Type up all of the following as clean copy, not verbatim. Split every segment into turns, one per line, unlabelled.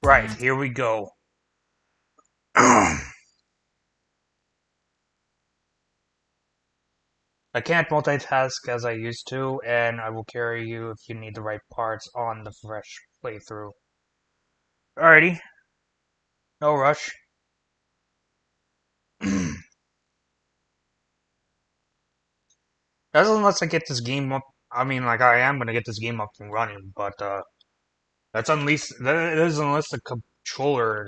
Right, here we go. I can't multitask as I used to, and I will carry you if you need the right parts on the fresh playthrough. Alrighty, no rush. That's unless I get this game up. I mean, like, I am gonna get this game up and running, but, that's that is unless the controller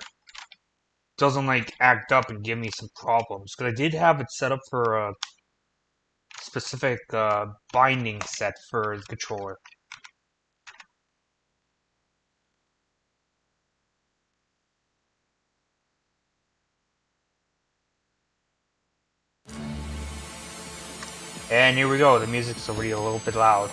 doesn't, like, act up and give me some problems. Because I did have it set up for a specific, binding set for the controller. And here we go, the music's already a little bit loud.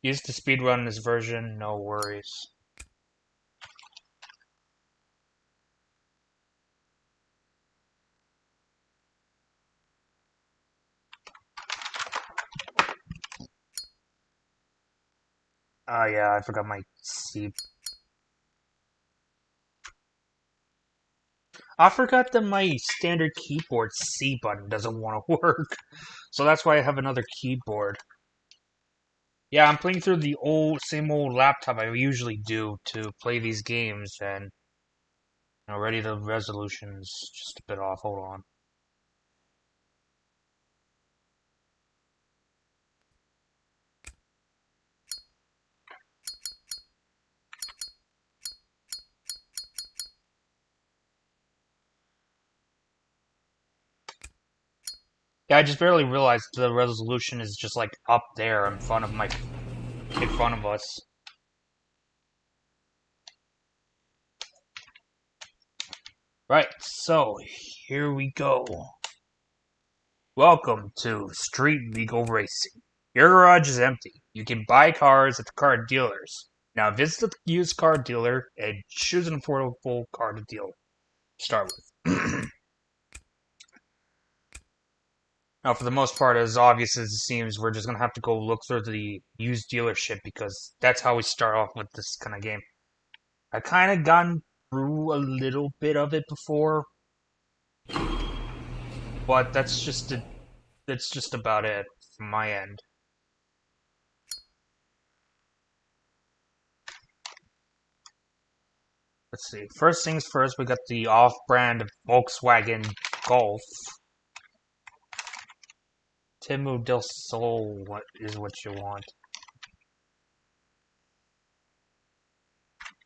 Used to speedrun this version, no worries. Oh yeah, I forgot my C. I forgot that my standard keyboard C button doesn't want to work. So that's why I have another keyboard. Yeah, I'm playing through the same old laptop I usually do to play these games, and already the resolution's just a bit off. Hold on. Yeah, I just barely realized the resolution is just like up there in front of us. Right, so here we go. Welcome to Street Legal Racing. Your garage is empty. You can buy cars at the car dealers. Now visit the used car dealer and choose an affordable car to start with. Now, for the most part, as obvious as it seems, we're just going to have to go look through the used dealership because that's how we start off with this kind of game. I kind of gotten through a little bit of it before, but that's just about it from my end. Let's see. First things first, we got the off-brand Volkswagen Golf. Timu del Sol, what is what you want?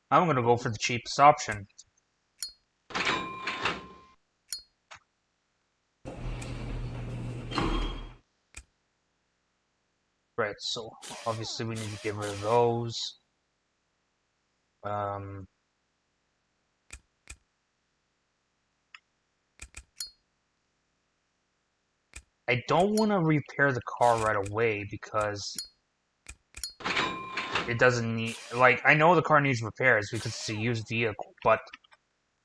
I'm gonna go for the cheapest option. Right, so obviously we need to get rid of those. I don't want to repair the car right away because it doesn't need, like, I know the car needs repairs because it's a used vehicle, but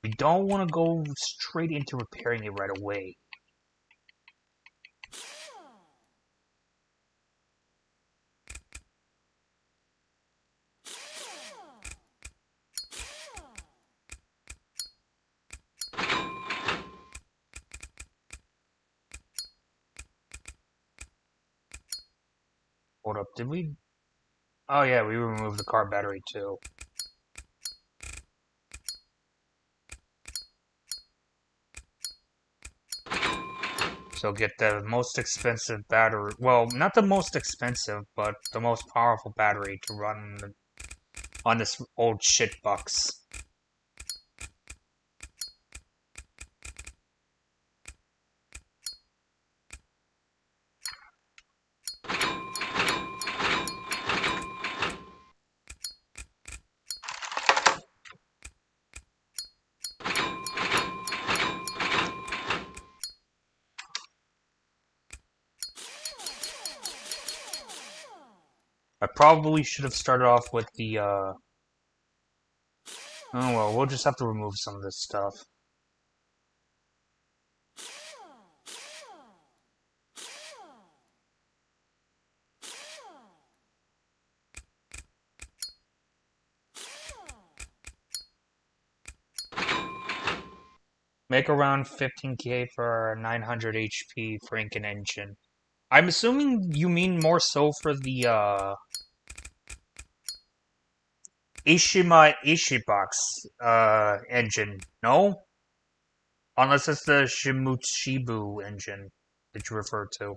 we don't want to go straight into repairing it right away. Hold up, did we? Oh yeah, we removed the car battery too. So get the most expensive battery. Well, not the most expensive, but the most powerful battery to run on this old shitbox. probably should have started off with the, oh well, we'll just have to remove some of this stuff. Make around 15k for 900 HP Franken engine. I'm assuming you mean more so for the, Ishibox, engine, no? Unless it's the Shimutshibu engine that you refer to.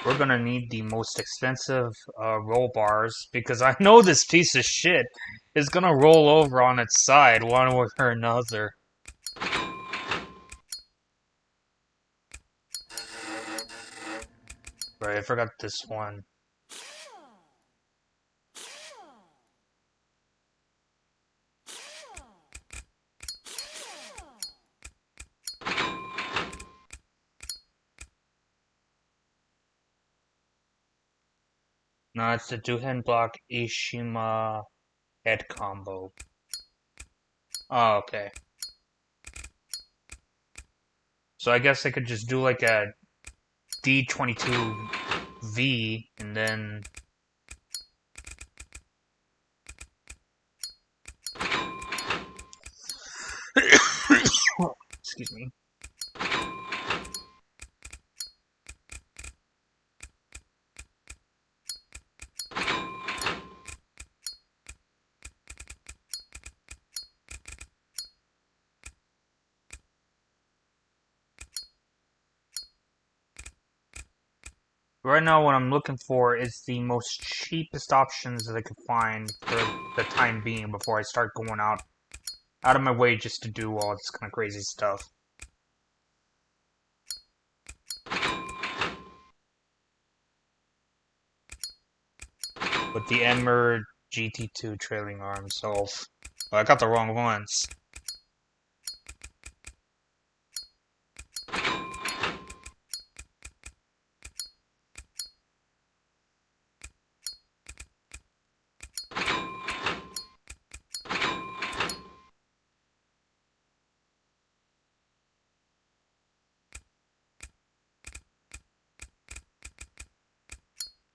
We're gonna need the most expensive roll bars because I know this piece of shit is gonna roll over on its side one way or another. Right, I forgot this one. No, it's the Duhen block Ishima head combo. Oh, okay. So I guess I could just do like a D22V and then... Excuse me. Right now what I'm looking for is the most cheapest options that I could find for the time being before I start going out of my way just to do all this kind of crazy stuff. With the Enmer GT2 trailing arms, so I got the wrong ones.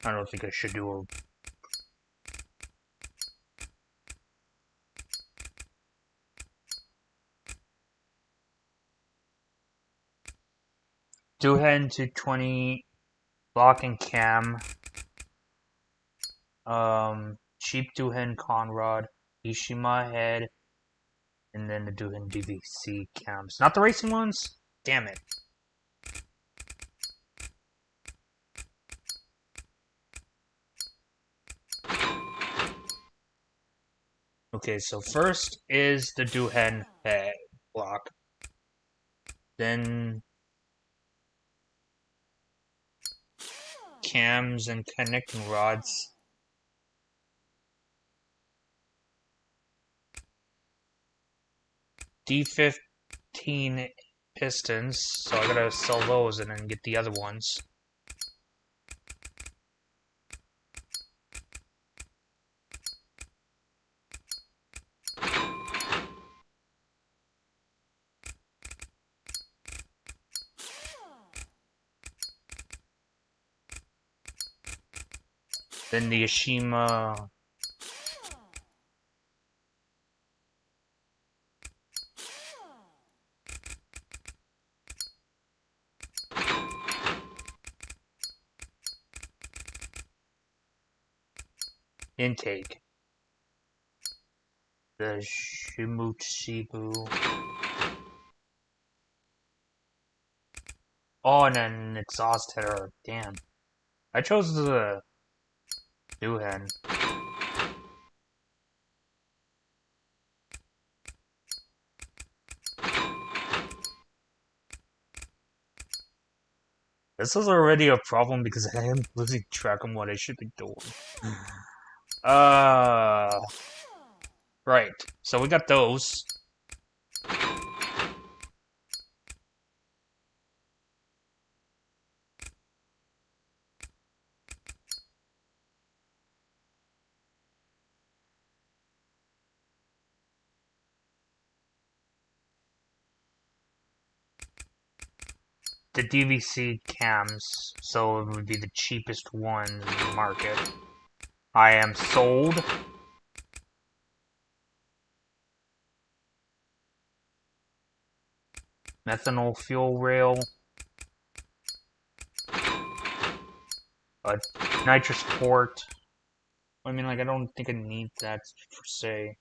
I don't think I should do a... Duhen to 20 block and cam. Cheap Duhen Conrod, Ishima head, and then the Duhen DVC cams. Not the racing ones? Damn it. Okay, so first is the Duhen head block. Then cams and connecting rods. D15 pistons, so I gotta sell those and then get the other ones. Then the Ishima intake. The Shimutshibu. Oh, and then exhaust header. Damn. I chose the Duhen. This is already a problem because I am losing track on what I should be doing. Right. So we got those. The DVC cams, so it would be the cheapest ones in the market. I am sold. Methanol fuel rail. A nitrous port. I mean, like, I don't think I need that per se.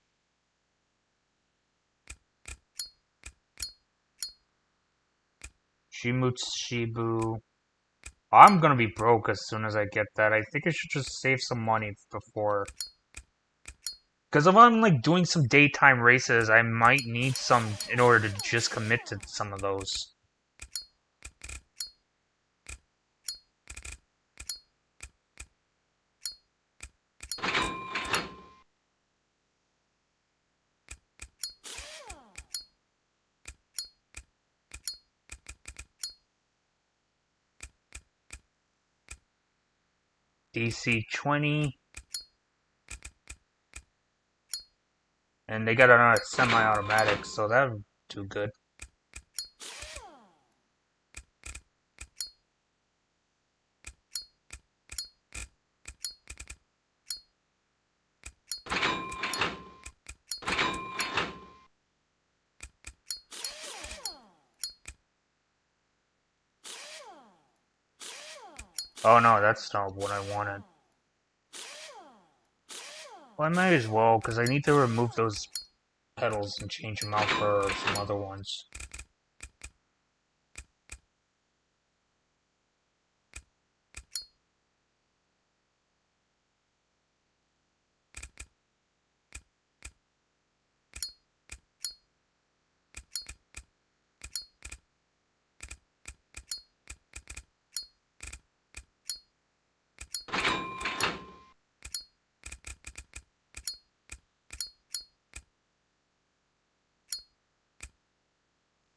Shibu. I'm gonna be broke as soon as I get that. I think I should just save some money before. Because if I'm, like, doing some daytime races, I might need some in order to just commit to some of those. DC 20. And they got another semi-automatic, so that would do good. Oh no, that's not what I wanted. Well, I might as well, because I need to remove those pedals and change them out for some other ones.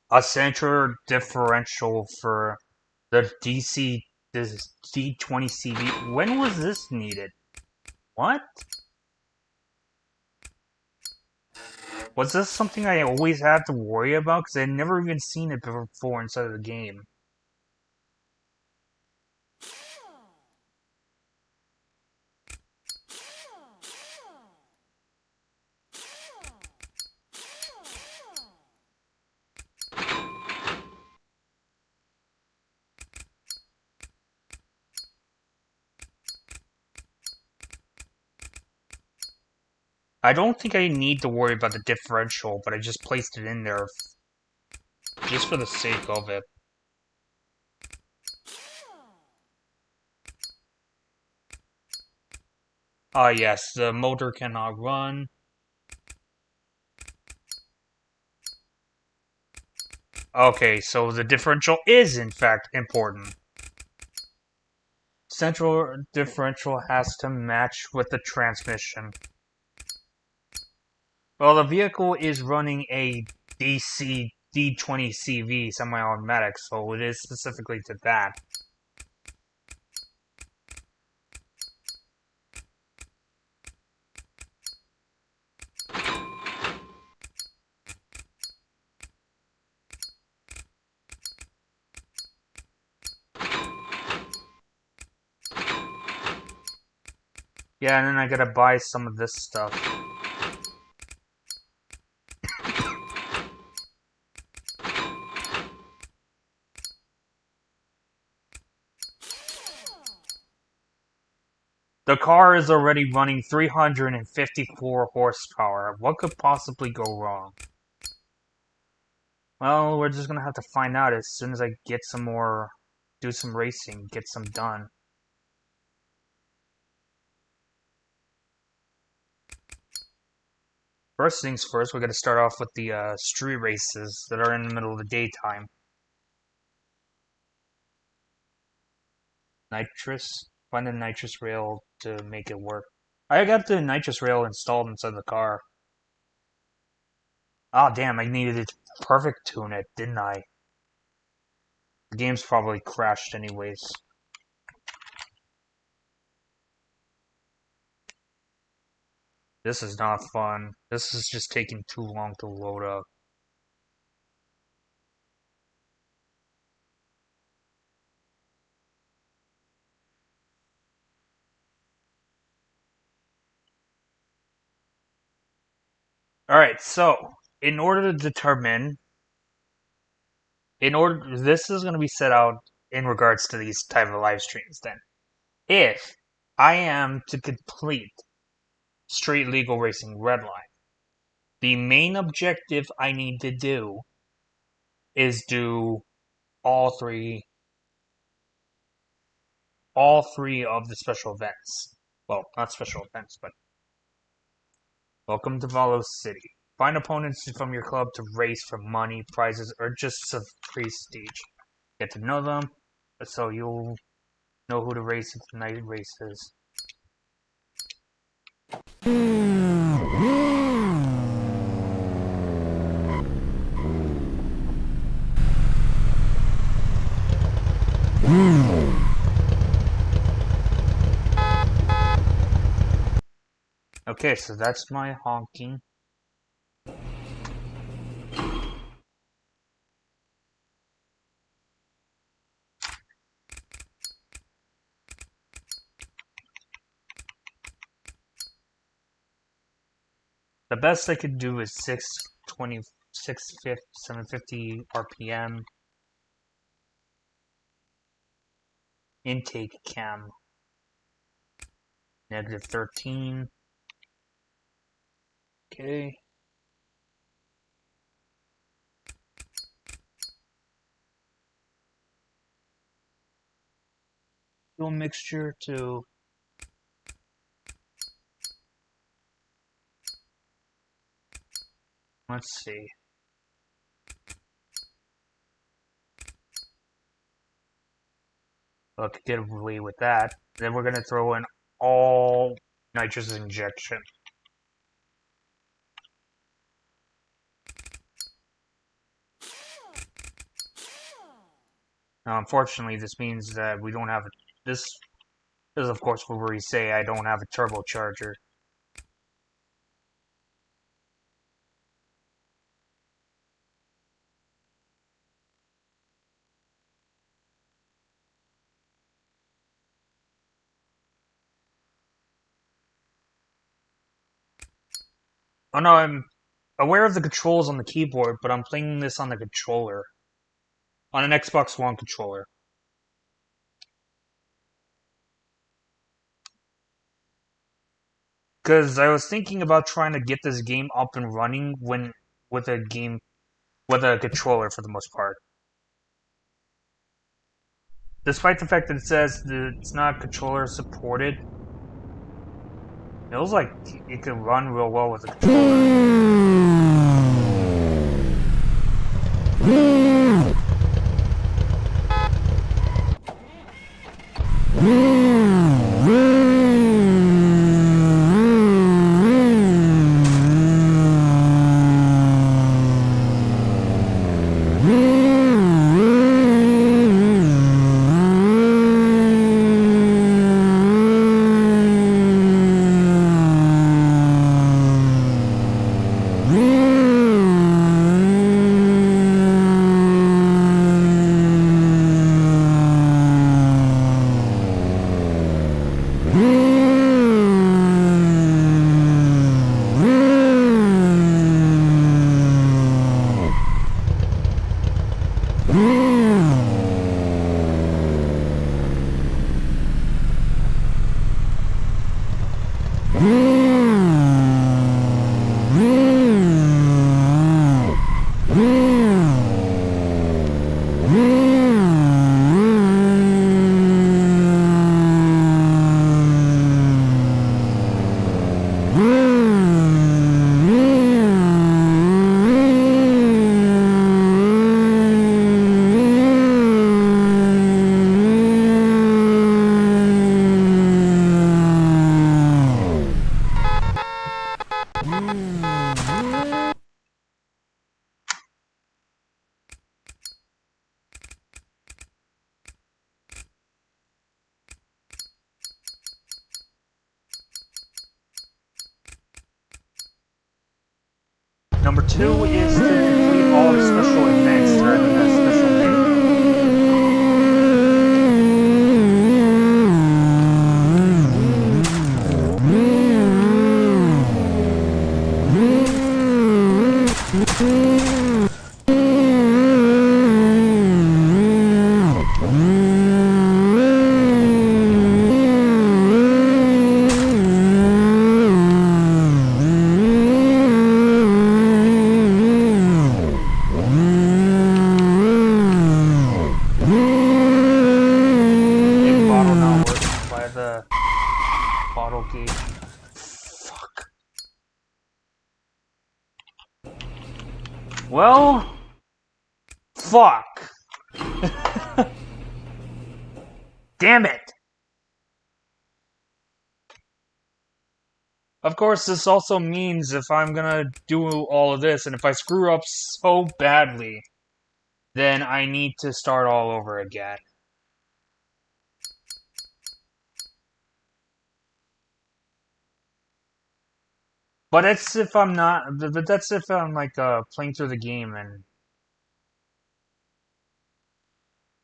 A central differential for the this D20CV. When was this needed? What? Was this something I always had to worry about? Because I'd never even seen it before inside of the game. I don't think I need to worry about the differential, but I just placed it in there just for the sake of it. Ah, yes, the motor cannot run. Okay, so the differential is in fact important. Central differential has to match with the transmission. Well, the vehicle is running a DC D20CV semi-automatic, so it is specifically to that. Yeah, and then I gotta buy some of this stuff. The car is already running 354 horsepower. What could possibly go wrong? Well, we're just gonna have to find out as soon as I get some more, do some racing, get some done. First things first, we're gonna start off with the street races that are in the middle of the daytime. Nitrous. Find the nitrous rail to make it work. I got the nitrous rail installed inside the car. Oh damn, I needed it to perfect tune it, didn't I? The game's probably crashed anyways. This is not fun. This is just taking too long to load up. Alright, so, in order to determine, this is going to be set out in regards to these type of live streams then. If I am to complete Street Legal Racing Redline, the main objective I need to do is do all three of the special events. Well, not special events, but welcome to Valo City. Find opponents from your club to race for money, prizes, or just some prestige. Get to know them, so you'll know who to race at the night races. Okay, so that's my honking. The best I could do is 620, 750 RPM. Intake cam. -13. Okay. Fuel mixture to let's see. I could get away with that. Then we're gonna throw in all nitrous injection. Now, unfortunately, this means that we don't have this. This is, of course, where we say I don't have a turbocharger. Oh no, I'm aware of the controls on the keyboard, but I'm playing this on the controller. On an Xbox One controller. Because I was thinking about trying to get this game up and running with a controller for the most part. Despite the fact that it says that it's not controller supported, it feels like it could run real well with a controller. Number 2 is to complete all the special events that are in the special menu. Big bottle not working by the bottle gauge. Fuck. Well, fuck. Damn it. Of course, this also means if I'm gonna do all of this, and if I screw up so badly, then I need to start all over again. But that's if I'm not. But that's if I'm like playing through the game and.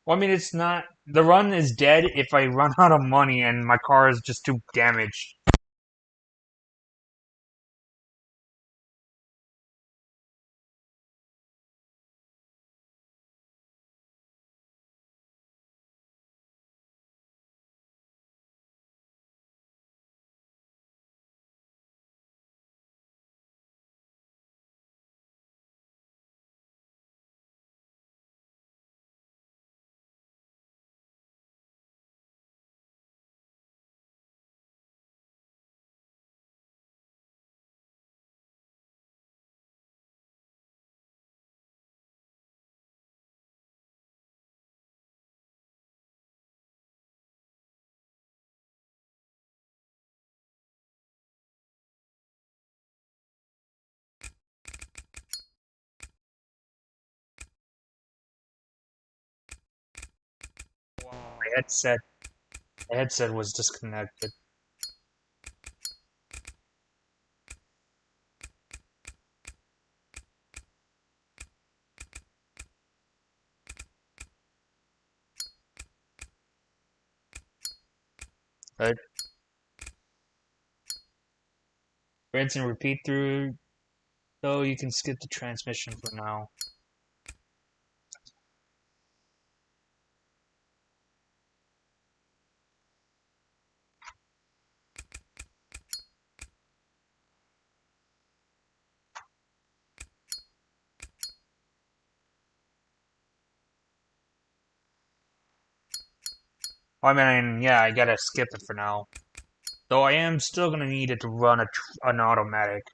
Well, I mean, it's not. The run is dead if I run out of money and my car is just too damaged. My headset was disconnected. Right? Rinse and repeat through. So you can skip the transmission for now. I mean, yeah, I gotta skip it for now. Though I am still gonna need it to run an automatic.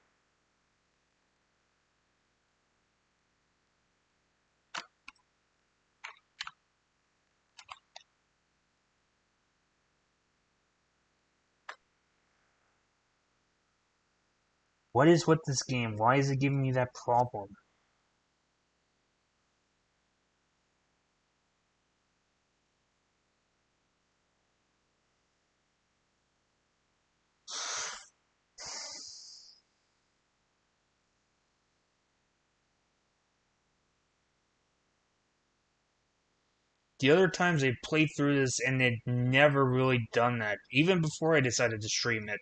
What is with this game? Why is it giving me that problem? The other times I played through this and it never really done that, even before I decided to stream it.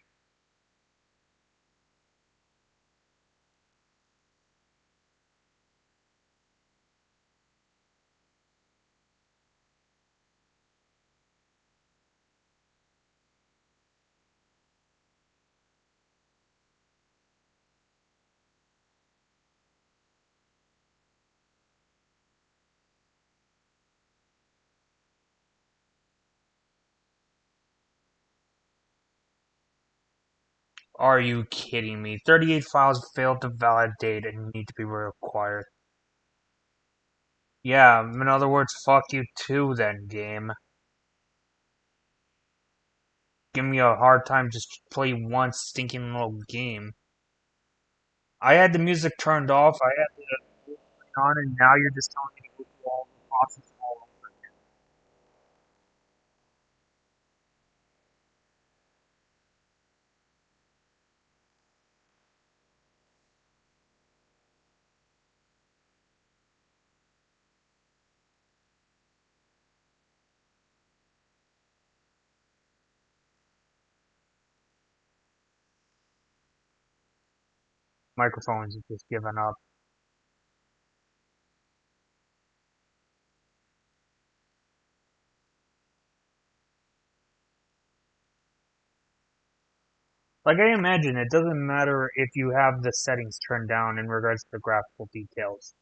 Are you kidding me? 38 files failed to validate and need to be required. Yeah, in other words, fuck you too then, game. Give me a hard time just play one stinking little game. I had the music turned off, I had it on, and now you're just telling me to go through all the process all over. Microphones have just given up. Like I imagine, it doesn't matter if you have the settings turned down in regards to the graphical details.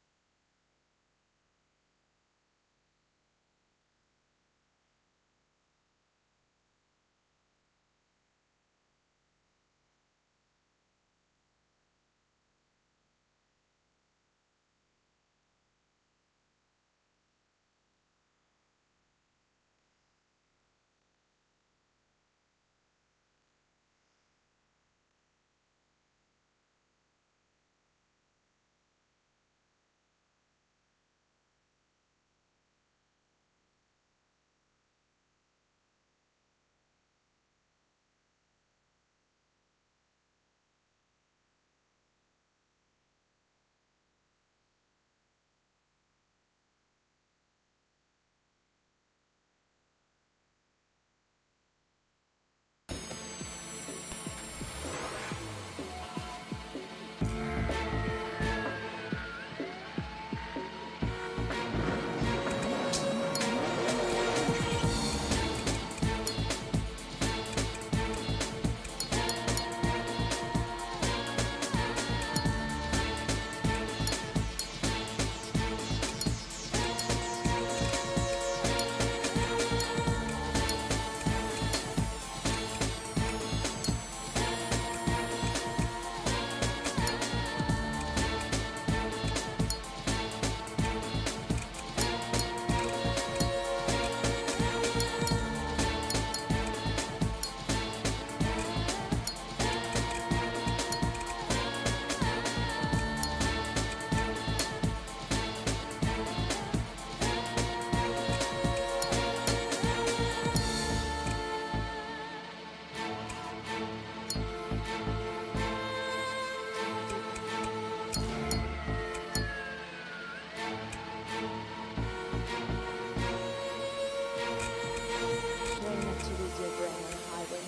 Try not to lose your brain on the highway.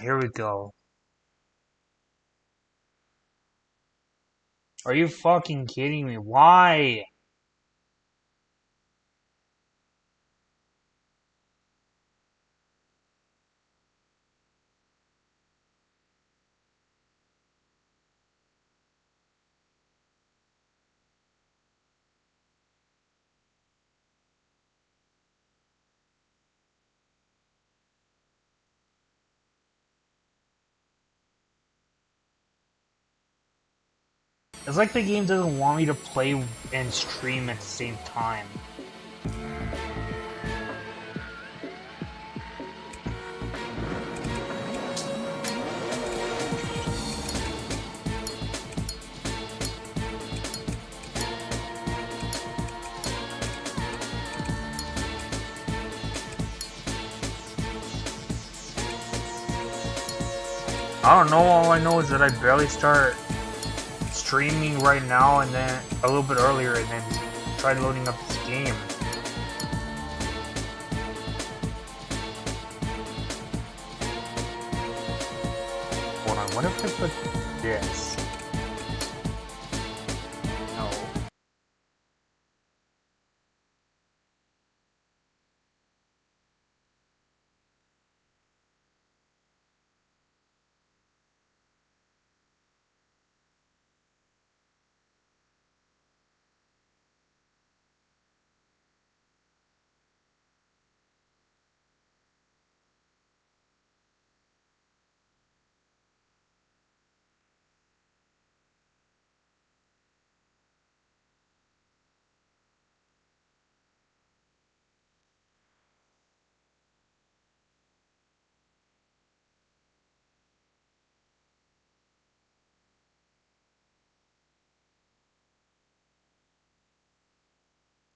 Here we go. Are you fucking kidding me? Why? It's like the game doesn't want me to play and stream at the same time. I don't know, all I know is that I barely start streaming right now and then a little bit earlier and then tried loading up this game. Hold on, what if I put this? No.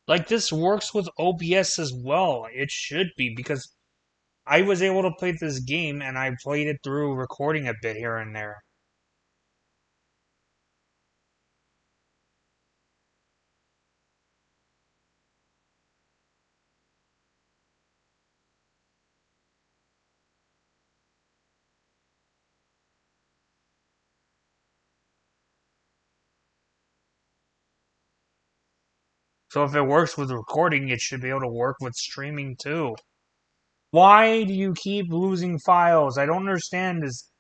Like, this works with OBS as well. It should be, because I was able to play this game and I played it through recording a bit here and there. So if it works with recording, it should be able to work with streaming too. Why do you keep losing files? I don't understand this.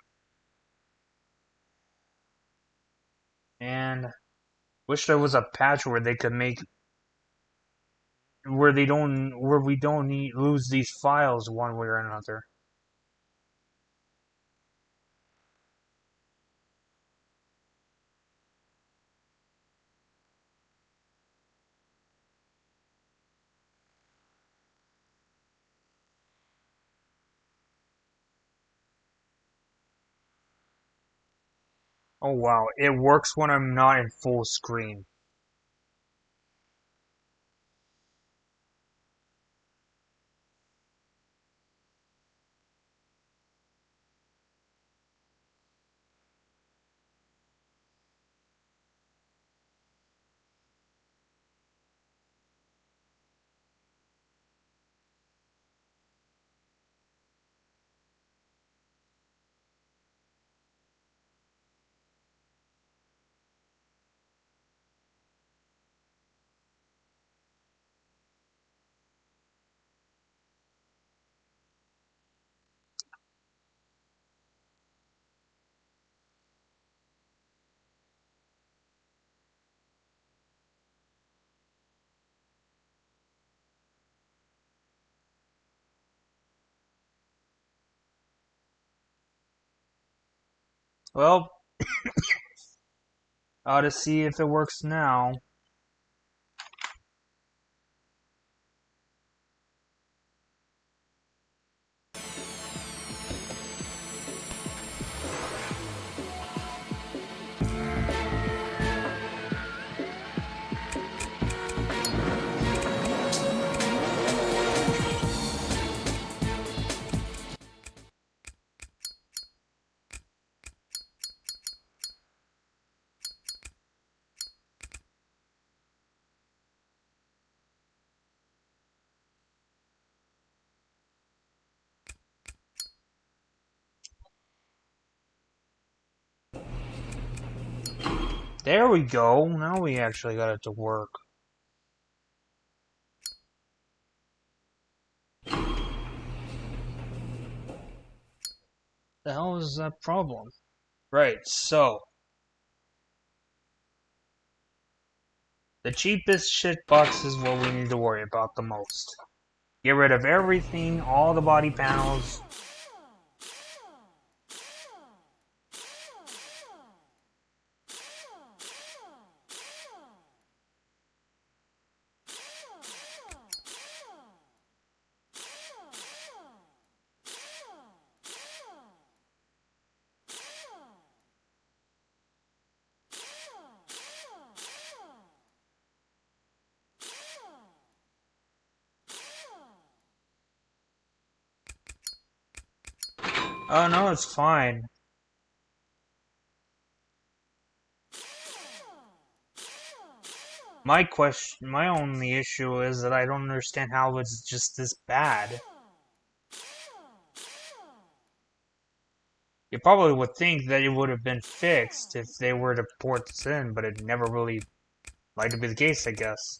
And wish there was a patch where they could make where we don't lose these files one way or another. Oh wow, it works when I'm not in full screen. Well, ought to see if it works now. There we go. Now we actually got it to work. The hell is that problem? Right, so the cheapest shitbox is what we need to worry about the most. Get rid of everything, all the body panels. Oh no, it's fine. My only issue is that I don't understand how it's just this bad. You probably would think that it would have been fixed if they were to port this in, but it never really liked to be the case, I guess.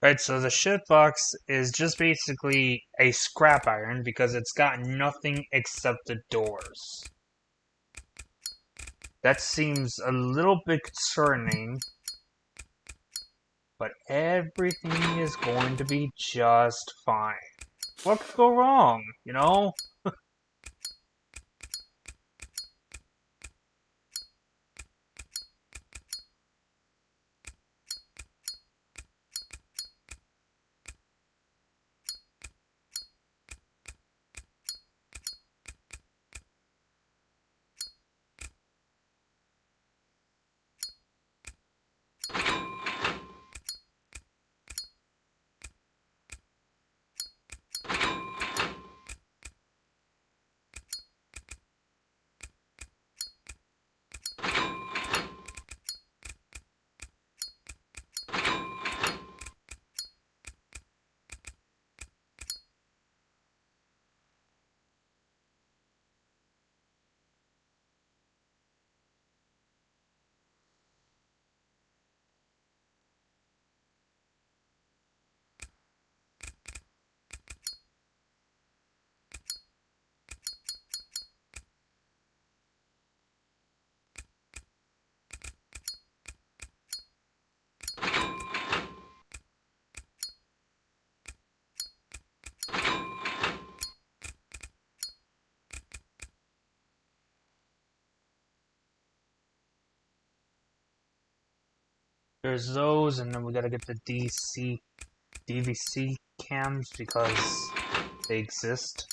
Right, so the shitbox is just basically a scrap iron because it's got nothing except the doors. That seems a little bit concerning, but everything is going to be just fine. What could go wrong, you know? There's those, and then we gotta get the DVC cams because they exist.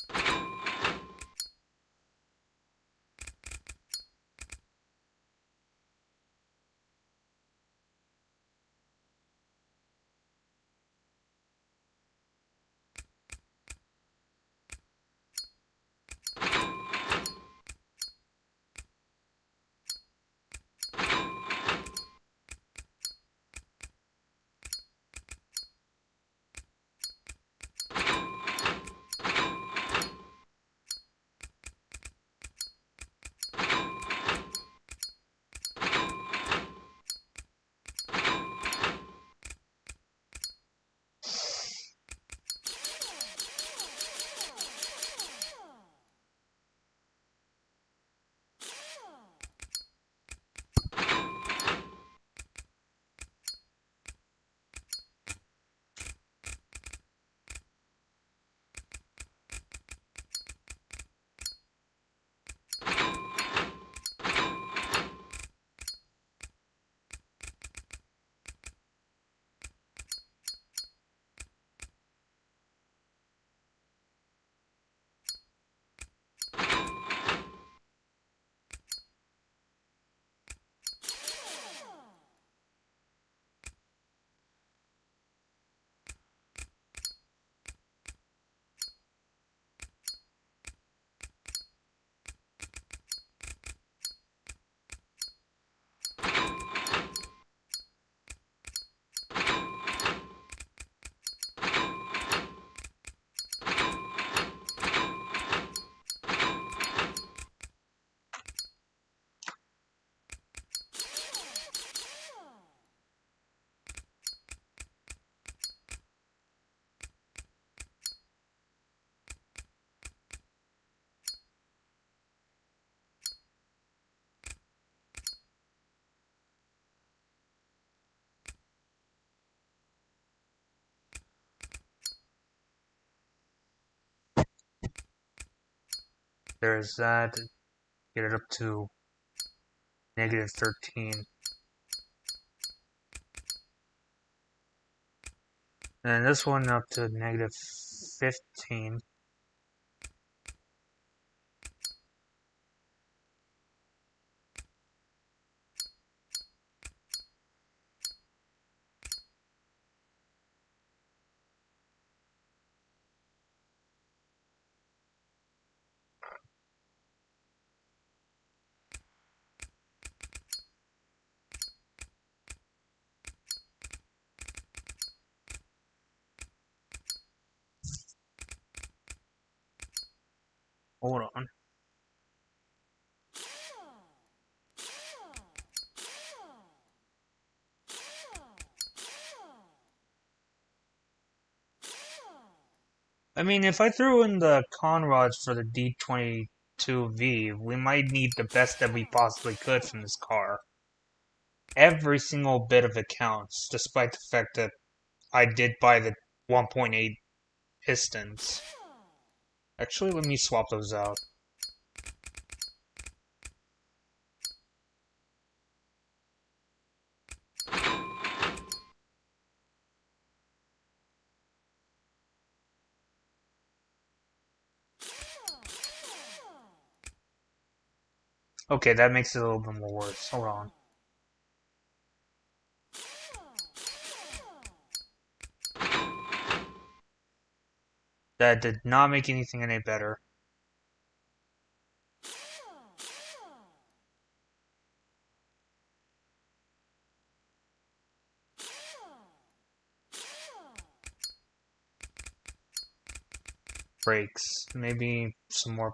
There's that. Get it up to -13. And this one up to -15. Hold on. I mean, if I threw in the con rods for the D22V, we might need the best that we possibly could from this car. Every single bit of it counts, despite the fact that I did buy the 1.8 pistons. Actually, let me swap those out. Okay, that makes it a little bit more worse. Hold on. That did not make anything any better. Brakes. Maybe some more.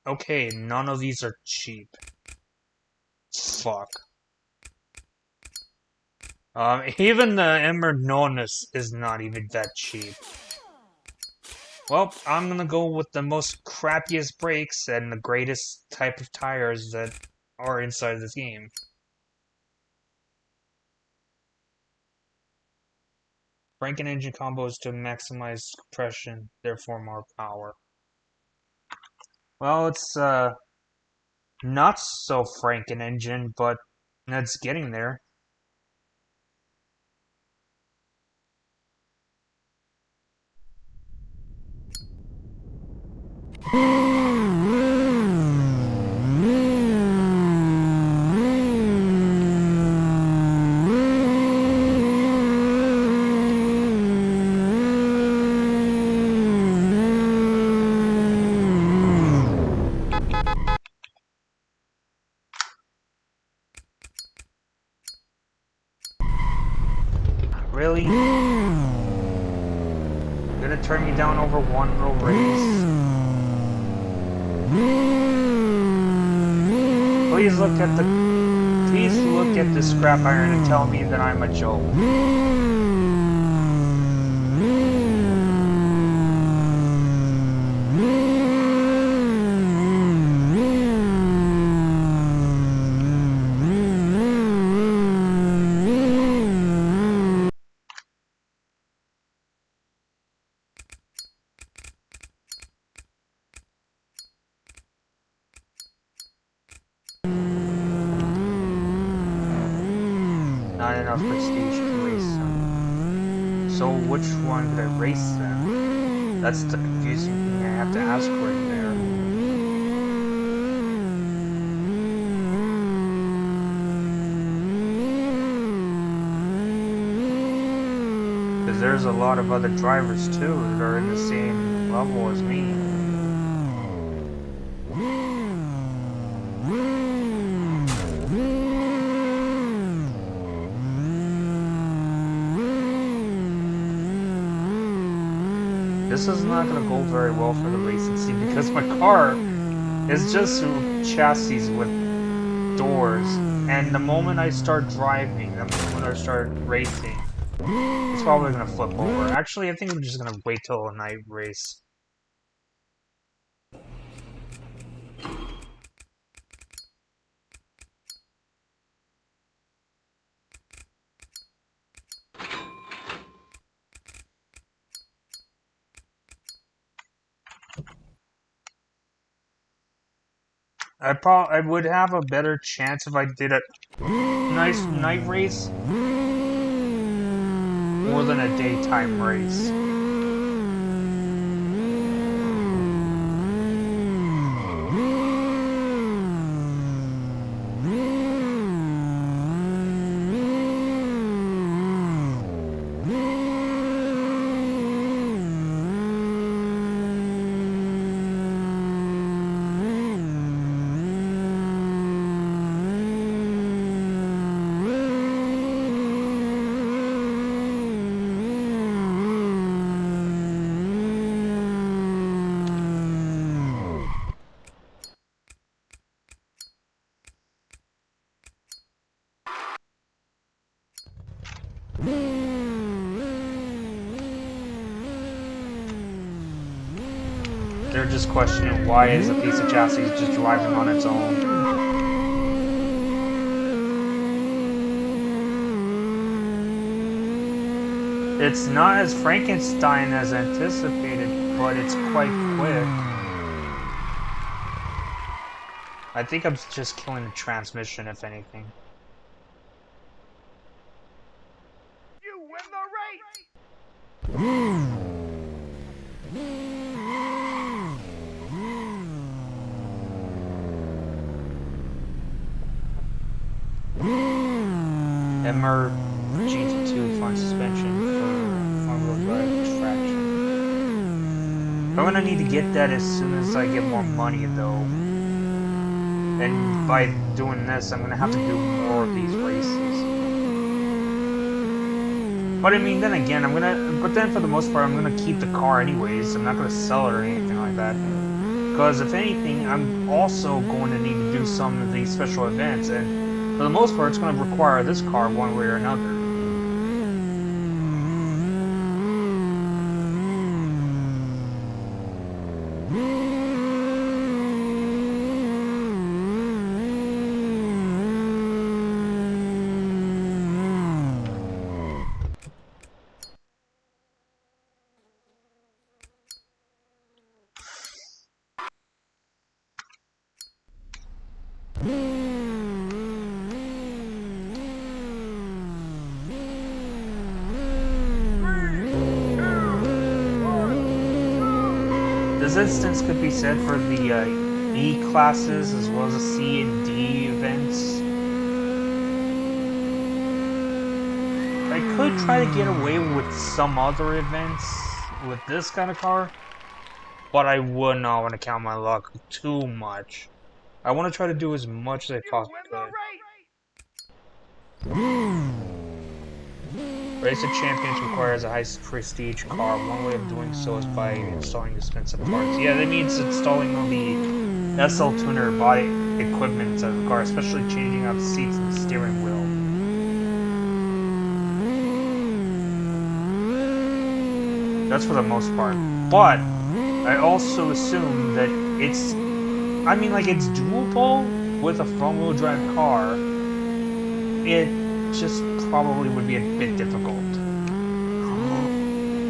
Okay, none of these are cheap. Fuck. Even the Emerald Nonus is not even that cheap. Well, I'm gonna go with the most crappiest brakes and the greatest type of tires that are inside this game. Franken engine combos to maximize compression, therefore more power. Well, it's not so Franken engine, but it's getting there. Really? You're gonna turn me down over one little race? Please look at the scrap iron and tell me that I'm a joke. Not enough prestige to race them. So which one could I race then? That's the confusing thing I have to ask right there. Because there's a lot of other drivers too that are in the same level as me. This is not going to go very well for the racing scene because my car is just chassis with doors, and the moment I start driving, the moment I start racing, it's probably going to flip over. Actually, I think I'm just going to wait till a night race. I would have a better chance if I did a nice night race more than a daytime race. they're just questioning why is a piece of chassis just driving on its own. It's not as Frankenstein as anticipated, but it's quite quick. I think I'm just killing the transmission, if anything.
You win the race!
Emmer GT2 front suspension for front-wheel drive traction. I'm gonna need to get that as soon as I get more money, though. And by doing this, I'm gonna have to do more of these races. But I mean, then again, but then for the most part, I'm gonna keep the car anyways. I'm not gonna sell it or anything like that. Because if anything, I'm also going to need to do some of these special events, and for the most part, it's going to require this car one way or another. This instance could be said for the E classes as well as the C and D events. I could try to get away with some other events with this kind of car, but I would not want to count my luck too much. I want to try to do as much as I possibly could. Race of Champions requires a high prestige car. One way of doing so is by installing expensive parts. Yeah, that means installing all the SL tuner body equipment inside the car, especially changing out the seats and the steering wheel. That's for the most part. But I also assume that it's doable with a front-wheel drive car. It just probably would be a bit difficult.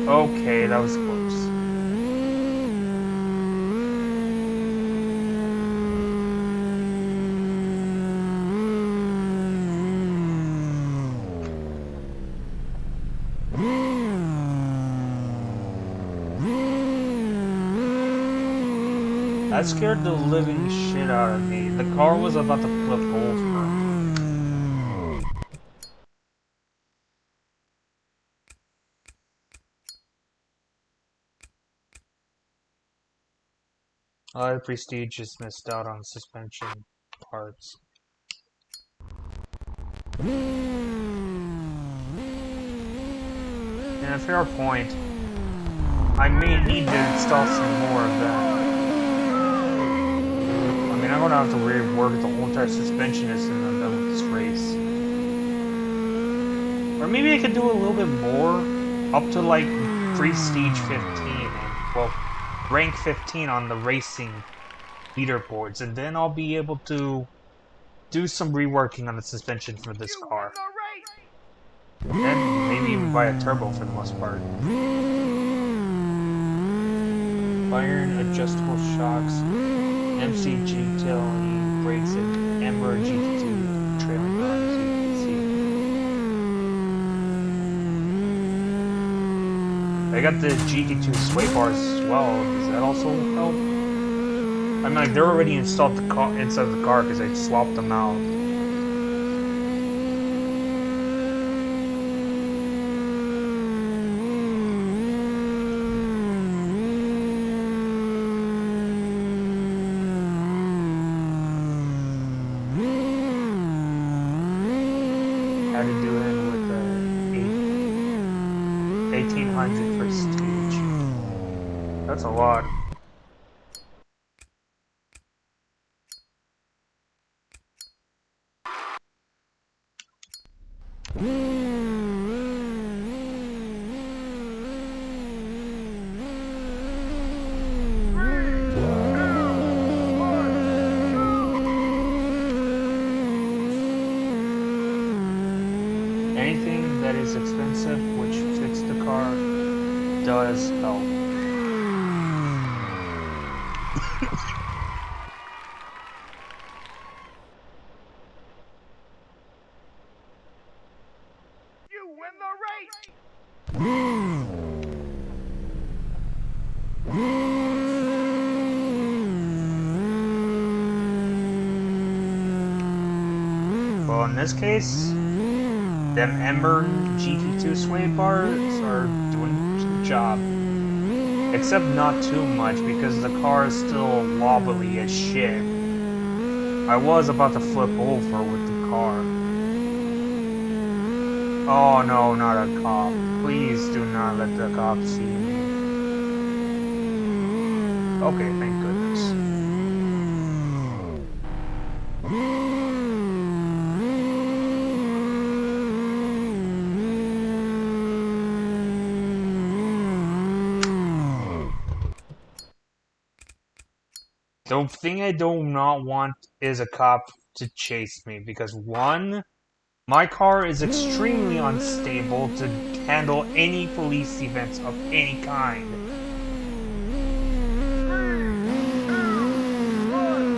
Okay, that was close. That scared the living shit out of me. The car was about to flip over. Prestige just missed out on suspension parts. And a fair point, I may need to install some more of that. I mean, I'm gonna have to rework the whole entire suspension as soon as I'm done with this race. Or maybe I could do a little bit more, up to like Prestige 15, and, well, rank 15 on the racing leaderboards, and then I'll be able to do some reworking on the suspension for this car. And maybe even buy a turbo for the most part. Iron adjustable shocks, MCG TLE brakes, and Ember GT2 trailing arms, you can see. I got the GT2 sway bars as well. Does that also help? I mean, like, they're already installed inside the car because I swapped them out. Had to do it with the 1800 Prestige. That's a lot. that is expensive, which fix the car does help.
You win the race!
Well, in this case, them Ember GT2 sway bars are doing the job. Except not too much, because the car is still wobbly as shit. I was about to flip over with the car. Oh no, not a cop. Please do not let the cop see me. Okay, thank goodness. The thing I do not want is a cop to chase me, because one, my car is extremely unstable to handle any police events of any kind.
3, 2, 1,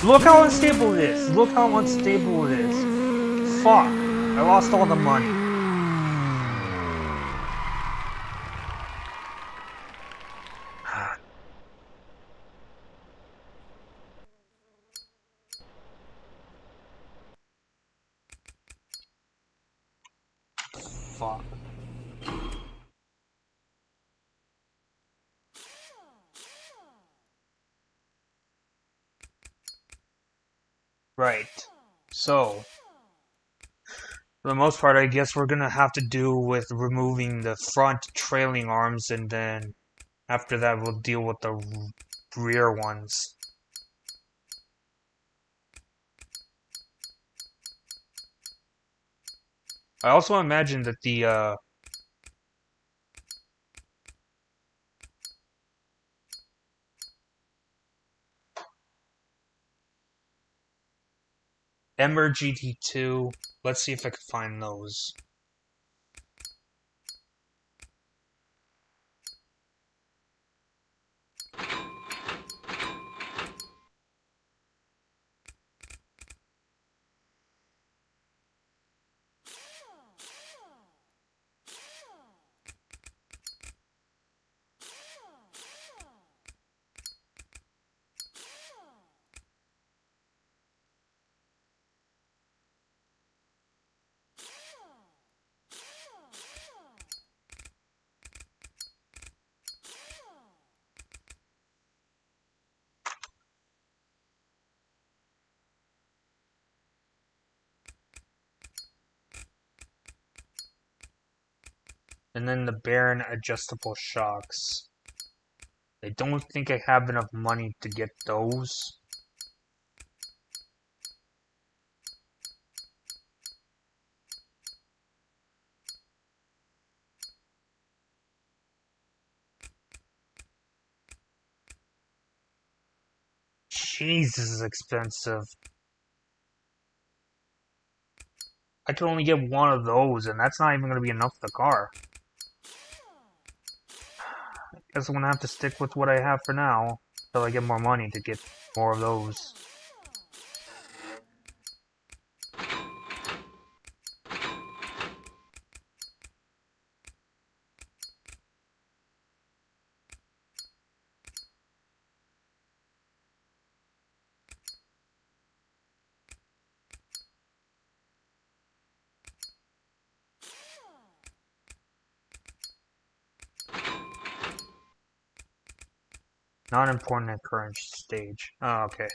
go!
Look how unstable it is. Look how unstable it is. Fuck. I lost all the money. Fuck. Right. So, for the most part, I guess we're gonna have to do with removing the front trailing arms, and then after that we'll deal with the rear ones. I also imagine that the Ember GT2, let's see if I can find those. And then the Baron adjustable shocks. I don't think I have enough money to get those. Jeez, this is expensive. I can only get one of those, and that's not even going to be enough for the car. Guess I'm going to have to stick with what I have for now, until I get more money to get more of those. Not important at current stage. Oh, okay.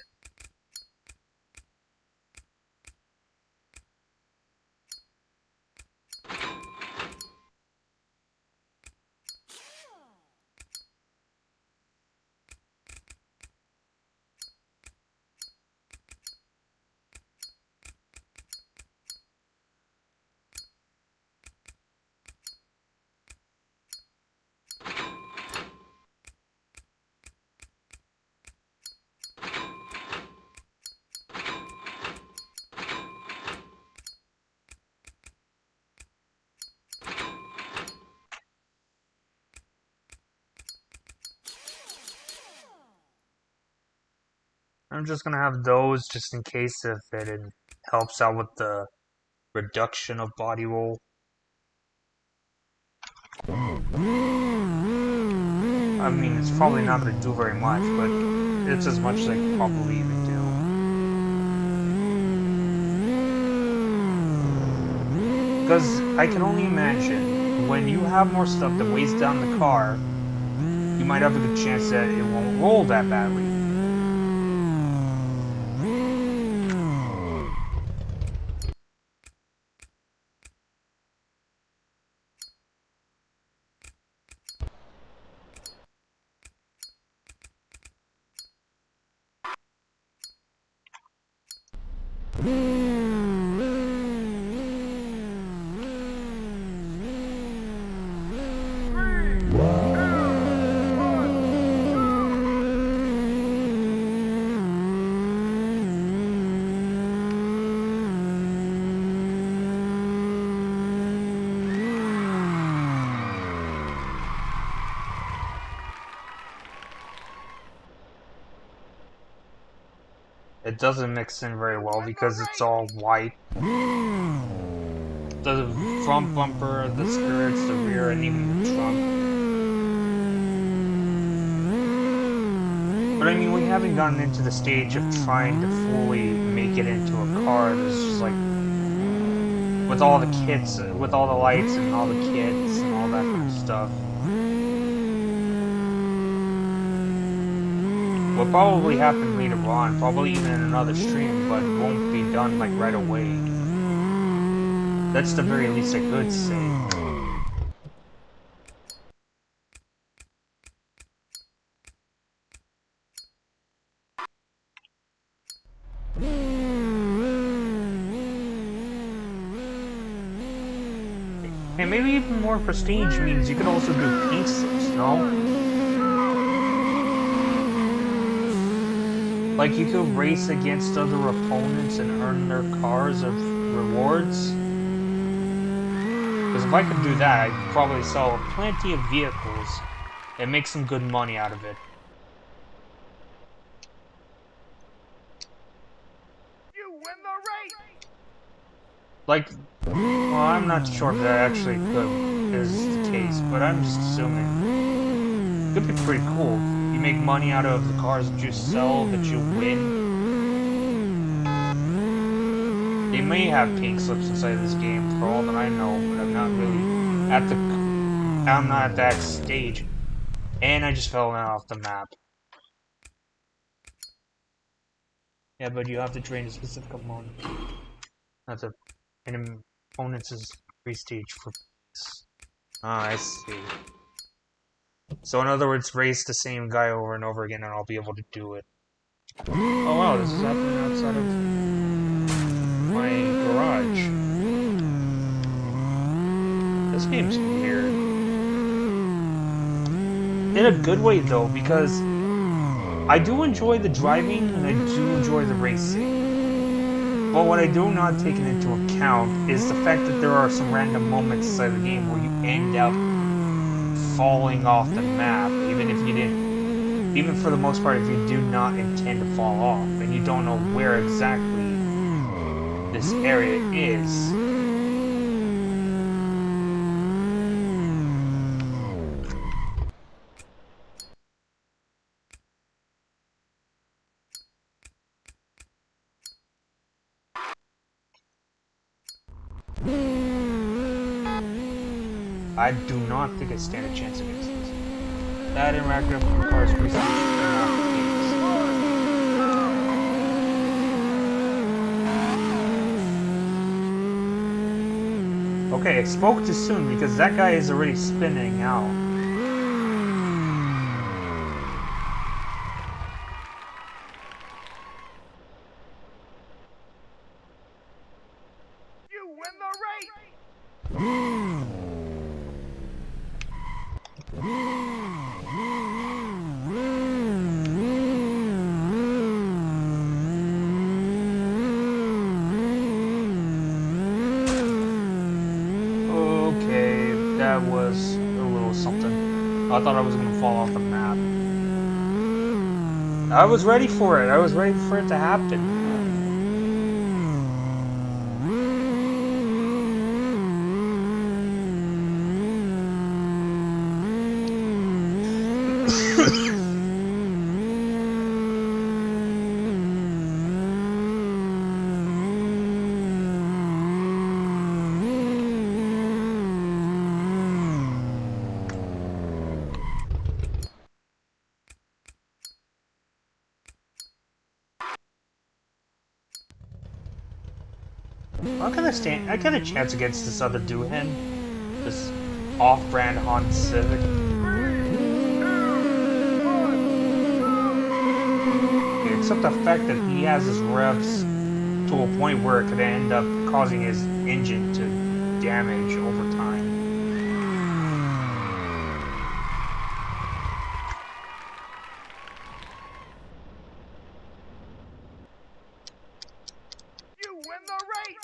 I'm just gonna have those just in case if it helps out with the reduction of body roll. I mean, it's probably not gonna do very much, but it's as much as I could probably even do. Because I can only imagine, when you have more stuff that weighs down the car, you might have a good chance that it won't roll that badly. It doesn't mix in very well because it's all white. The front bumper, the skirts, the rear, and even the trunk. But I mean, we haven't gotten into the stage of trying to fully make it into a car. There's just like, with all the kits, with all the lights and all the kits and all that kind of stuff. Will probably happen later on, probably even in another stream, but won't be done like right away. That's the very least I could say. And maybe even more prestige means you could also do pink slips, no? Like, you could race against other opponents and earn their cars of rewards. Because if I could do that, I'd probably sell plenty of vehicles and make some good money out of it.
You win the race!
Like, well, I'm not sure if that actually is the case, but I'm just assuming. It could be pretty cool. You make money out of the cars that you sell, that you win. They may have pink slips inside this game, for all that I know, but I'm not at that stage. And I just fell off the map. Yeah, but you have to train a specific opponent. Not the opponent's prestige for this. Ah, I see. So in other words, race the same guy over and over again and I'll be able to do it. Oh wow, this is happening outside of my garage. This game's weird. In a good way though, because I do enjoy the driving and I do enjoy the racing. But what I do not take into account is the fact that there are some random moments inside the game where you end up falling off the map, even if you didn't, even for the most part, if you do not intend to fall off, and you don't know where exactly this area is. I do not think I stand a chance against this. That interactive cars prestige are not the case. Okay, I spoke too soon because that guy is already spinning out.
You win the race!
Okay, that was a little something. I thought I was gonna fall off the map. I was ready for it. I was ready for it to happen. I'm gonna stand. I got a chance against this other Doohan, this off-brand Honda Civic.
3, 2, 1, go!
Except the fact that he has his revs to a point where it could end up causing his engine to damage over time.
You win the race!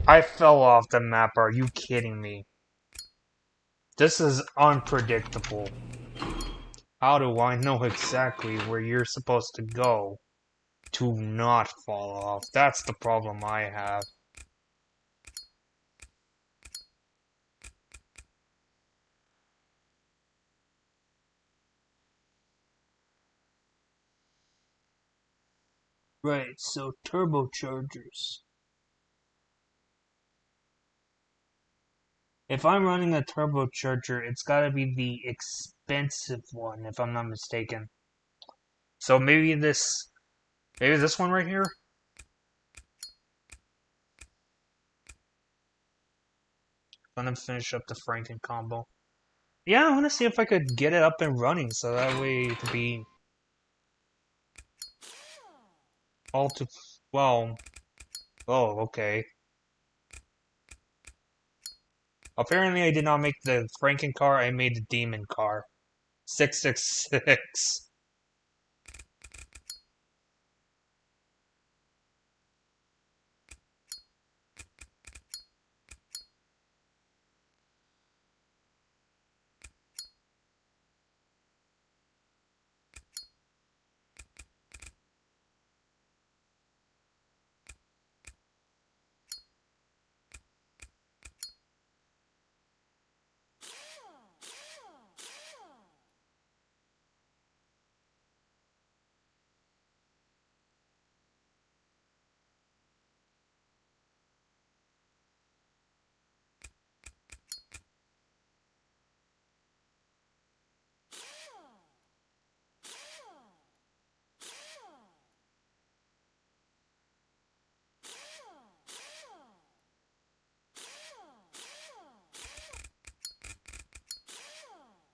I fell off the map. Are you kidding me? This is unpredictable. How do I know exactly where you're supposed to go to not fall off? That's the problem I have. Right, so turbochargers. If I'm running a turbocharger, it's gotta be the expensive one, if I'm not mistaken. So maybe this one right here? I'm gonna finish up the Franken combo. Yeah, I wanna see if I could get it up and running, so that way it could be all to, well, oh, okay. Apparently I did not make the Franken car, I made the Demon car. 666.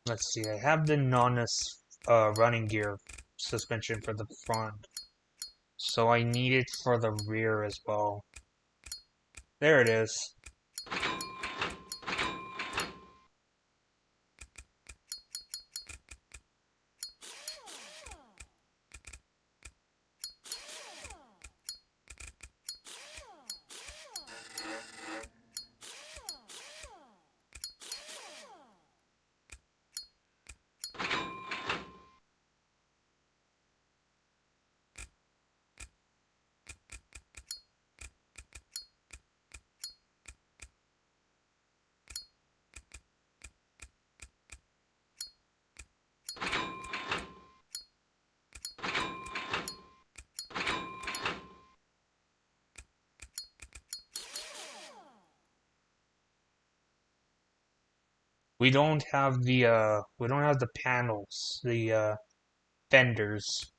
Let's see, I have the Nonus running gear suspension for the front. So I need it for the rear as well. There it is. We don't have the panels, the fenders.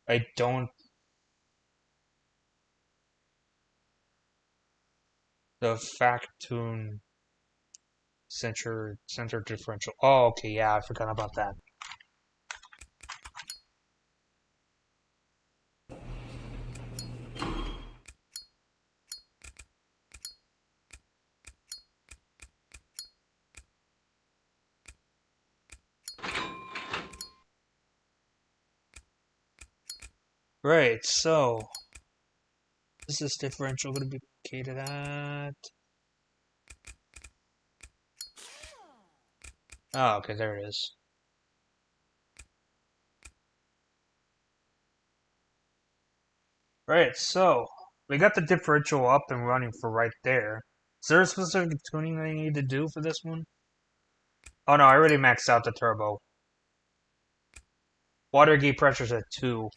I don't the Factoon center differential. Oh, okay, yeah, I forgot about that. Right, so Is this differential going to be located at? Oh, okay, there it is. Right, so we got the differential up and running for right there. Is there a specific tuning I need to do for this one? Oh no, I already maxed out the turbo. Water gate pressure's at 2.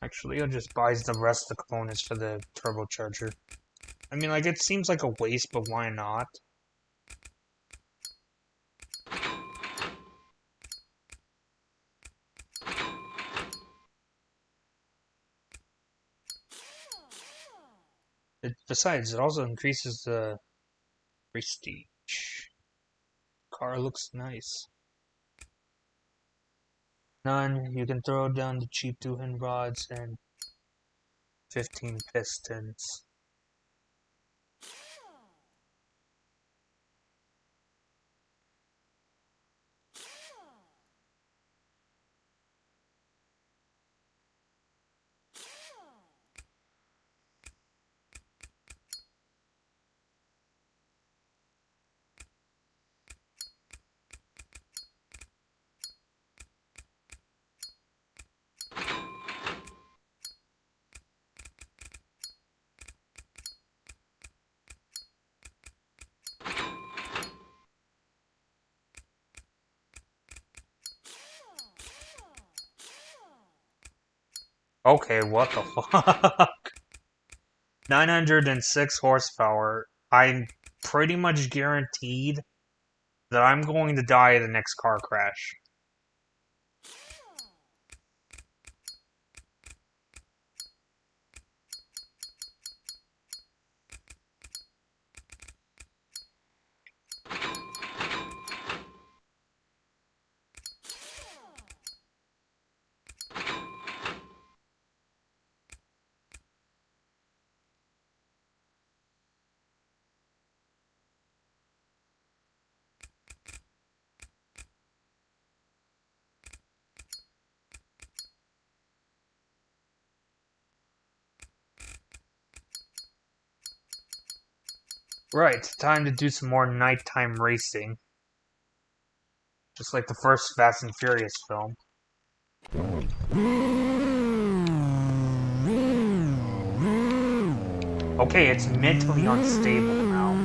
Actually, I'll just buy the rest of the components for the turbocharger. I mean, like, it seems like a waste, but why not? Besides, it also increases the prestige. Car looks nice. None. You can throw down the cheap 2-hin rods and 15 pistons. Okay, what the fuck? 906 horsepower. I'm pretty much guaranteed that I'm going to die in the next car crash. Right, time to do some more nighttime racing. Just like the first Fast and Furious film. Okay, it's mentally unstable now.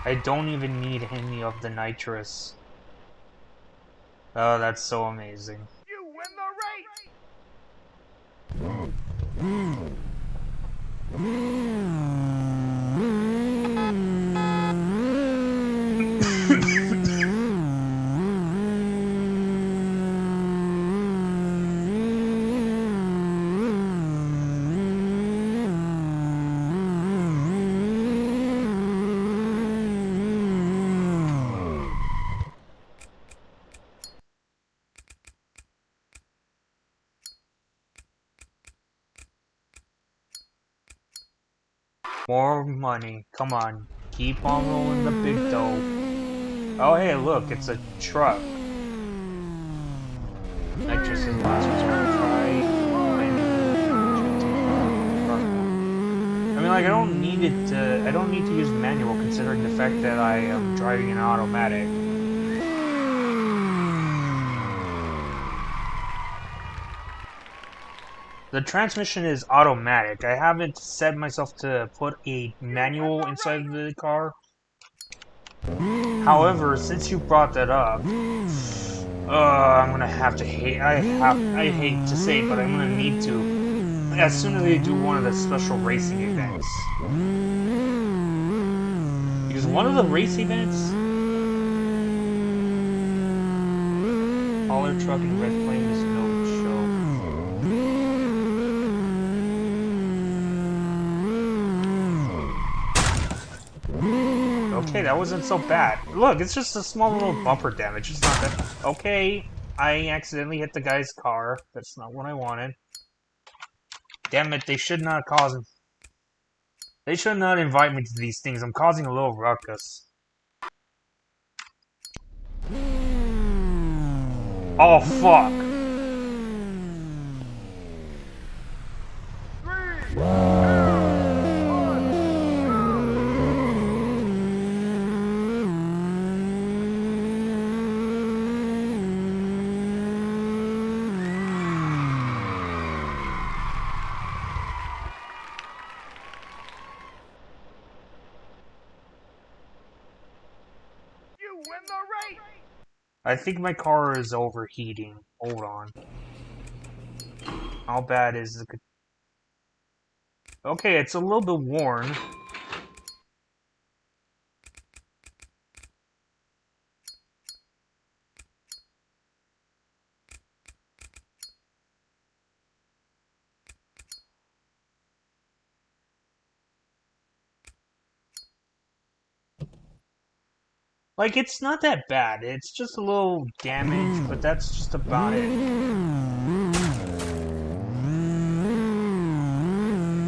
I don't even need any of the nitrous. Oh, that's so amazing.
You win the race!
More money. Come on. Keep on rolling the big dough. Oh, hey, look, it's a truck. Nitrous is the last resort. Try. I mean, like, I don't need to use manual considering the fact that I am driving an automatic. The transmission is automatic. I haven't set myself to put a manual inside the car. However, since you brought that up, I'm gonna have to hate. I hate to say it, but I'm gonna need to. As soon as they do one of the special racing events, because one of the race events, hauler truck and red flame is no show. Okay, that wasn't so bad. Look, it's just a small little bumper damage. It's not that. Okay, I accidentally hit the guy's car. That's not what I wanted. Damn it! They should not cause. They should not invite me to these things. I'm causing a little ruckus. Oh fuck!
You win the race!
I think my car is overheating. Hold on. How bad is the... Okay, it's a little bit worn. Like, it's not that bad. It's just a little damage, but that's just about it.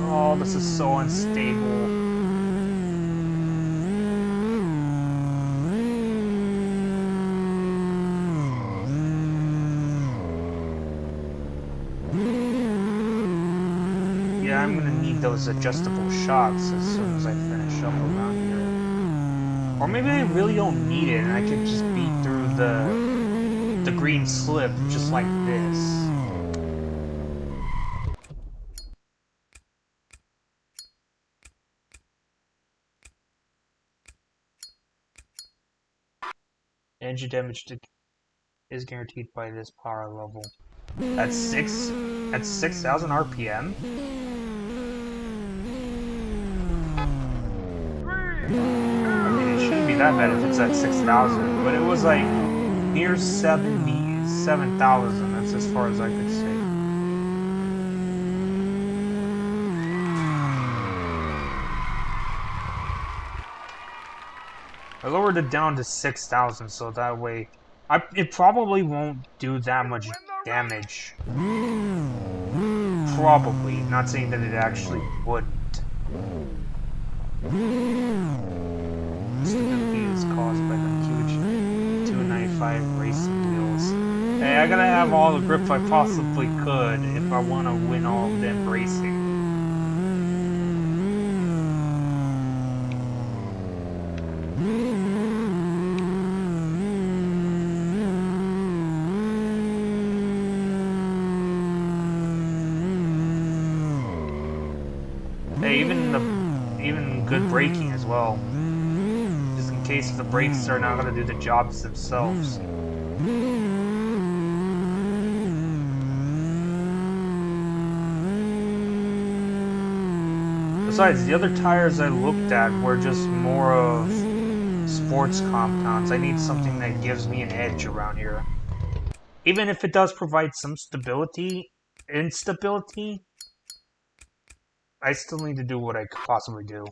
Oh, this is so unstable. Yeah, I'm gonna need those adjustable shocks as soon as I finish up around here. Or maybe I really don't need it and I could just beat through the green slip just like this. Engine damage is guaranteed by this power level. At 6,000 RPM? I mean, it shouldn't be that bad if it's at 6,000, but it was like near 77,000. That's as far as I could say. I lowered it down to 6,000, so that way it probably won't do that much damage. Probably, not saying that it actually wouldn't. Stability is caused by the huge 295 racing wheels. Hey, I gotta have all the grip I possibly could if I want to win all of them racing. Hey, even good braking as well. Just in case the brakes are not going to do the jobs themselves. Besides, the other tires I looked at were just more of sports compounds. I need something that gives me an edge around here. Even if it does provide some instability, I still need to do what I could possibly do.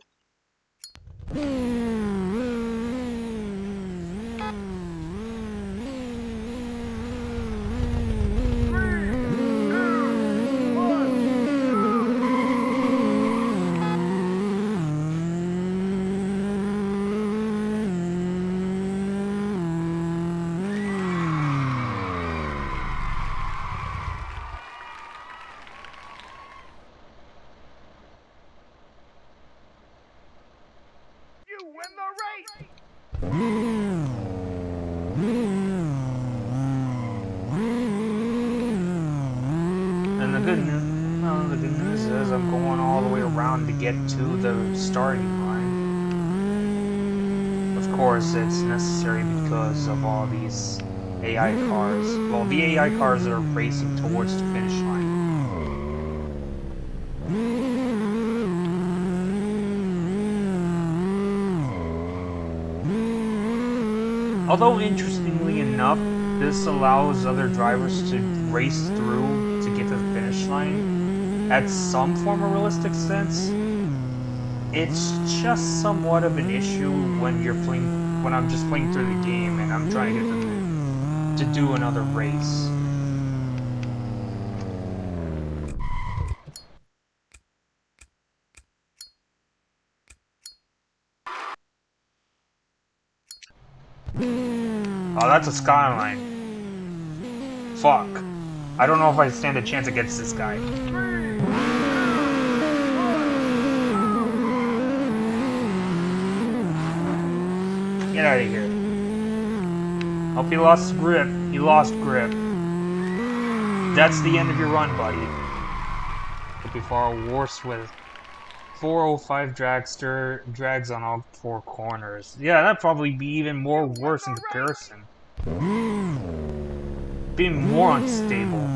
the good news is I'm going all the way around to get to the starting line. Of course, it's necessary because of all these AI cars. Well, the AI cars are racing towards the finish line. Although, interestingly enough, this allows other drivers to race through to get to the finish line at some form of realistic sense. It's just somewhat of an issue when I'm just playing through the game and I'm trying to get to do another race. Oh, that's a skyline. Fuck. I don't know if I stand a chance against this guy. Get out of here. Hope he lost grip. He lost grip. That's the end of your run, buddy. Could be far worse with 405 dragster drags on all four corners. Yeah, that'd probably be even more worse in comparison. Being more unstable.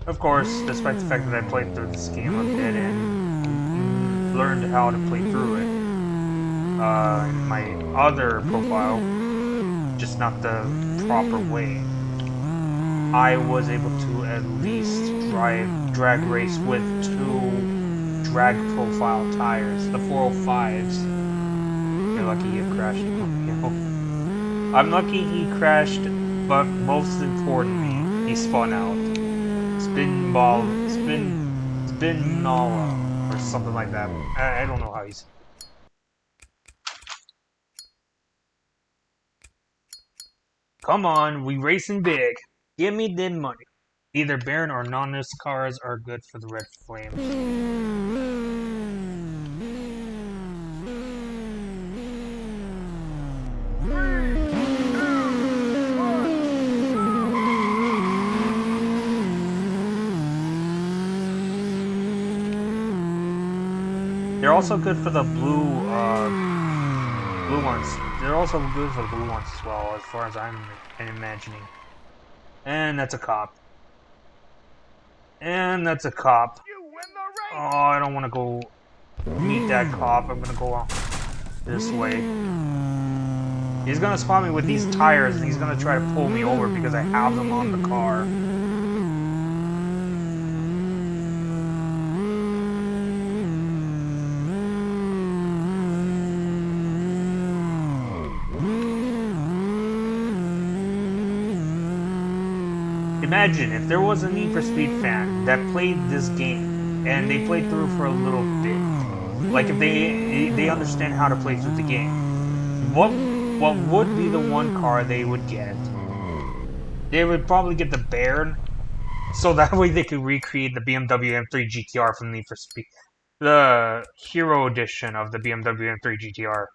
Of course, despite the fact that I played through this game a bit and learned how to play through it in my other profile, just not the proper way, I was able to at least drag race with two drag profile tires, the 405s. You're lucky you crashed. I'm lucky he crashed, but most importantly, he spun out. Spinala, or something like that. I don't know how he's. Come on, we racing big. Give me the money. Either Baron or non-nus cars are good for the red flames. They're also good for the blue ones. They're also good for the blue ones as well, as far as I'm imagining. And that's a cop. And that's a cop. Oh, I don't want to go meet that cop. I'm gonna go this way. He's gonna spot me with these tires, and he's gonna try to pull me over because I have them on the car. Imagine if there was a Need for Speed fan that played this game and they played through for a little bit. Like if they understand how to play through the game. What would be the one car they would get? They would probably get the Baron, so that way they could recreate the BMW M3 GTR from Need for Speed, the Hero Edition of the BMW M3 GTR.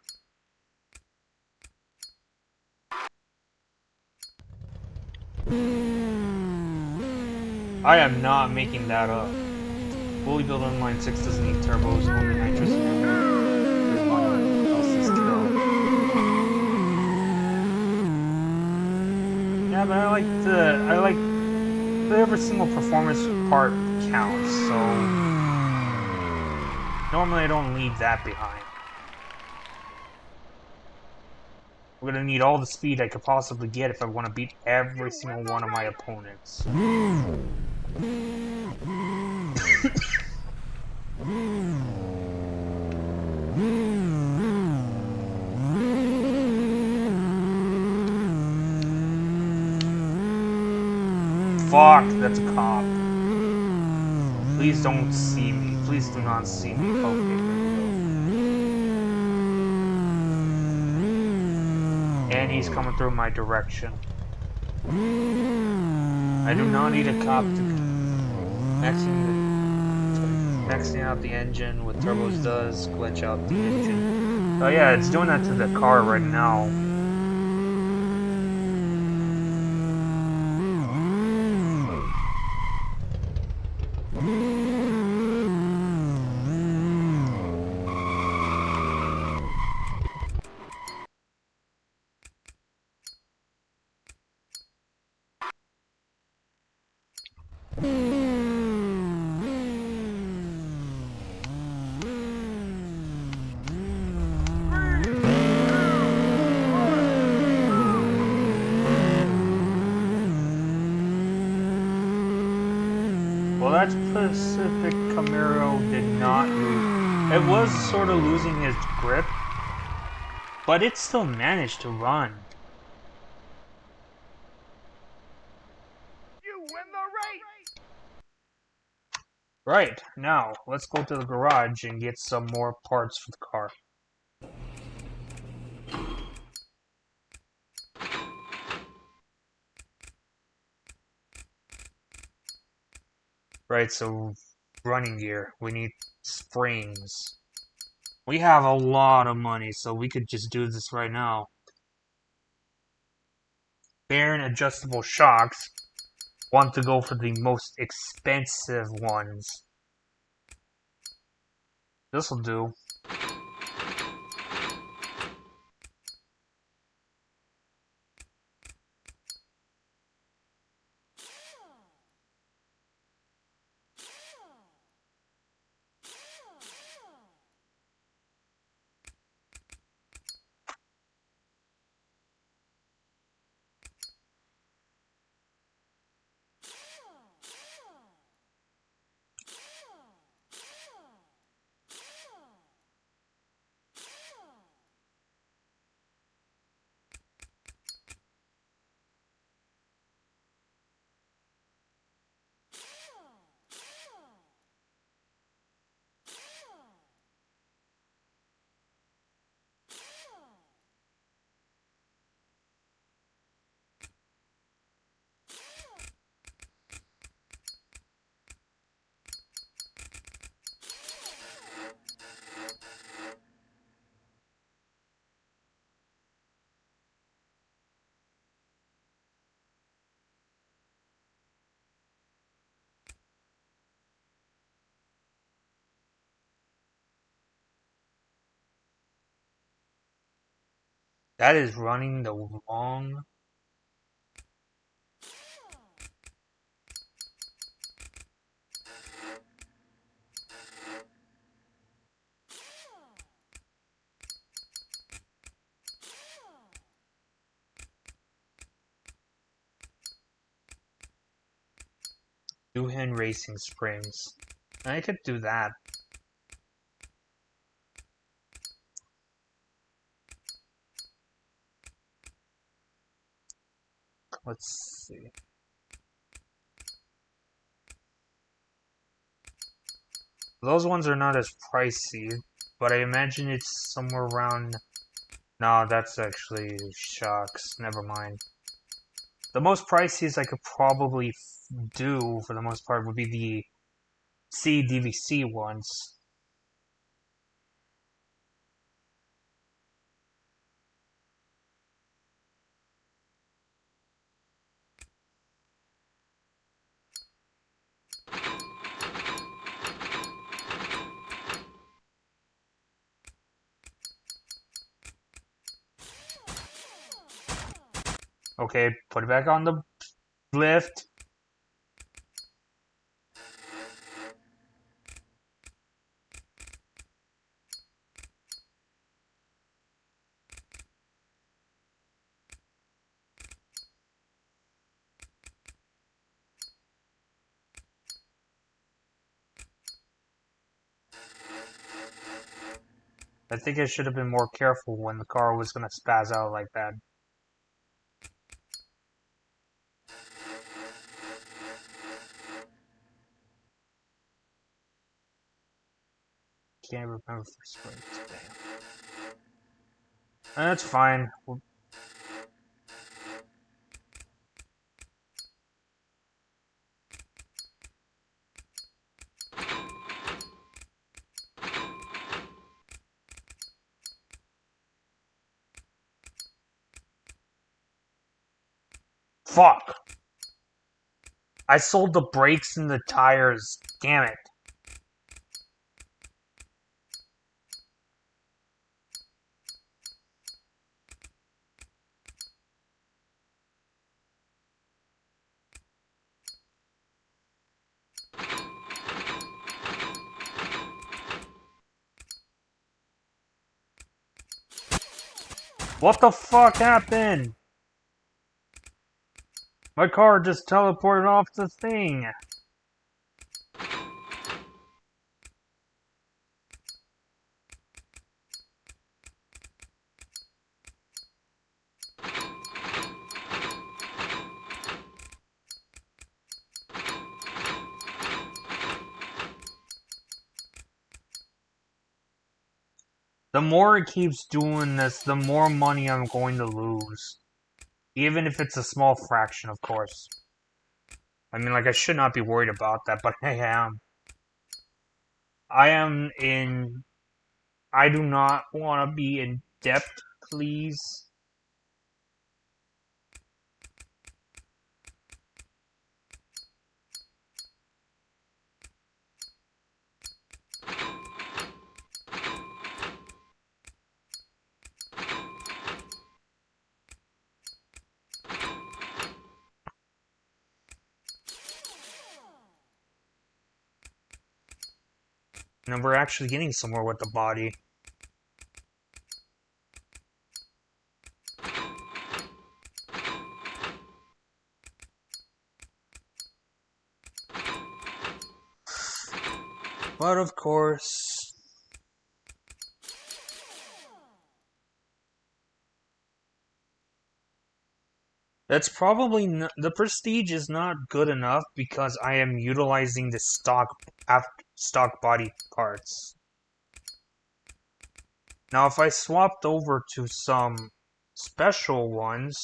I am not making that up. Fully built inline 6 doesn't need turbos, only nitrous. There's one else is killed. Yeah, but I like every single performance part counts, so normally I don't leave that behind. I'm gonna need all the speed I could possibly get if I want to beat every single one of my opponents. Fuck, that's a cop. Please don't see me. Please do not see me. Okay, here we go. And he's coming through my direction. I do not need a cop to... Maxing out the engine with turbos does glitch out the engine. Oh yeah, it's doing that to the car right now. Well, that Pacific Camaro did not lose. It was sort of losing its grip, but it still managed to run.
You win the race!
Right, now, let's go to the garage and get some more parts for the car. Right, so running gear. We need springs. We have a lot of money, so we could just do this right now. Bearing adjustable shocks. Want to go for the most expensive ones. This'll do. That is running the wrong. Two-hand racing springs. I could do that. Let's see. Those ones are not as pricey, but I imagine it's somewhere around... No, that's actually shocks. Never mind. The most priciest I could probably do, for the most part, would be the CDVC ones. Okay, put it back on the lift. I think I should have been more careful when the car was going to spaz out like that. Can't remember for springs. That's fine. Fuck! I sold the brakes and the tires. Damn it. What the fuck happened? My car just teleported off the thing. The more it keeps doing this, the more money I'm going to lose. Even if it's a small fraction, of course. I mean, like, I should not be worried about that, but I am. I am in... I do not want to be in debt, please. And we're actually getting somewhere with the body. But of course... That's probably not, the prestige is not good enough because I am utilizing the stock body parts. Now, if I swapped over to some special ones,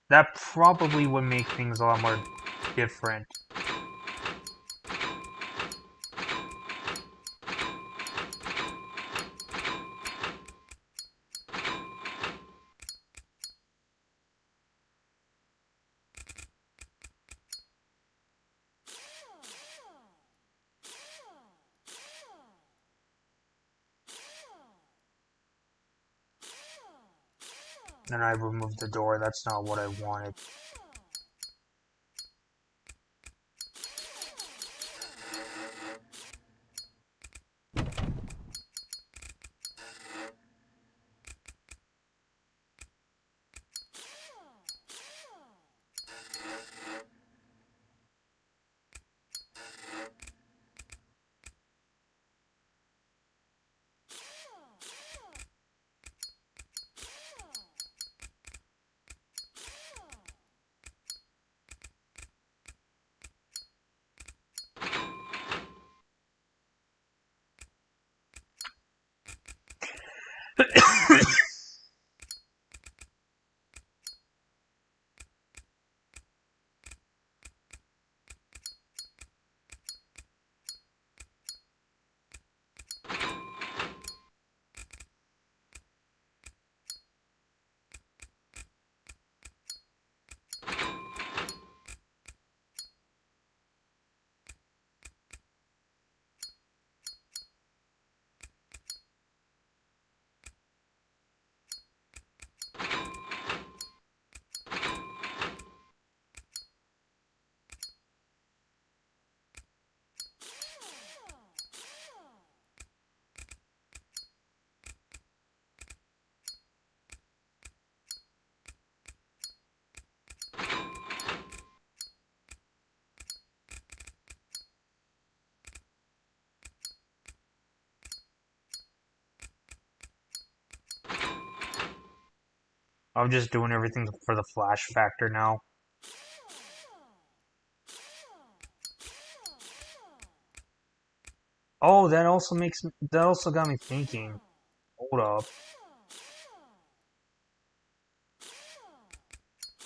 that probably would make things a lot more different. And I removed the door, that's not what I wanted. I'm just doing everything for the flash factor now. Oh, that also got me thinking. Hold up.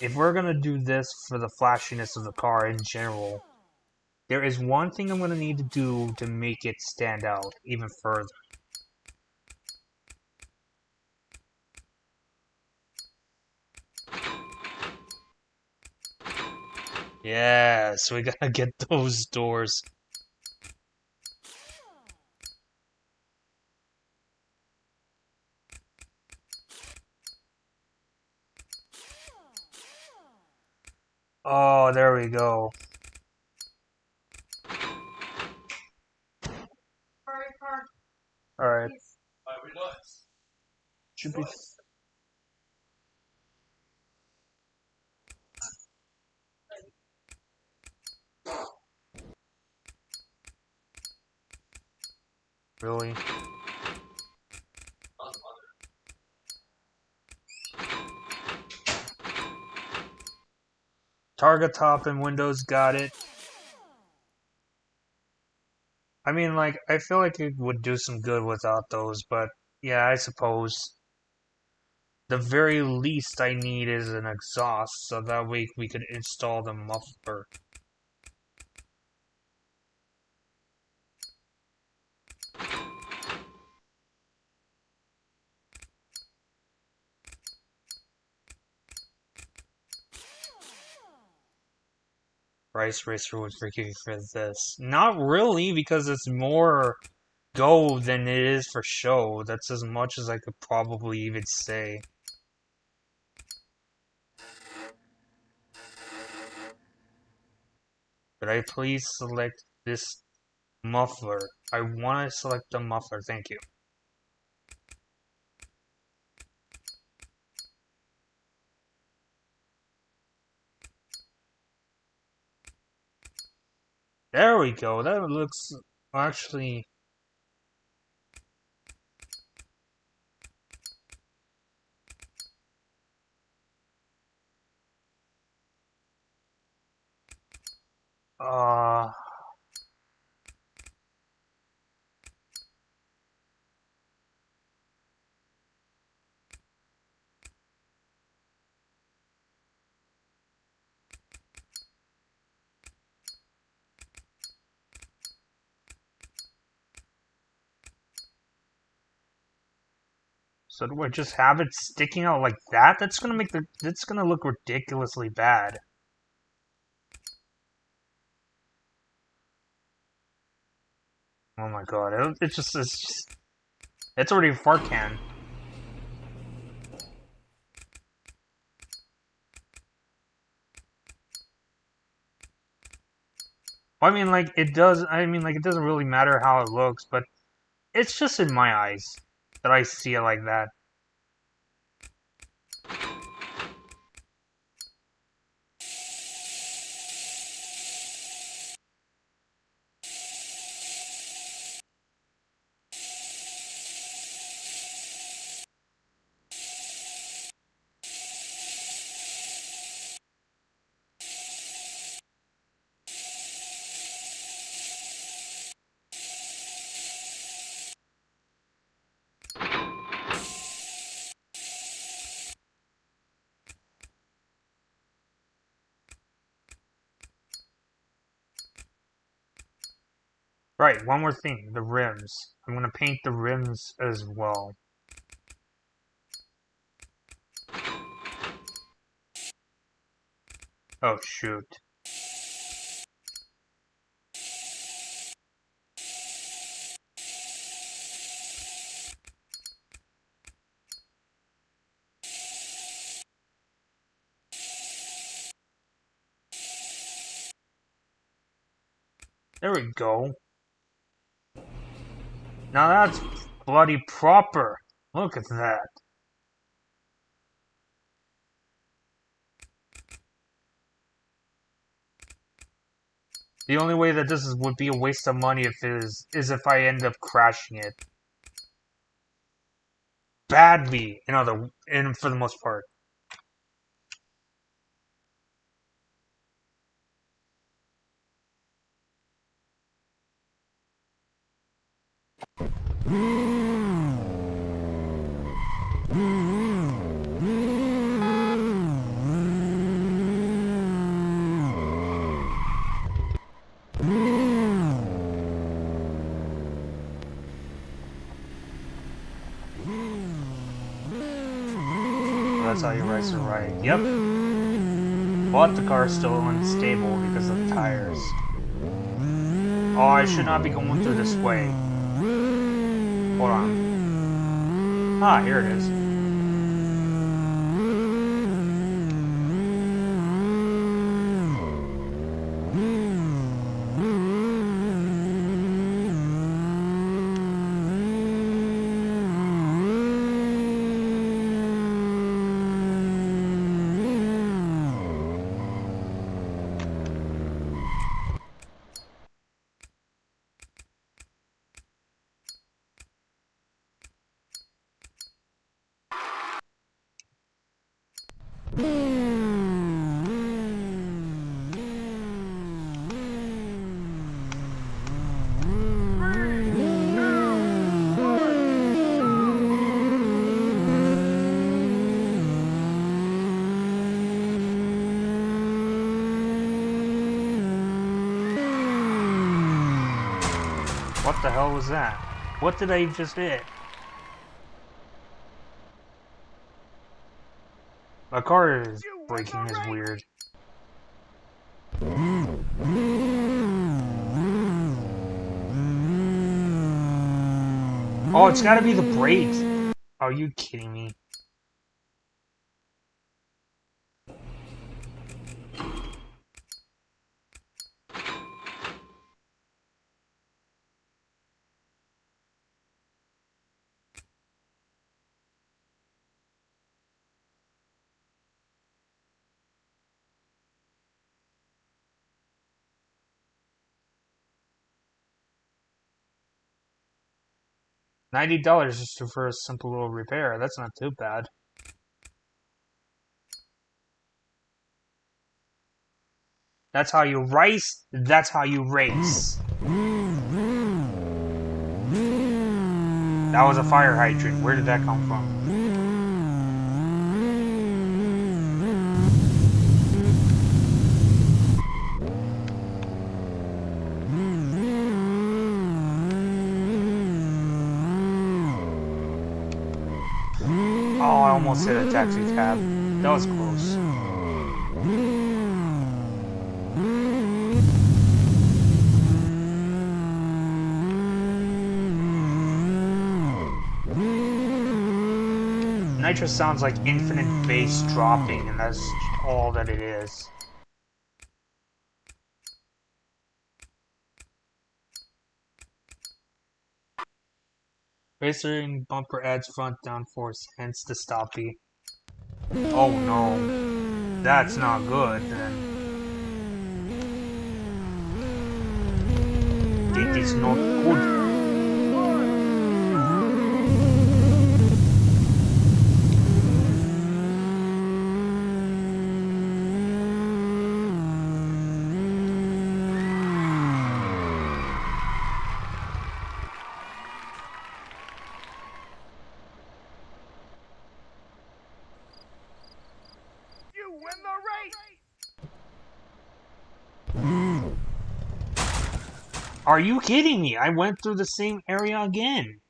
If we're gonna do this for the flashiness of the car in general, there is one thing I'm gonna need to do to make it stand out even further. Yeah, so we gotta get those doors. Oh, there we go. Alright. Should be. Really? Target top and Windows got it. I mean, like, I feel like it would do some good without those, but yeah, I suppose. The very least I need is an exhaust, so that way we could install the muffler. Rice Racer would forgive you for this. Not really, because it's more go than it is for show. That's as much as I could probably even say. Could I please select this muffler? I want to select the muffler, thank you. There we go, that looks actually... Uh... So do I just have it sticking out like that? That's gonna make the... That's gonna look ridiculously bad. Oh my god, it's already a fart can. I mean, like, it does, I mean, like, it doesn't really matter how it looks, but it's just in my eyes that I see it like that. Right, one more thing, the rims. I'm gonna paint the rims as well. Oh, shoot. There we go. Now that's bloody proper. Look at that. The only way that this would be a waste of money is if I end up crashing it. Badly, for the most part. That's how you race it right. Yep. But the car's still unstable because of the tires. Oh, I should not be going through this way. Hold on. Ah, here it is. What the hell was that? What did I just hit? My car is braking is weird. Oh, it's gotta be the brakes. Are you kidding me? $90 just for a simple little repair. That's not too bad. That's how you race. That's how you race. That was a fire hydrant. Where did that come from? Oh, I almost hit a taxi cab. That was close. Nitro sounds like infinite bass dropping, and that's all that it is. Racing bumper adds front downforce, hence the stoppie. Oh no, that's not good then. It is not good.
You win the race!
Are you kidding me? I went through the same area again.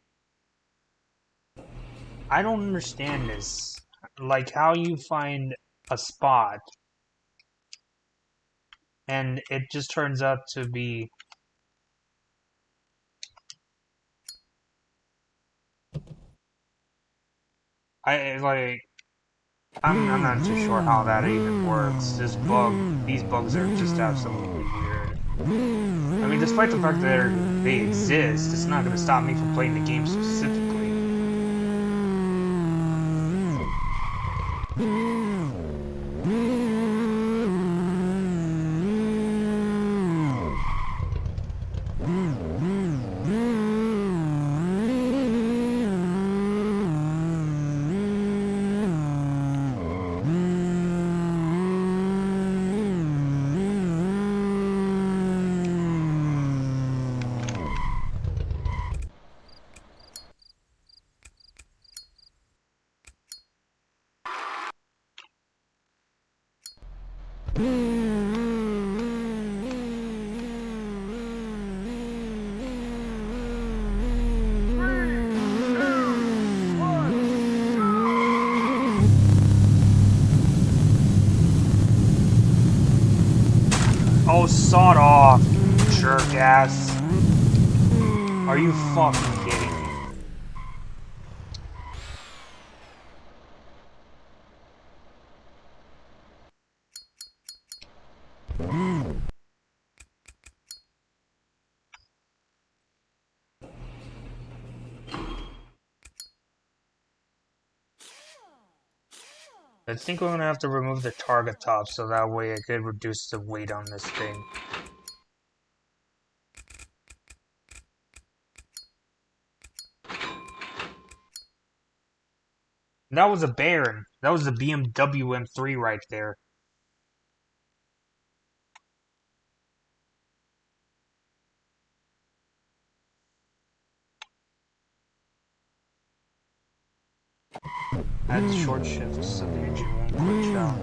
I don't understand this. Like how you find a spot and it just turns out to be I'm not too sure how that even works. These bugs are just absolutely weird. I mean, despite the fact that they exist, it's not going to stop me from playing the game specifically. sawed off, jerk ass. Are you fucking kidding me? I think we're gonna have to remove the target top so that way I could reduce the weight on this thing. That was a Baron. That was the BMW M3 right there. Add short shifts so the engine won't glitch out.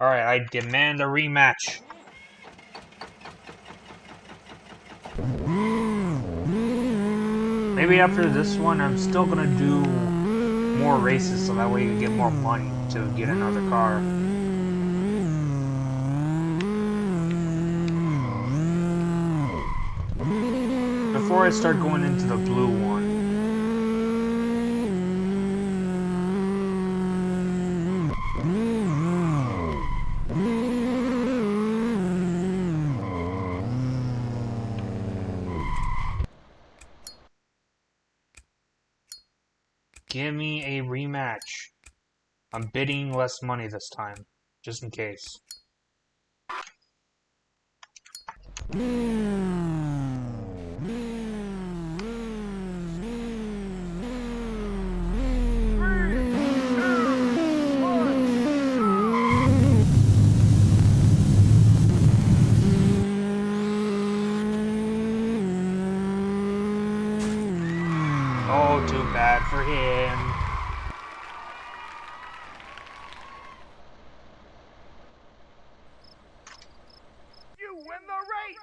Alright, I demand a rematch. Maybe after this one, I'm still gonna do more races so that way you get more money to get another car. Before I start going into the blue one. Give me a rematch. I'm bidding less money this time, just in case. Oh, too bad for him.
You win the race!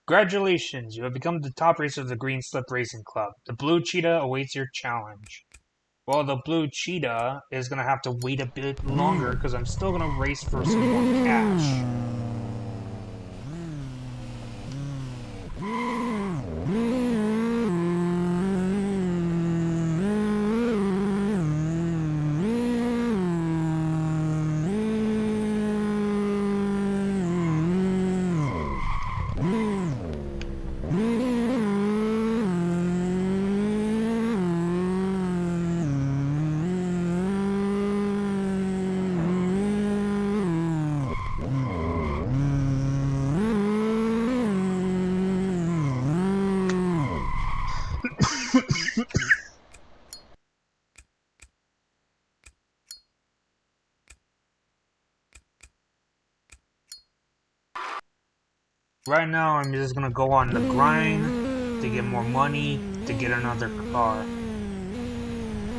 Congratulations, you have become the top racer of the Green Slip Racing Club. The Blue Cheetah awaits your challenge. Well, the Blue Cheetah is gonna have to wait a bit longer because I'm still gonna race for some more cash. Right now, I'm just gonna go on the grind to get more money to get another car.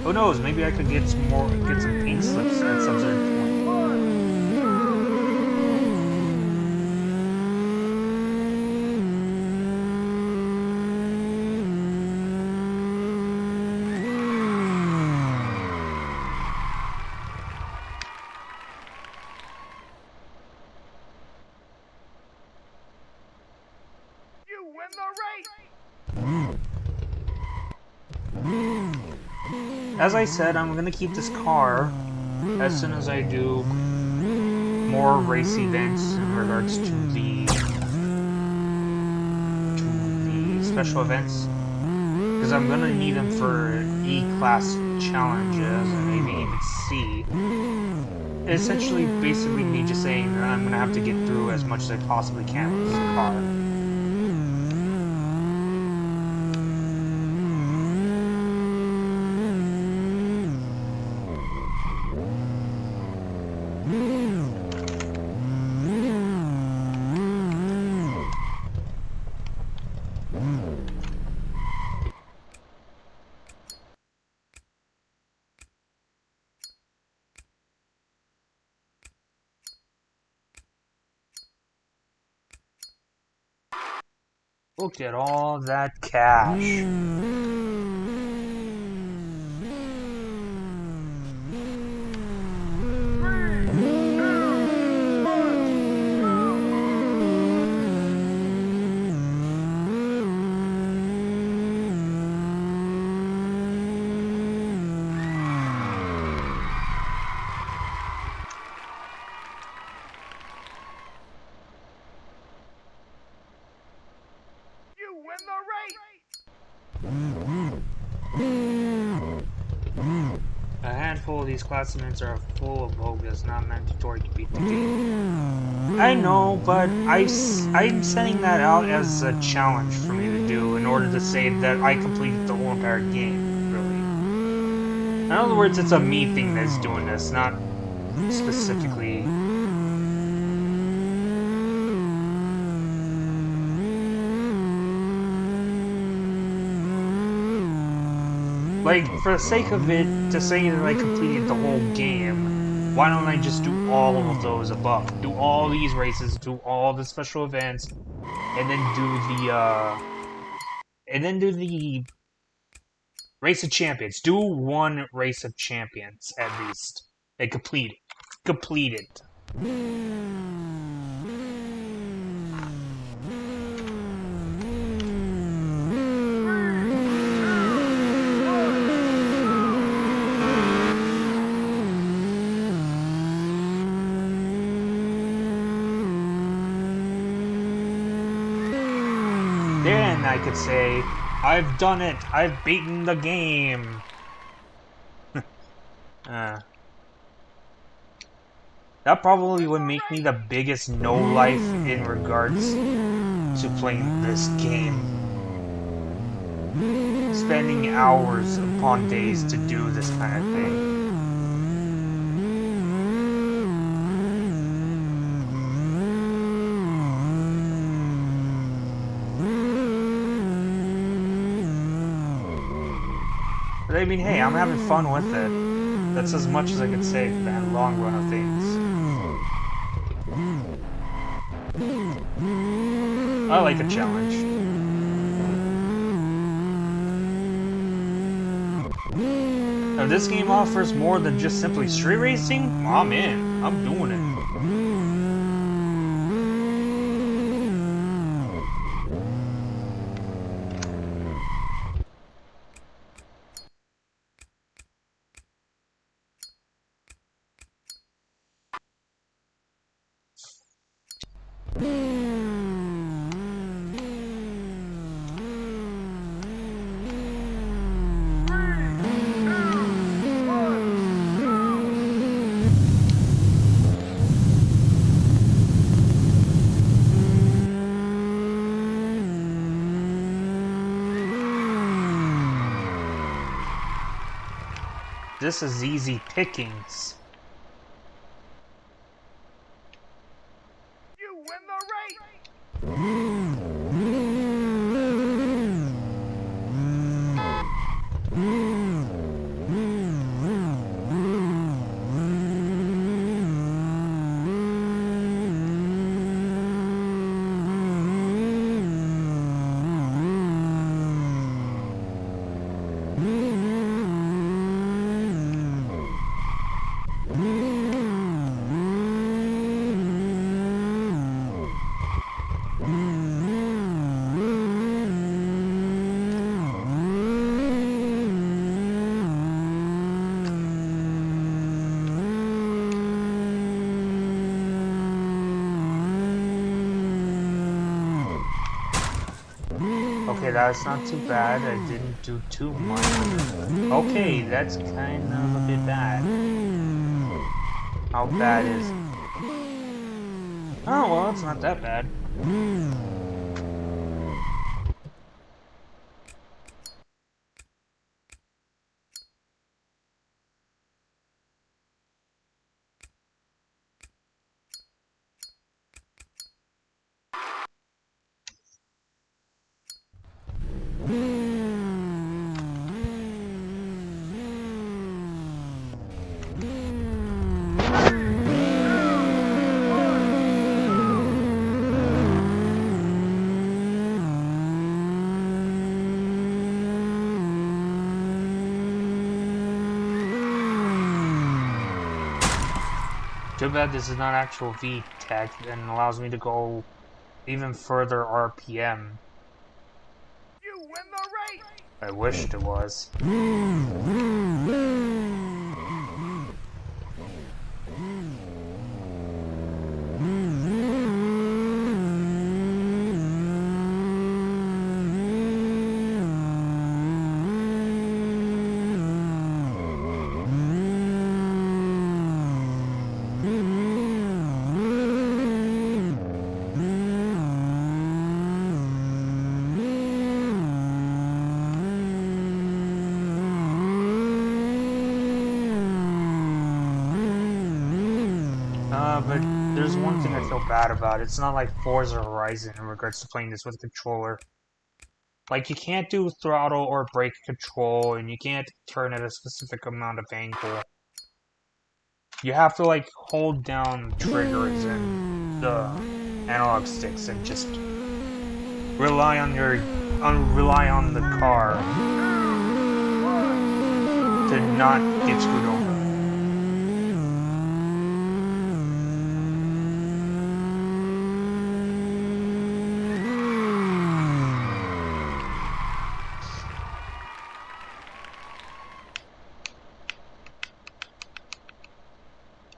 Who knows? Maybe I could get some pink slips at some certain point.
You win the race!
As I said, I'm gonna keep this car as soon as I do more race events in regards to the special events, because I'm gonna need them for E-class challenges and maybe even C. Essentially, basically me just saying that I'm gonna have to get through as much as I possibly can with this car. Look at all that cash.
You win the race!
A handful of these classmates are full of bogus, not mandatory to beat the game. I know, but I'm setting that out as a challenge for me to do in order to say that I completed the whole entire game, really. In other words, it's a me thing that's doing this, not specifically. Like, for the sake of it, to say that I completed the whole game, why don't I just do all of those above? Do all these races, do all the special events, and then do the Race of Champions. Do one Race of Champions, at least. And complete it. Complete it. Then I could say, I've done it! I've beaten the game! That probably would make me the biggest no-life in regards to playing this game. Spending hours upon days to do this kind of thing. But I mean, hey, I'm having fun with it. That's as much as I could say for that long run of things. I like a challenge. If this game offers more than just simply street racing, I'm in. I'm doing it. This is easy pickings.
You win the race!
Okay, that's not too bad. I didn't do too much. Okay, that's kind of a bit bad. How bad is it? Oh, well, it's not that bad. Too bad this is not actual VTech and allows me to go even further RPM.
You win the race!
I wished it was. But there's one thing I feel bad about. It's not like Forza Horizon in regards to playing this with a controller. Like, you can't do throttle or brake control, and you can't turn at a specific amount of angle. You have to, like, hold down triggers and the analog sticks and just rely on the car to not get screwed over.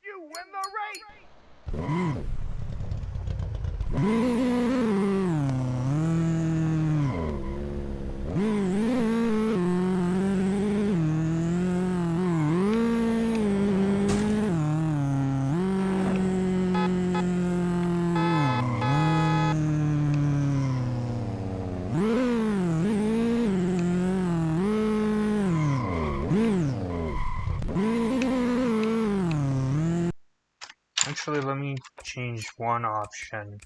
You win the race!
Actually, let me change one option.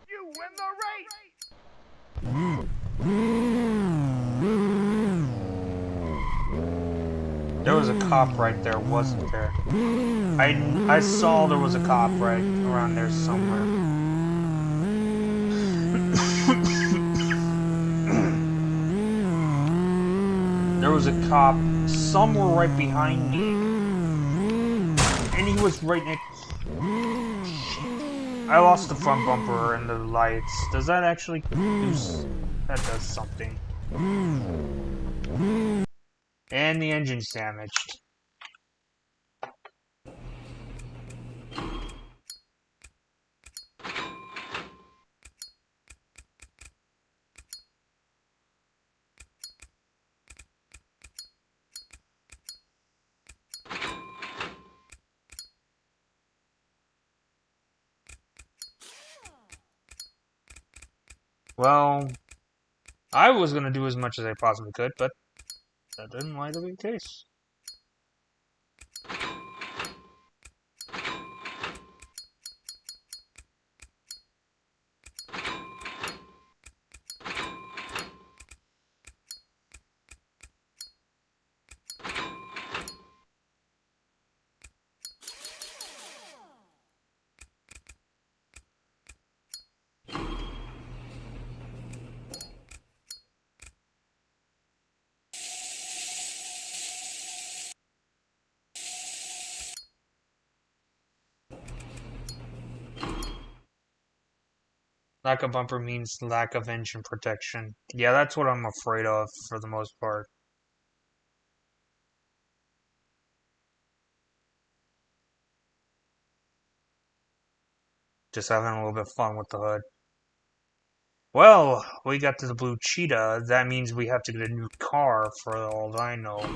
You win the race!
There was a cop right there, wasn't there? I saw there was a cop right around there somewhere. There was a cop somewhere right behind me. And he was right next... I lost the front bumper and the lights. Does that actually do... That does something. And the engine's damaged. Well, I was gonna do as much as I possibly could, but that didn't like to be the case. Lack of bumper means lack of engine protection. Yeah, that's what I'm afraid of for the most part. Just having a little bit of fun with the hood. Well, we got to the blue cheetah. That means we have to get a new car for all I know.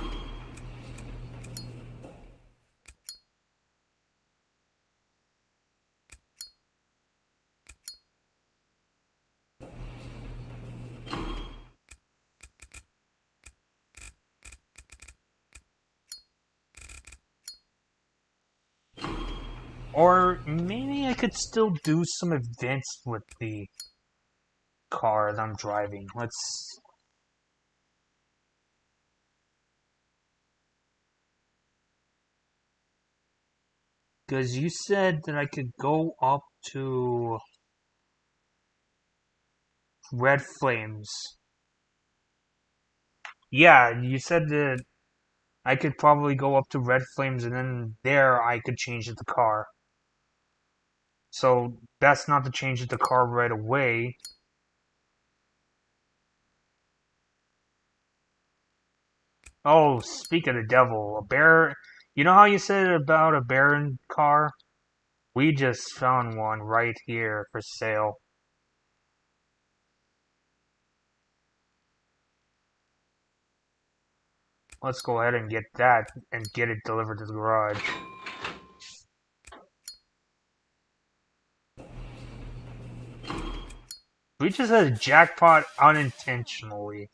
Or maybe I could still do some events with the car that I'm driving. Let's... Because you said that I could go up to Red Flames. Yeah, you said that I could probably go up to Red Flames and then there I could change the car. So that's not to change the car right away. Oh, speak of the devil, a bear. You know how you said about a barren car? We just found one right here for sale. Let's go ahead and get that and get it delivered to the garage. We just had a jackpot unintentionally.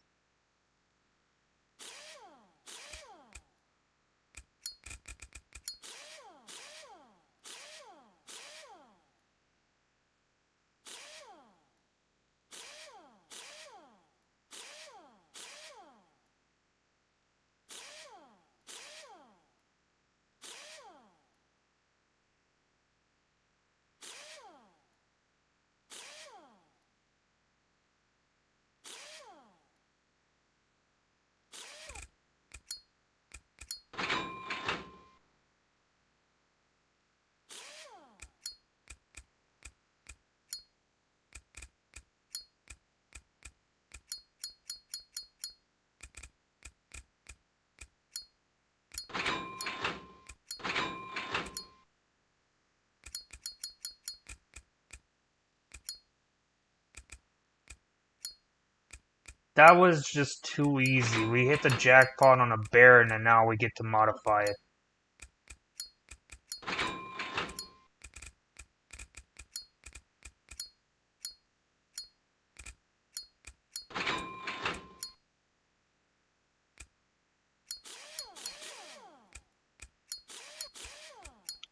That was just too easy. We hit the jackpot on a Baron and now we get to modify it.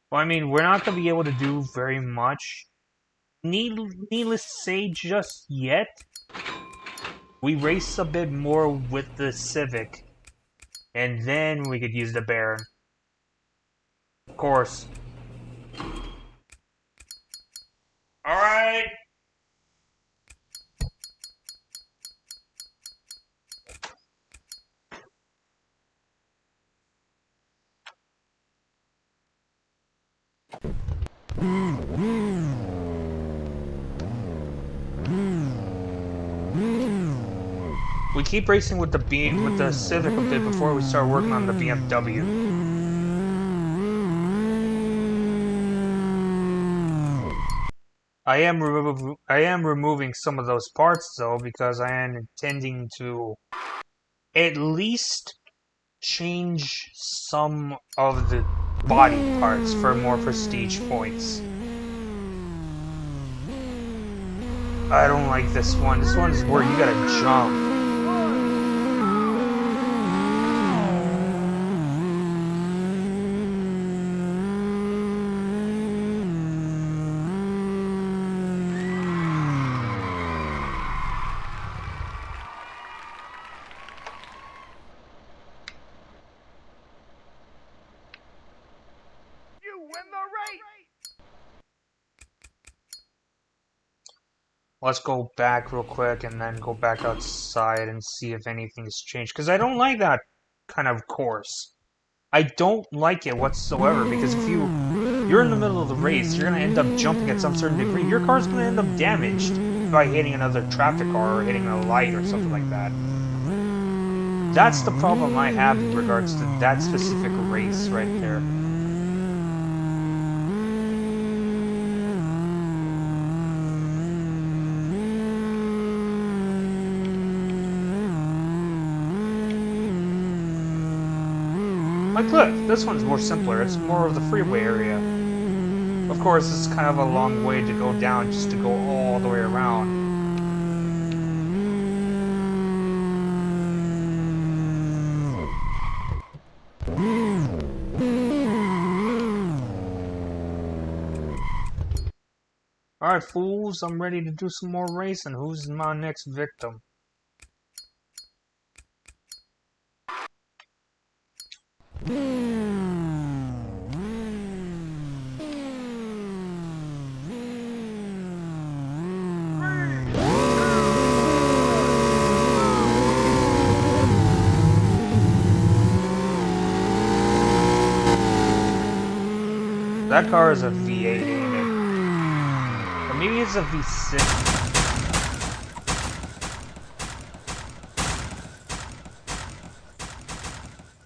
Well, I mean, we're not going to be able to do very much. Needless to say, just yet. We race a bit more with the Civic. And then we could use the Baron. Of course. Alright! We keep racing with the Civic a bit before we start working on the BMW. I am removing some of those parts though because I am intending to at least change some of the body parts for more prestige points. I don't like this one. This one is where you gotta jump.
You win the race!
Let's go back real quick and then go back outside and see if anything's changed. Because I don't like that kind of course. I don't like it whatsoever because if you're in the middle of the race, you're going to end up jumping at some certain degree. Your car's going to end up damaged. by hitting another traffic car or hitting a light or something like that. That's the problem I have in regards to that specific race right there. Like, look, this one's more simpler. It's more of the freeway area. Of course, it's kind of a long way to go down just to go all the way around. Alright, fools, I'm ready to do some more racing. Who's my next victim? That car is a V8, ain't it? Or maybe it's a V6.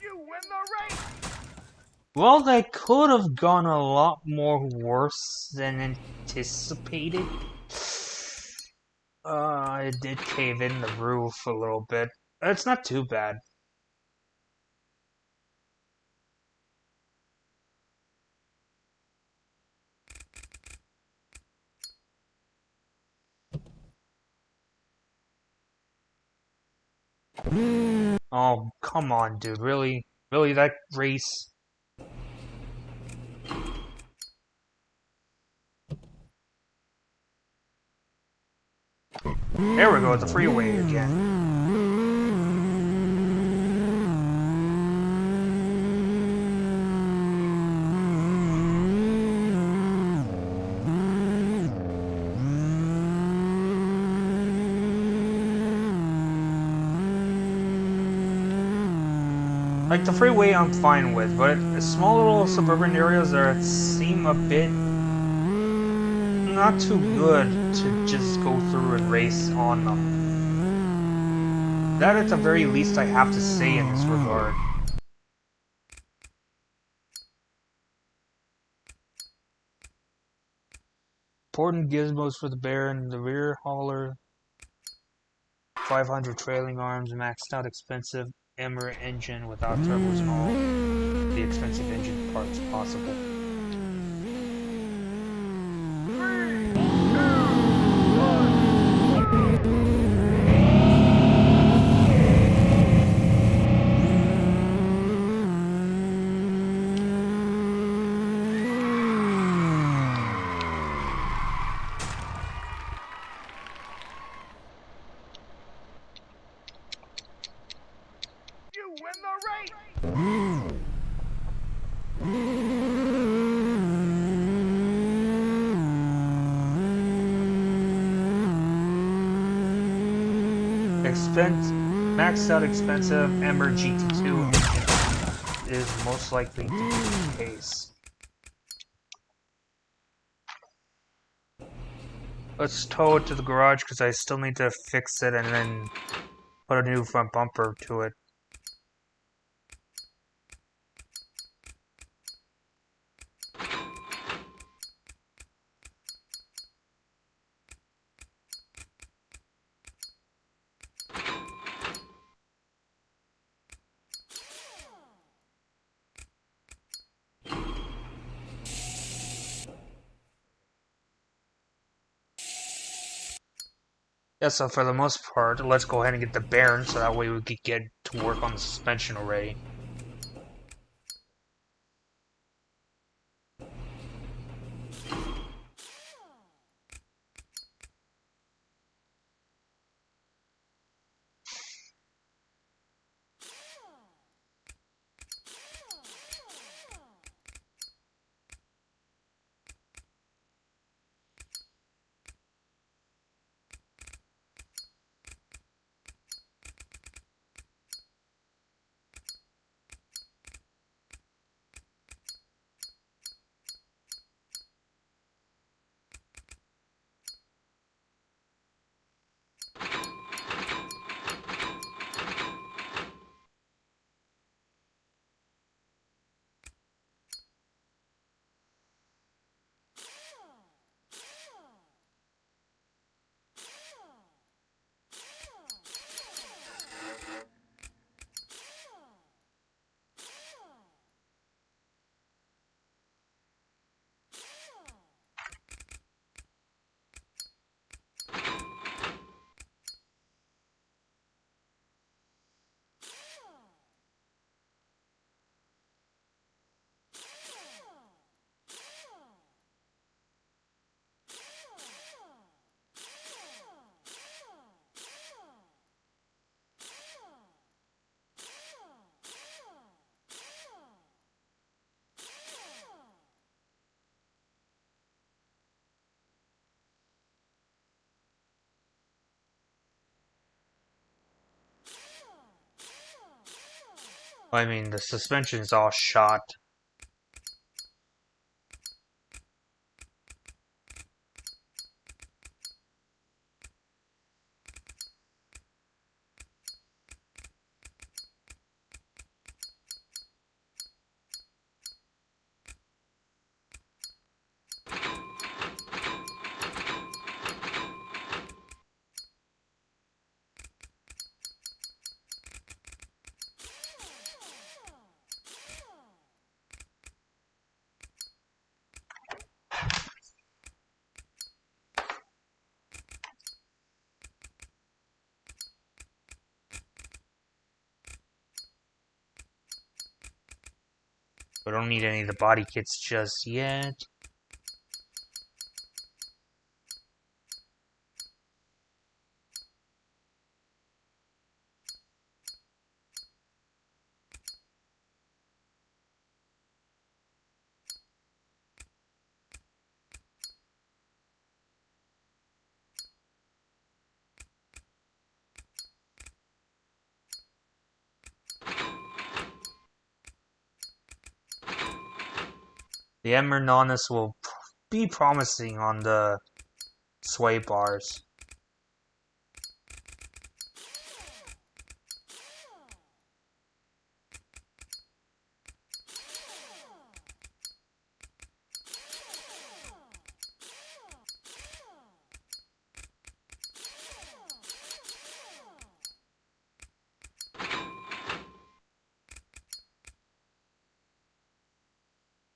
You win the race!
Well, they could have gone a lot more worse than anticipated. I did cave in the roof a little bit. It's not too bad. Oh, come on, dude. Really? Really, that race? There we go, at the freeway again. Like, the freeway I'm fine with, but small little suburban areas that seem a bit not too good to just go through and race on them. That at the very least I have to say in this regard. Important gizmos for the Baron, the rear hauler, 500 trailing arms, maxed out expensive Emmer engine without turbos and all the expensive engine parts possible.
3, 2, 1. You win the race!
Maxed out expensive Emmer GT2 engine is most likely to be the case. Let's tow it to the garage because I still need to fix it and then put a new front bumper to it. Yeah, so for the most part, let's go ahead and get the Baron so that way we could get to work on the suspension already. I mean, the suspension's all shot. I don't need any of the body kits just yet. The Emernaunus will be promising on the sway bars.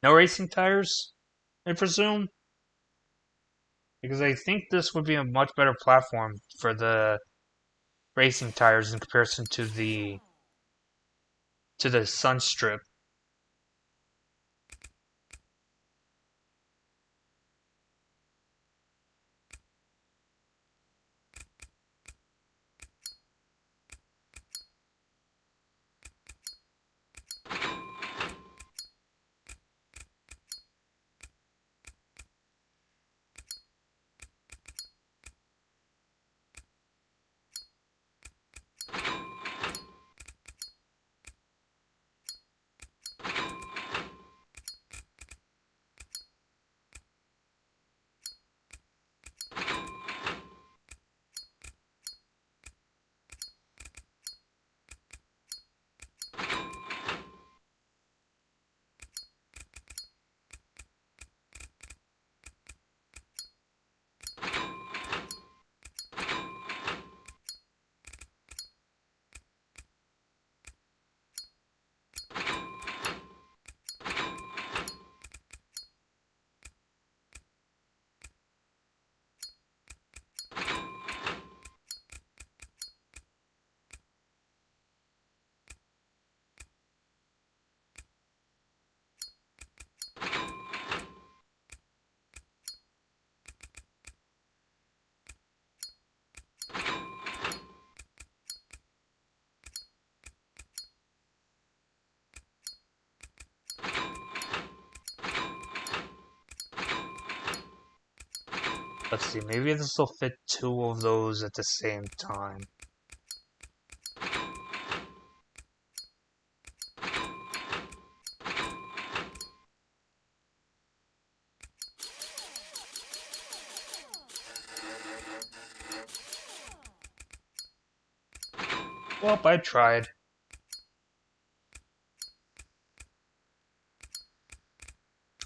No racing tires, I presume? Because I think this would be a much better platform for the racing tires in comparison to the Sunstrip. Let's see, maybe this will fit two of those at the same time. Well, I tried.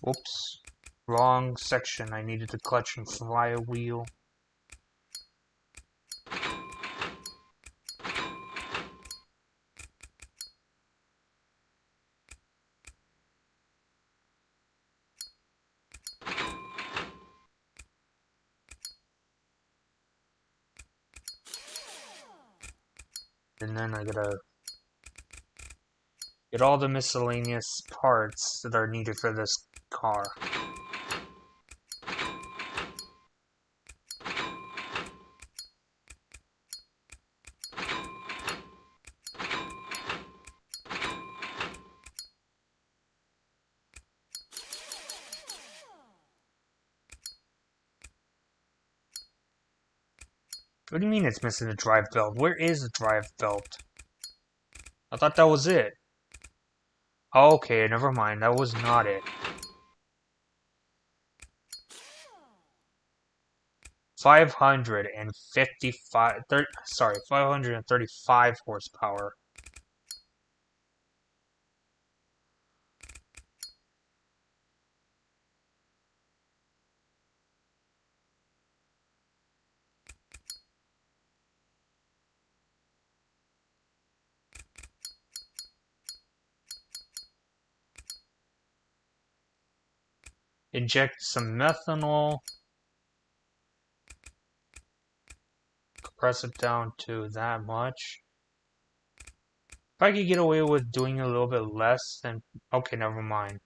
Whoops. Wrong section. I needed the clutch and flywheel. And then I gotta get all the miscellaneous parts that are needed for this car. What do you mean it's missing the drive belt? Where is the drive belt? I thought that was it. Okay, never mind. That was not it. 555, 535 horsepower. Inject some methanol. Compress it down to that much. If I could get away with doing a little bit less, then okay, never mind.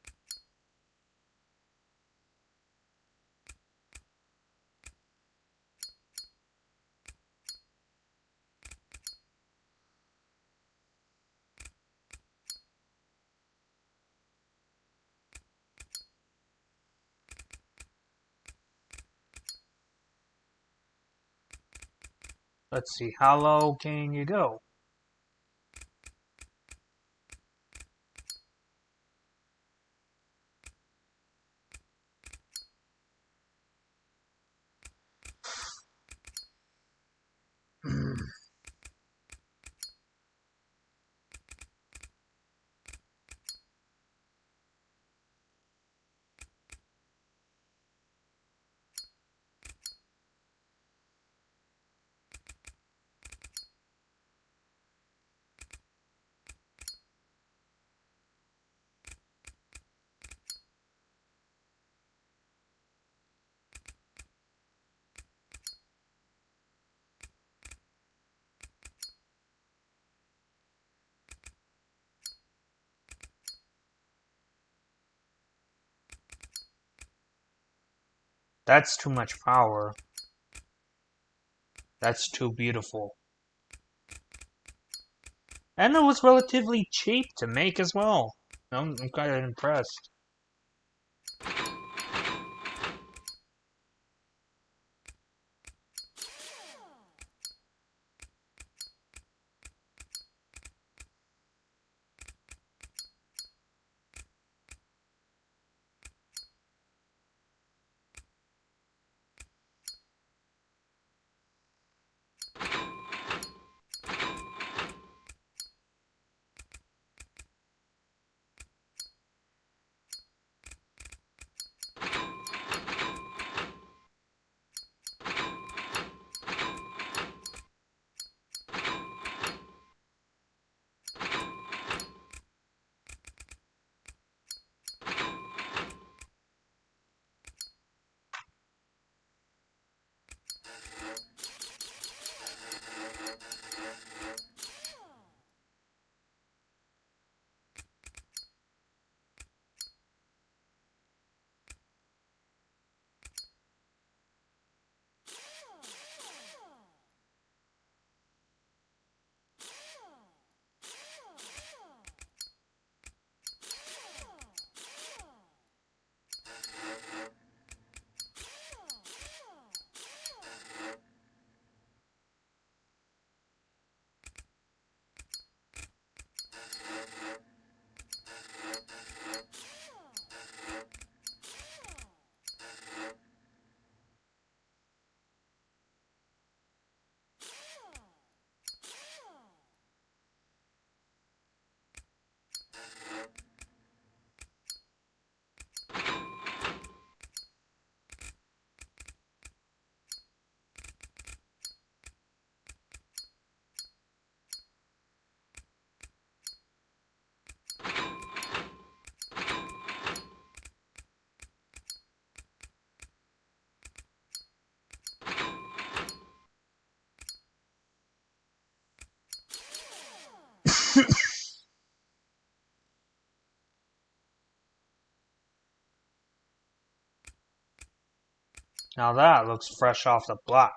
Let's see, how low can you go? That's too much power. That's too beautiful. And it was relatively cheap to make as well. I'm kind of impressed. Now that looks fresh off the block.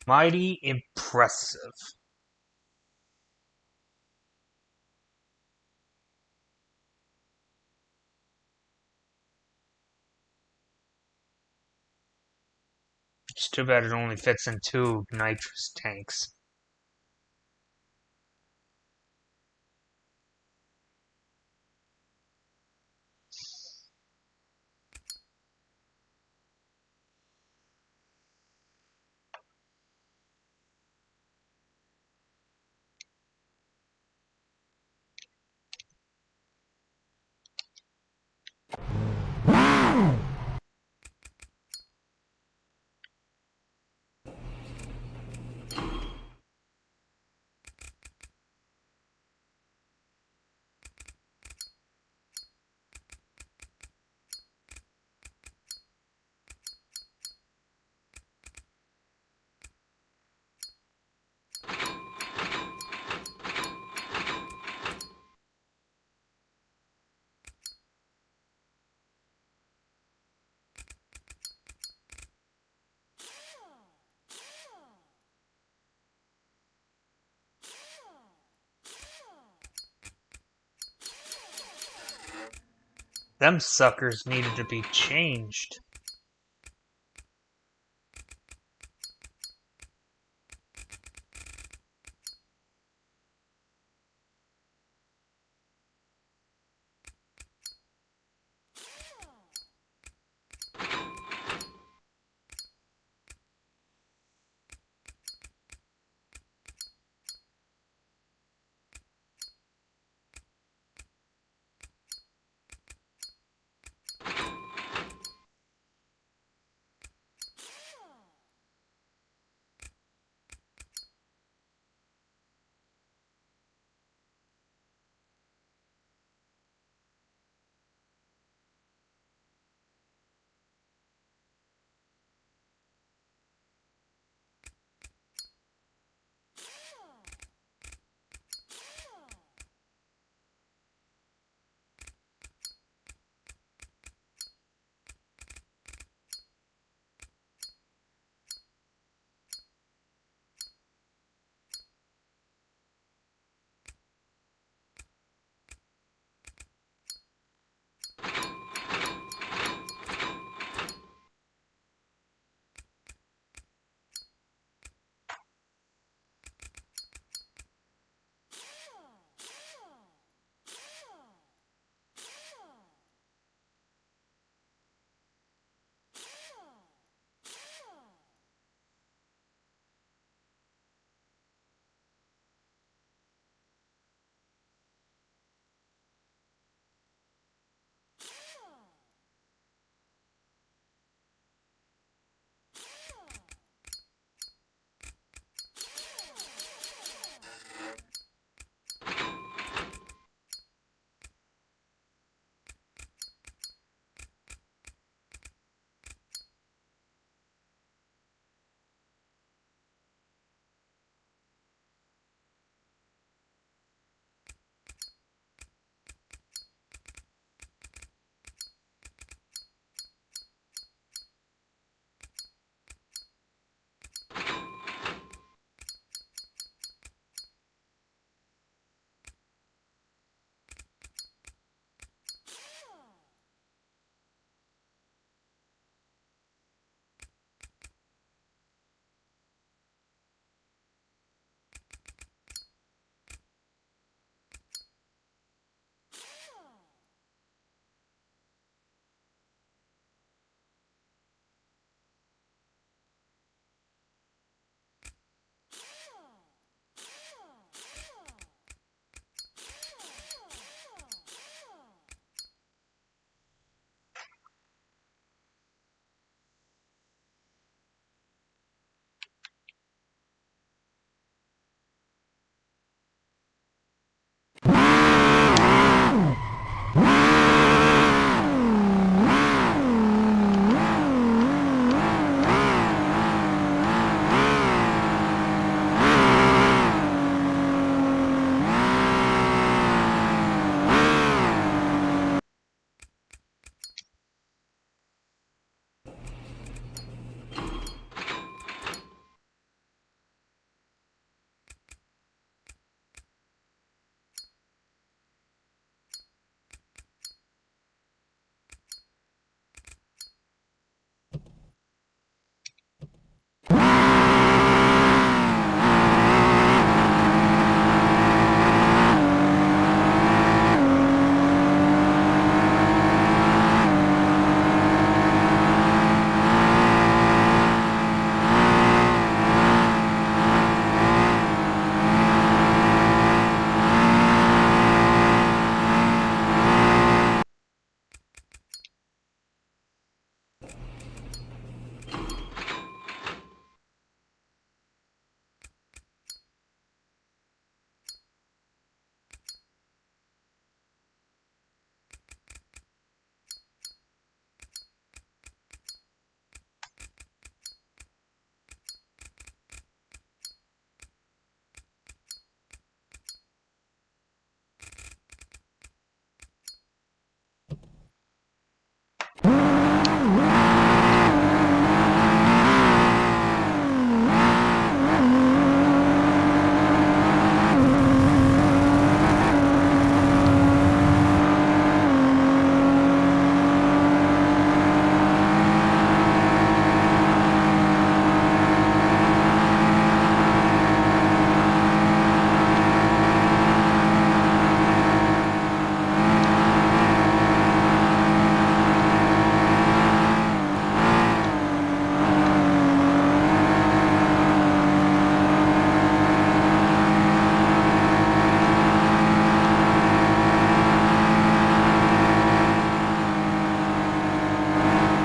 Mighty impressive. It's too bad it only fits in 2 nitrous tanks. Them suckers needed to be changed.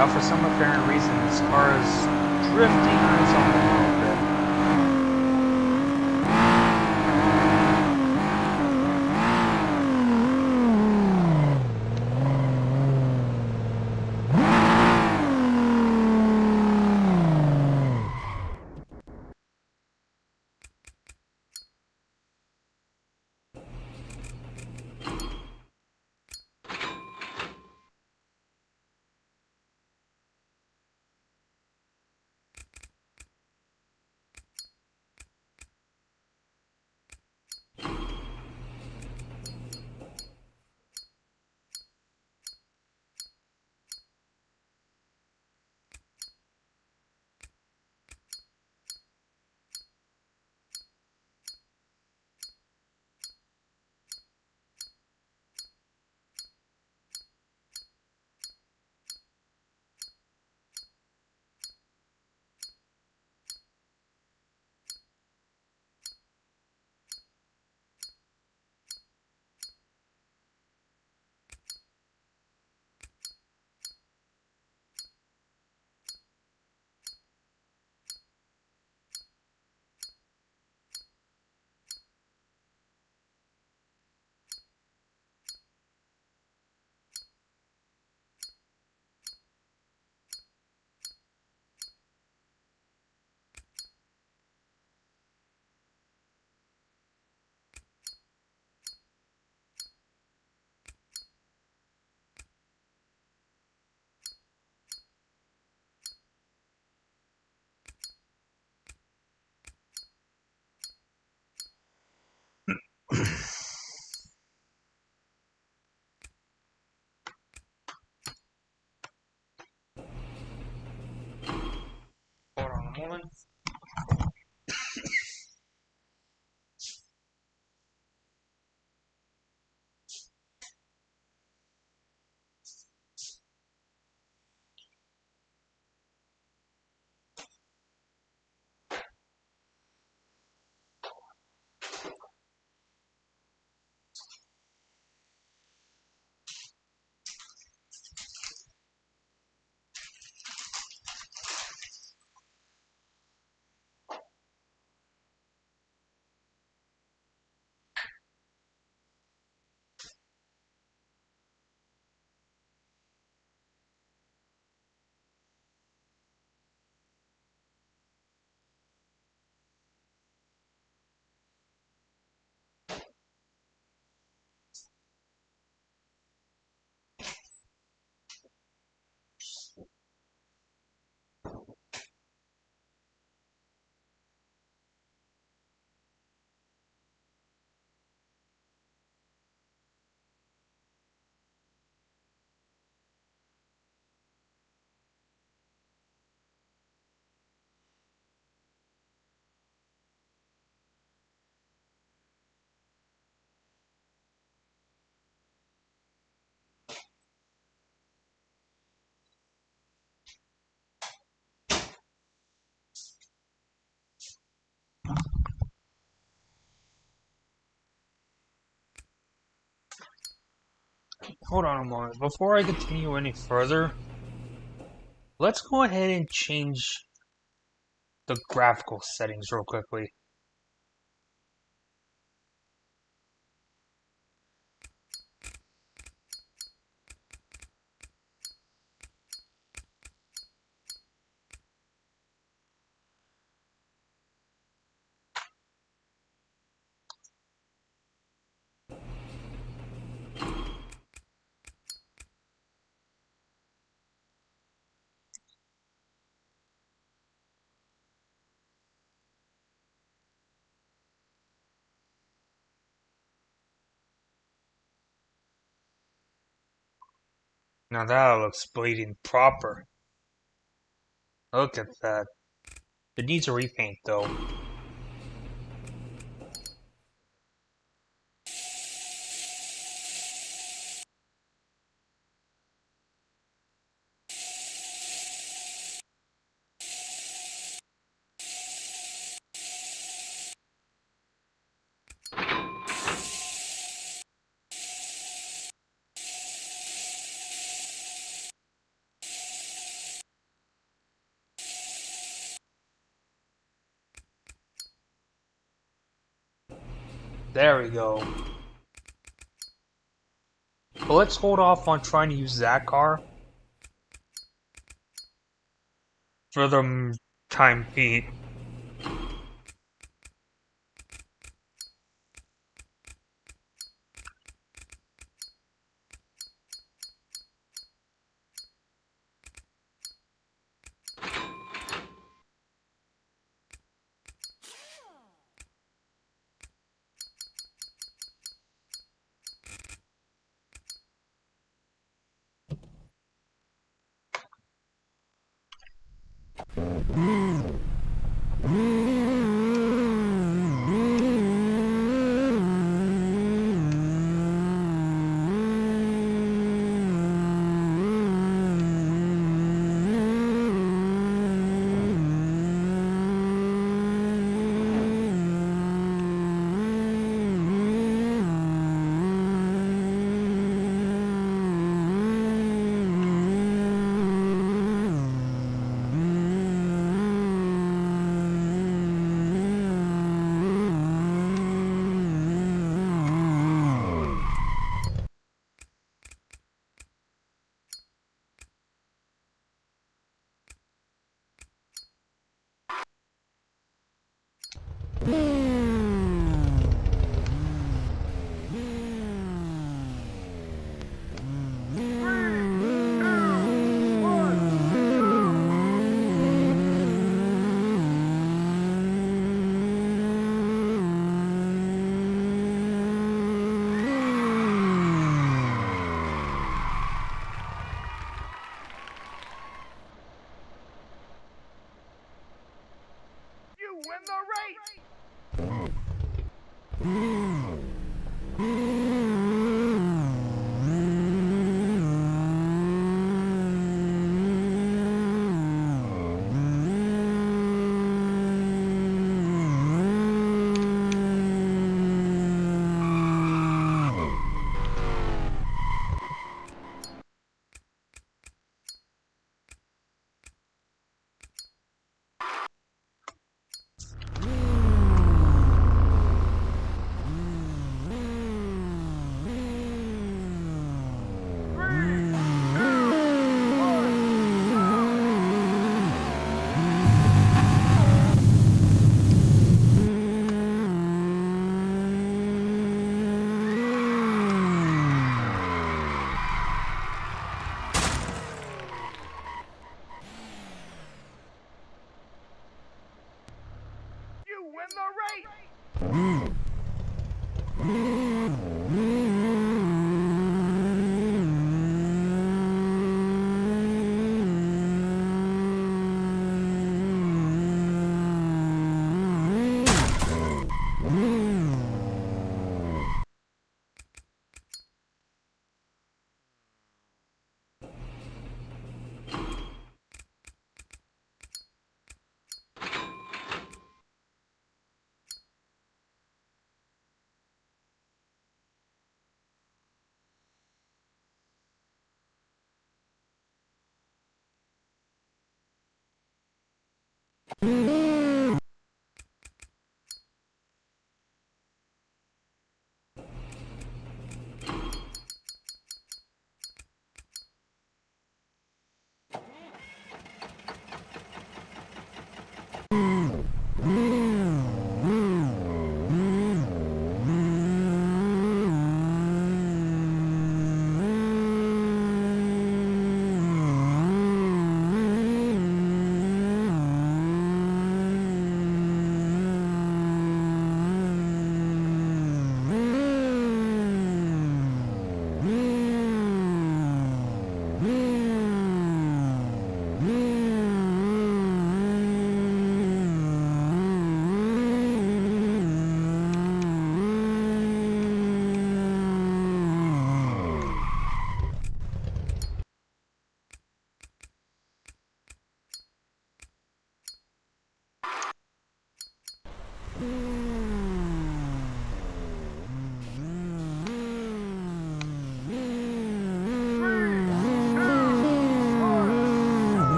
Now, for some apparent reason, this car is drifting on its own a little bit. Hold on a moment. Hold on a moment. Before I continue any further, let's go ahead and change the graphical settings real quickly. Now that looks bleeding proper. Look at that. It needs a repaint though. There we go. But let's hold off on trying to use that car for the time being.
You win the race! You win the race!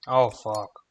Oh fuck.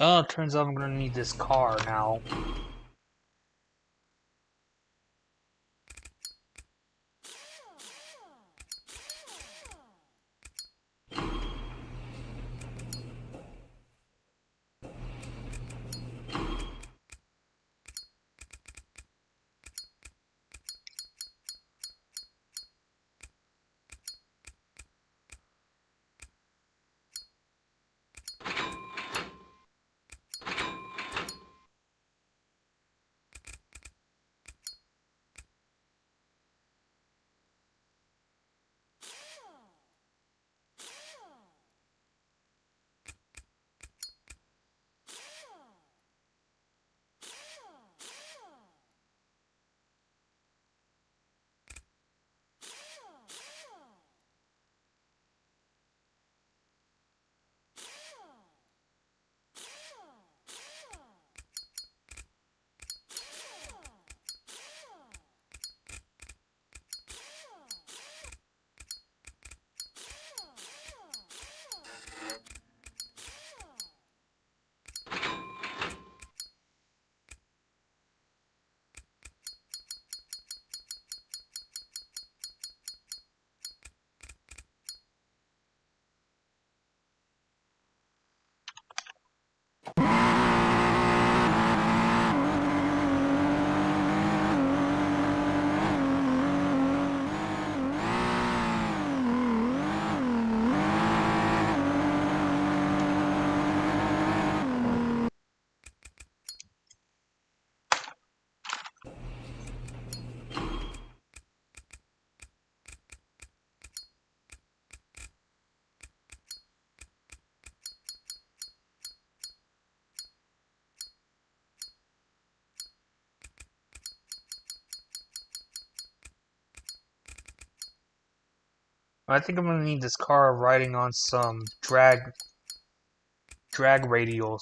Oh, it turns out I'm gonna need this car now. I think I'm gonna need this car riding on some drag radials.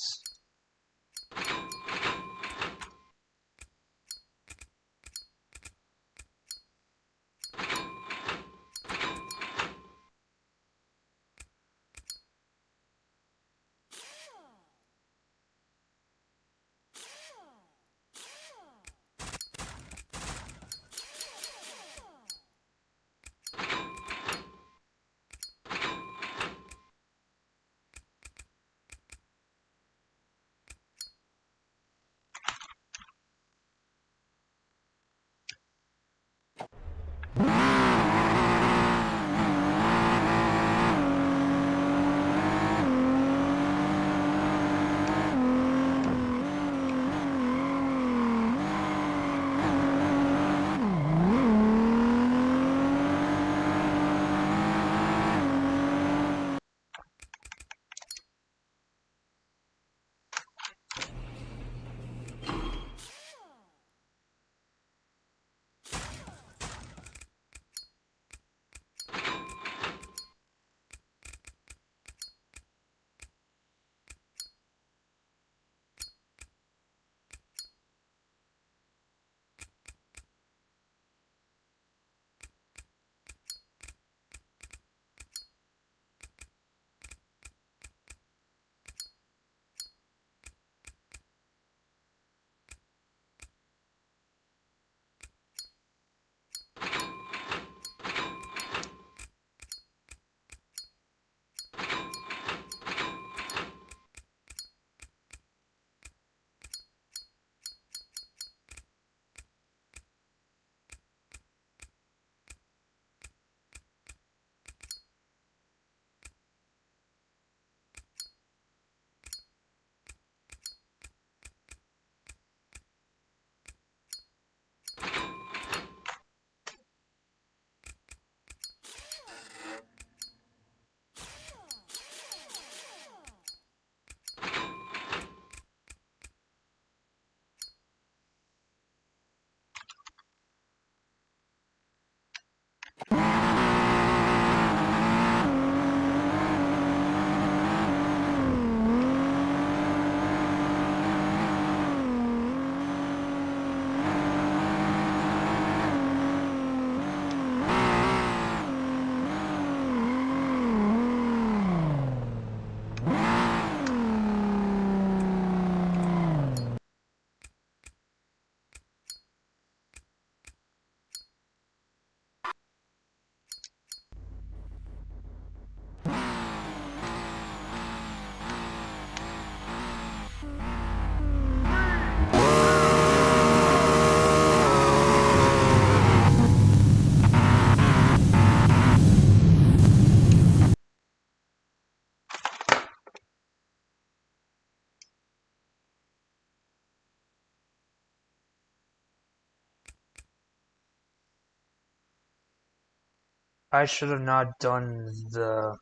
I should have not done the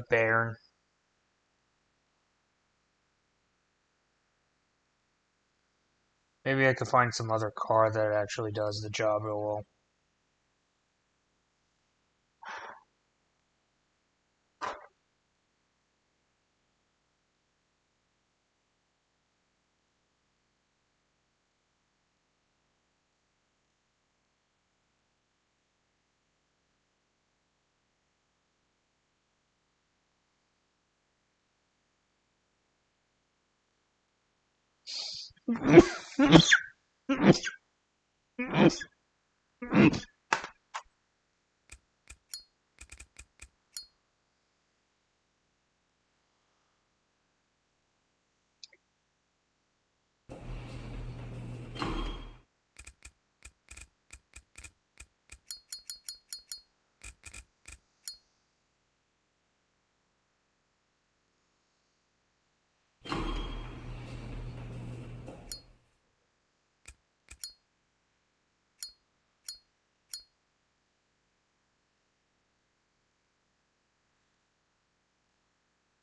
Baron. Maybe I could find some other car that actually does the job real well.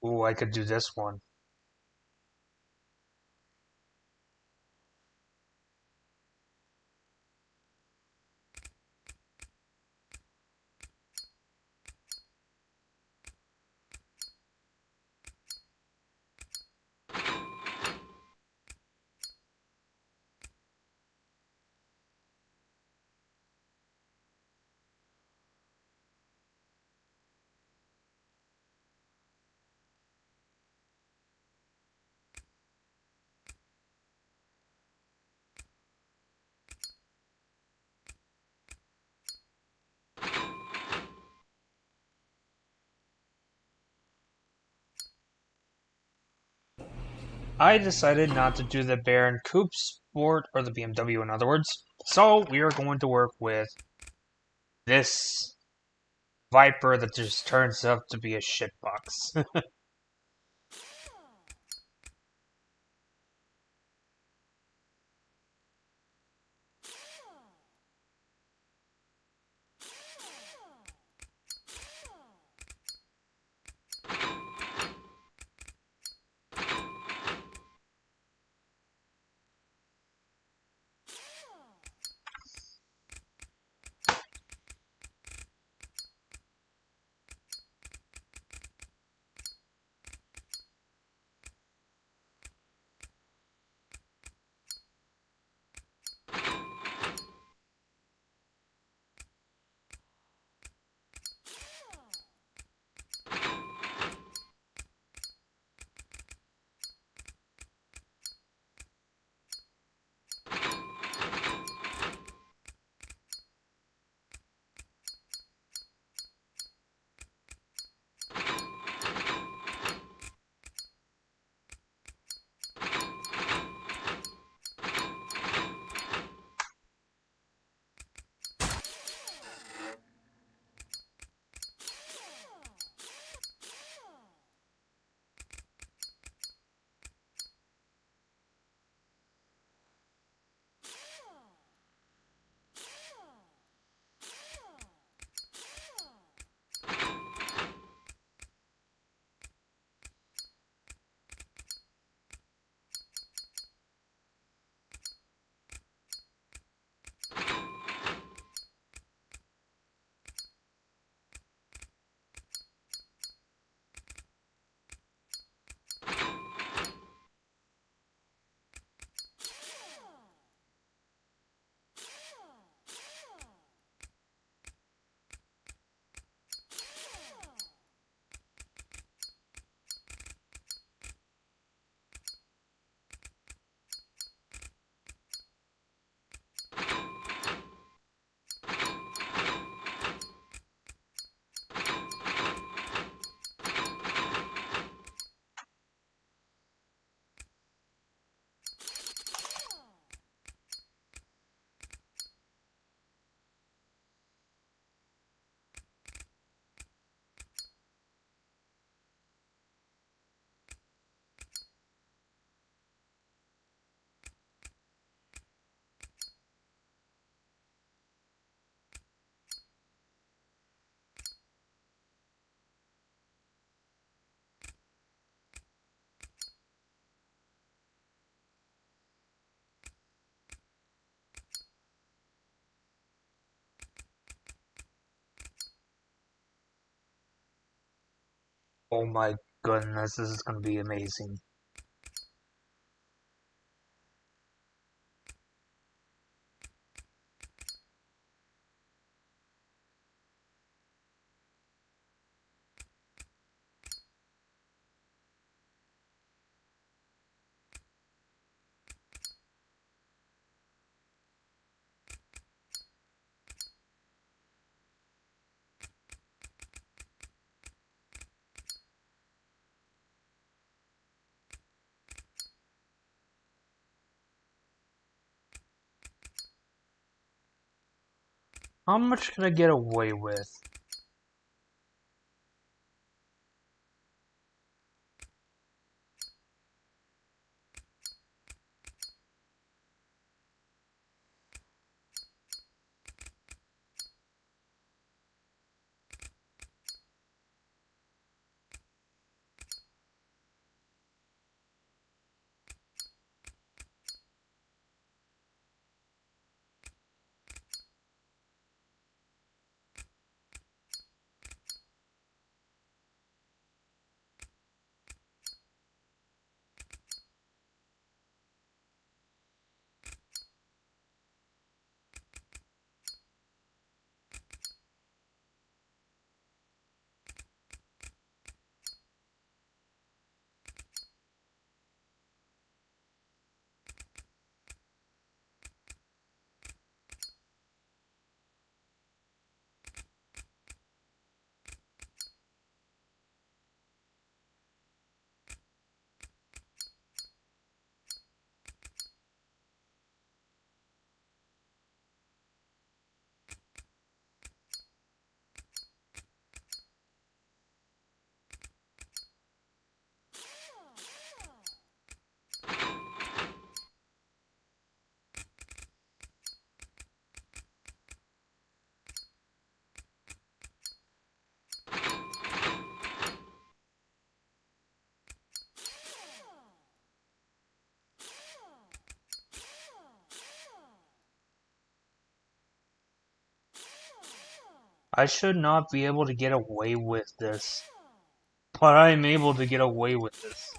Ooh, I could do this one. I decided not to do the Baron Coupe Sport, or the BMW in other words. So we are going to work with this Viper that just turns out to be a shitbox. Oh my goodness, this is gonna be amazing. How much can I get away with? I should not be able to get away with this, but I'm able to get away with this.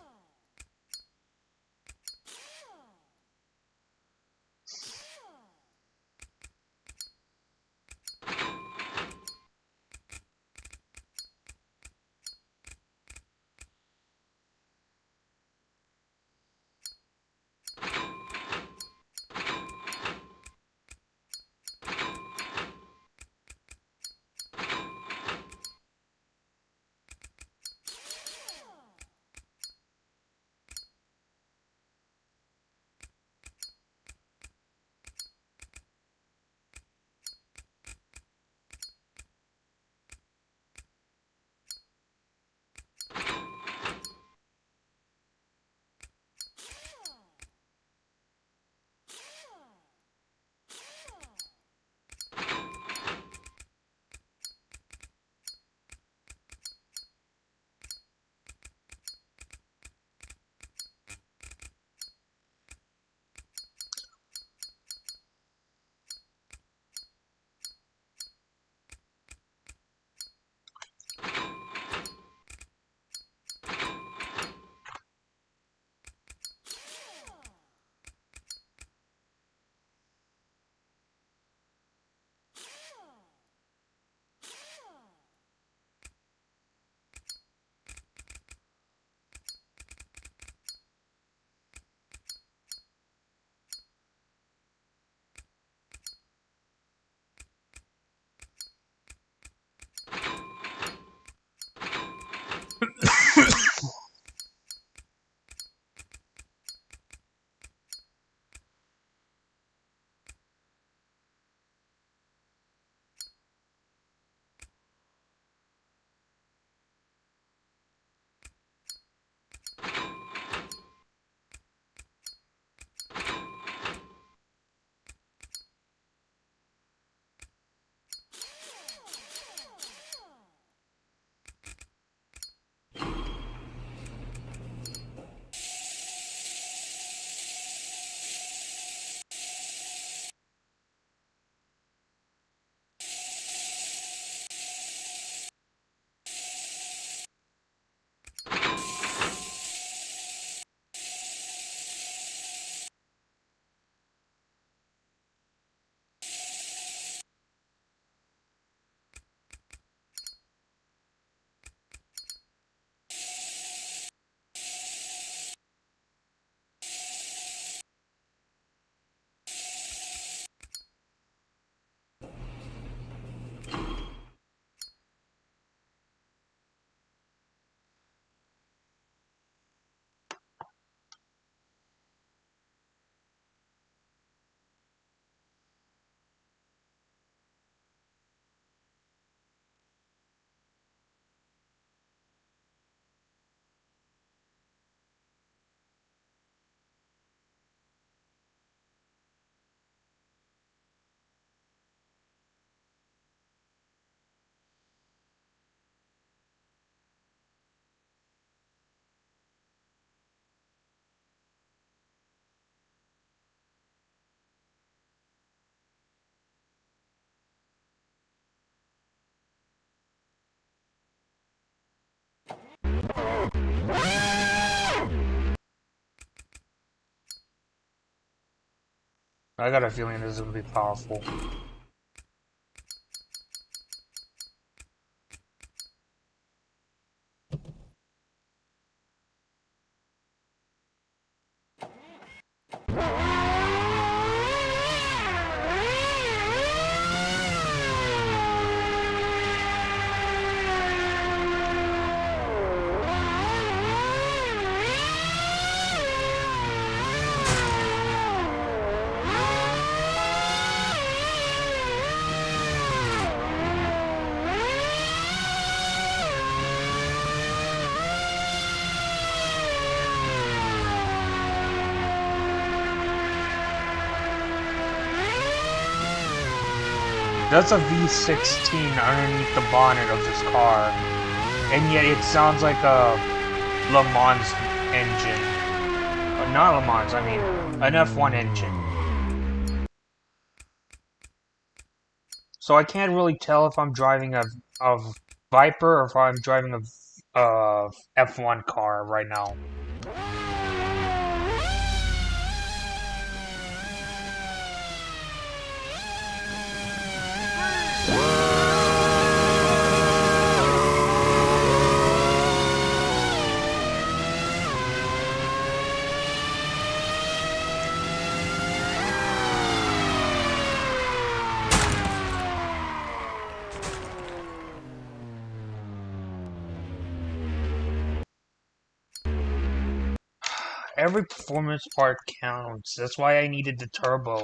I got a feeling this is gonna be powerful. That's a V16 underneath the bonnet of this car, and yet it sounds like a Le Mans engine. Not Le Mans, I mean an F1 engine. So I can't really tell if I'm driving a Viper or if I'm driving a F1 car right now. Every performance part counts. That's why I needed the turbo.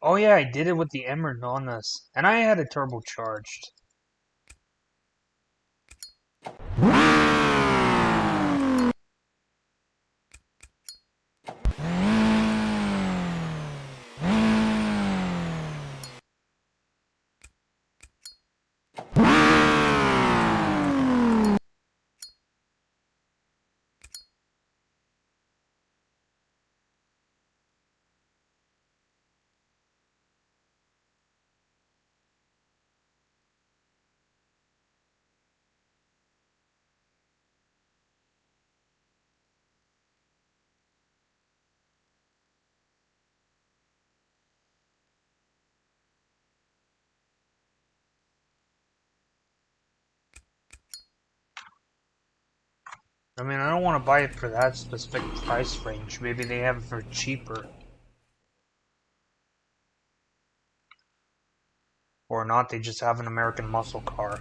Oh yeah, I did it with the Emerald on this, and I had it turbocharged. I mean, I don't want to buy it for that specific price range. Maybe they have it for cheaper. Or not, they just have an American muscle car.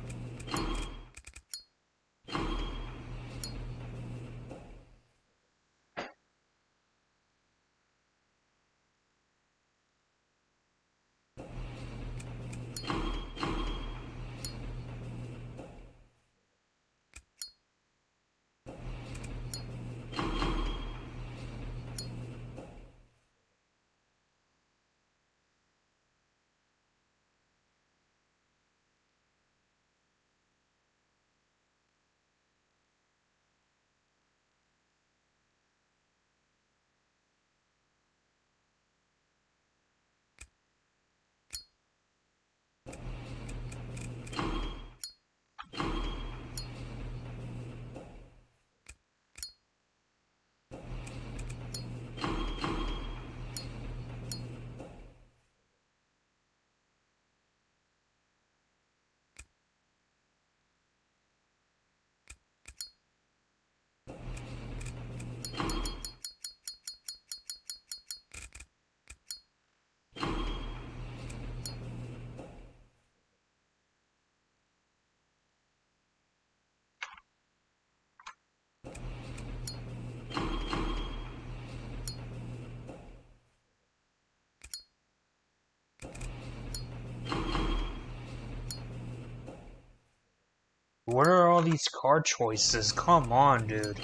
What are all these car choices? Come on, dude.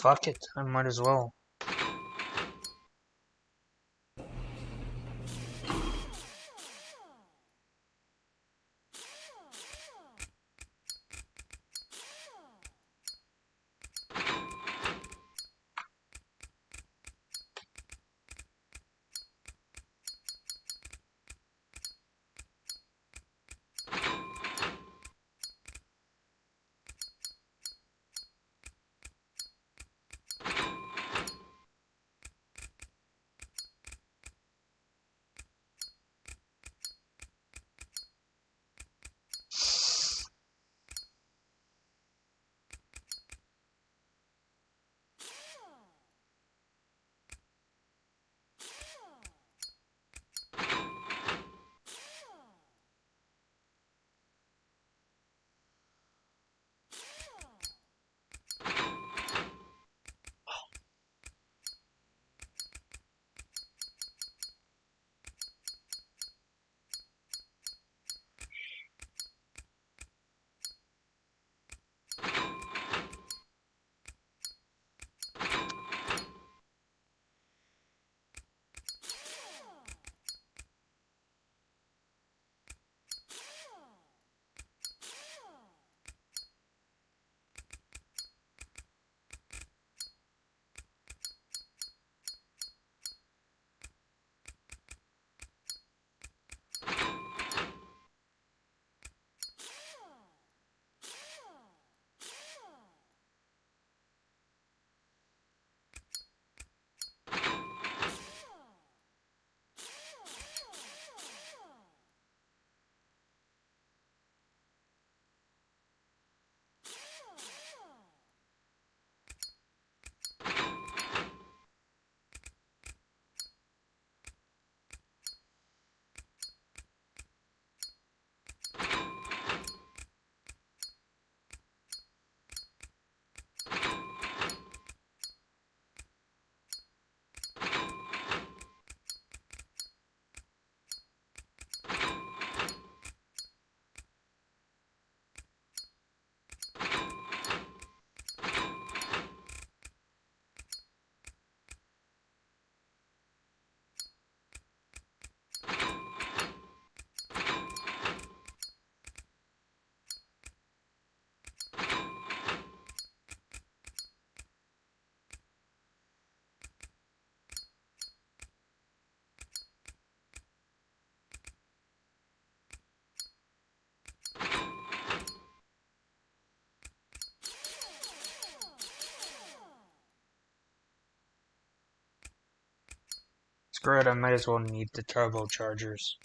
Fuck it, I might as well. Screw it, I might as well need the turbochargers.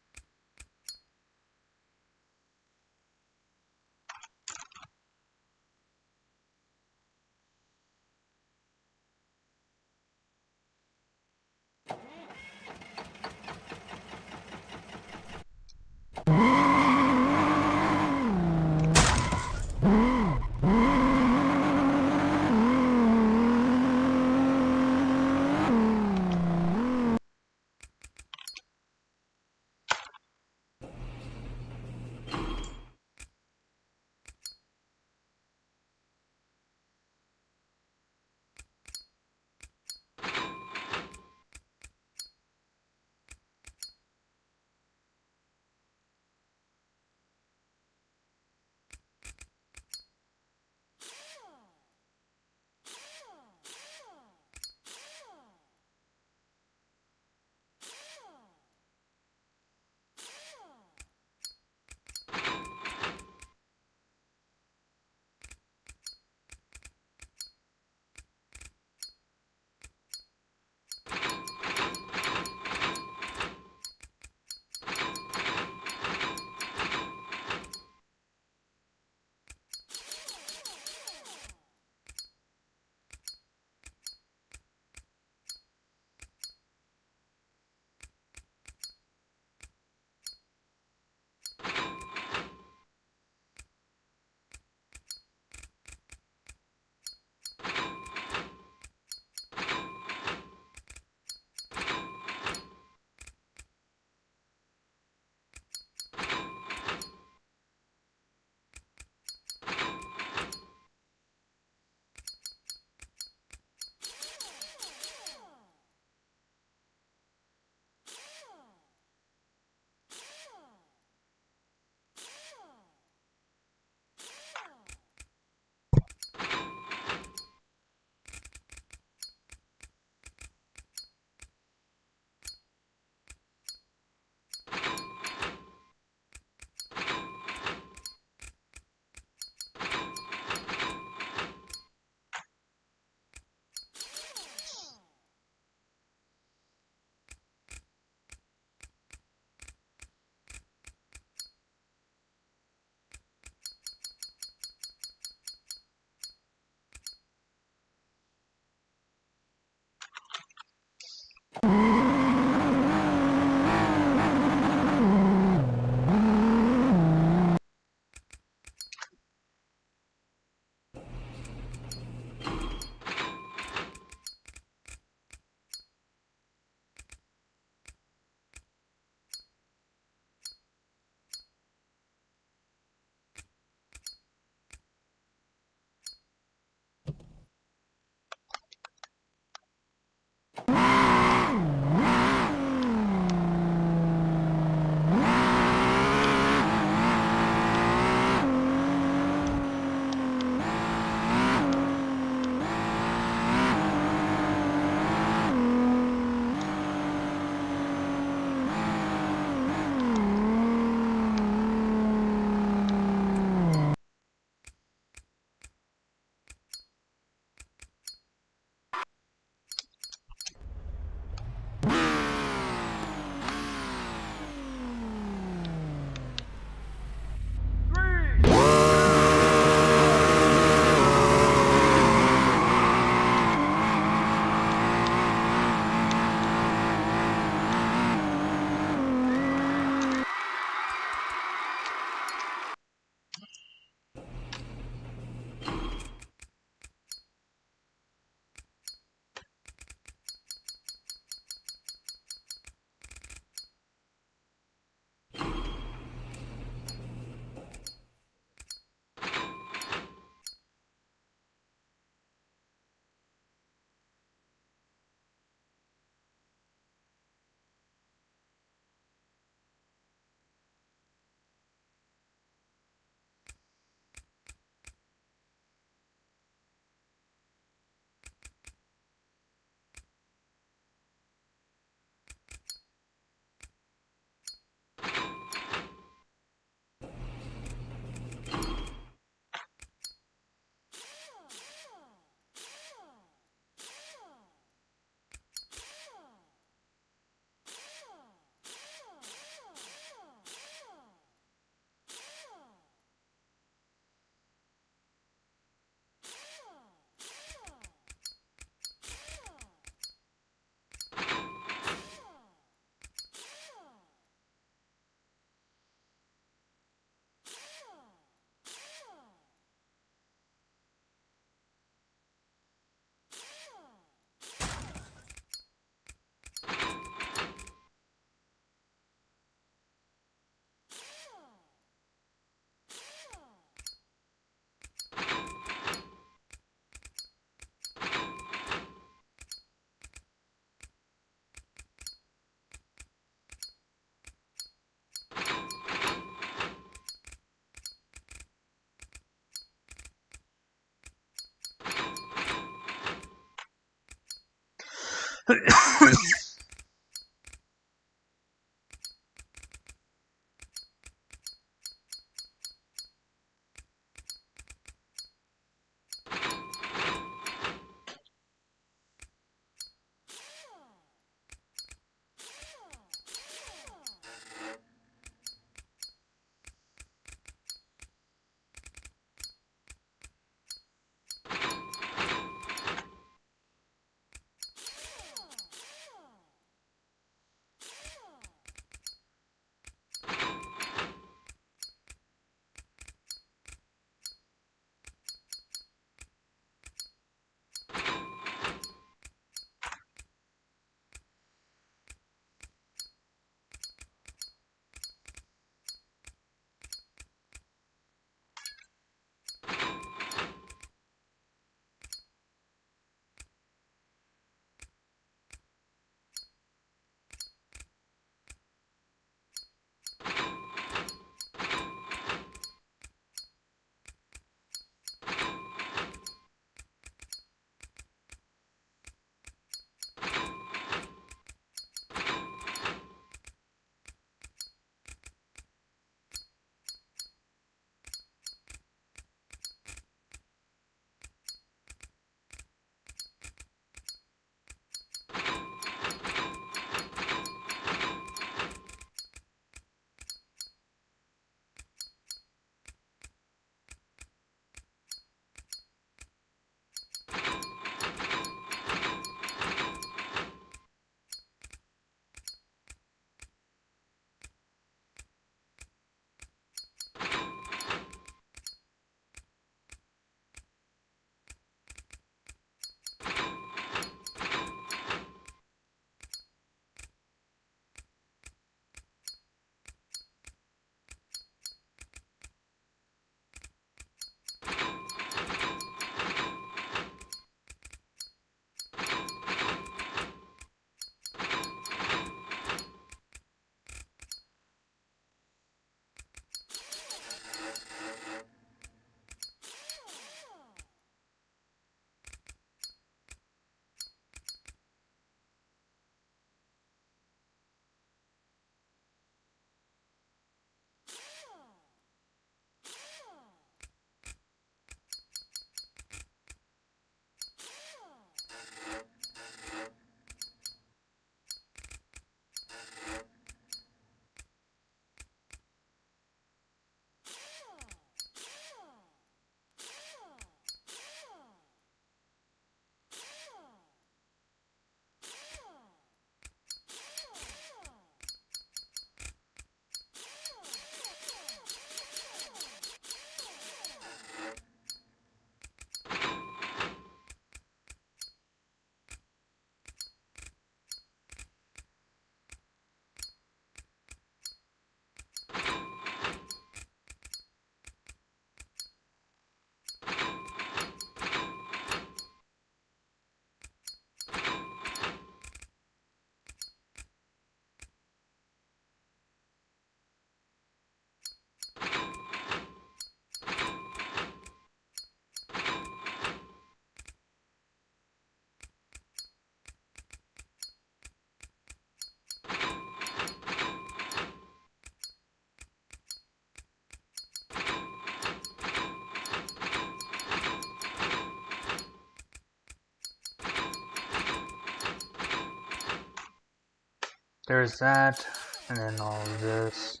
There's that, and then all of this.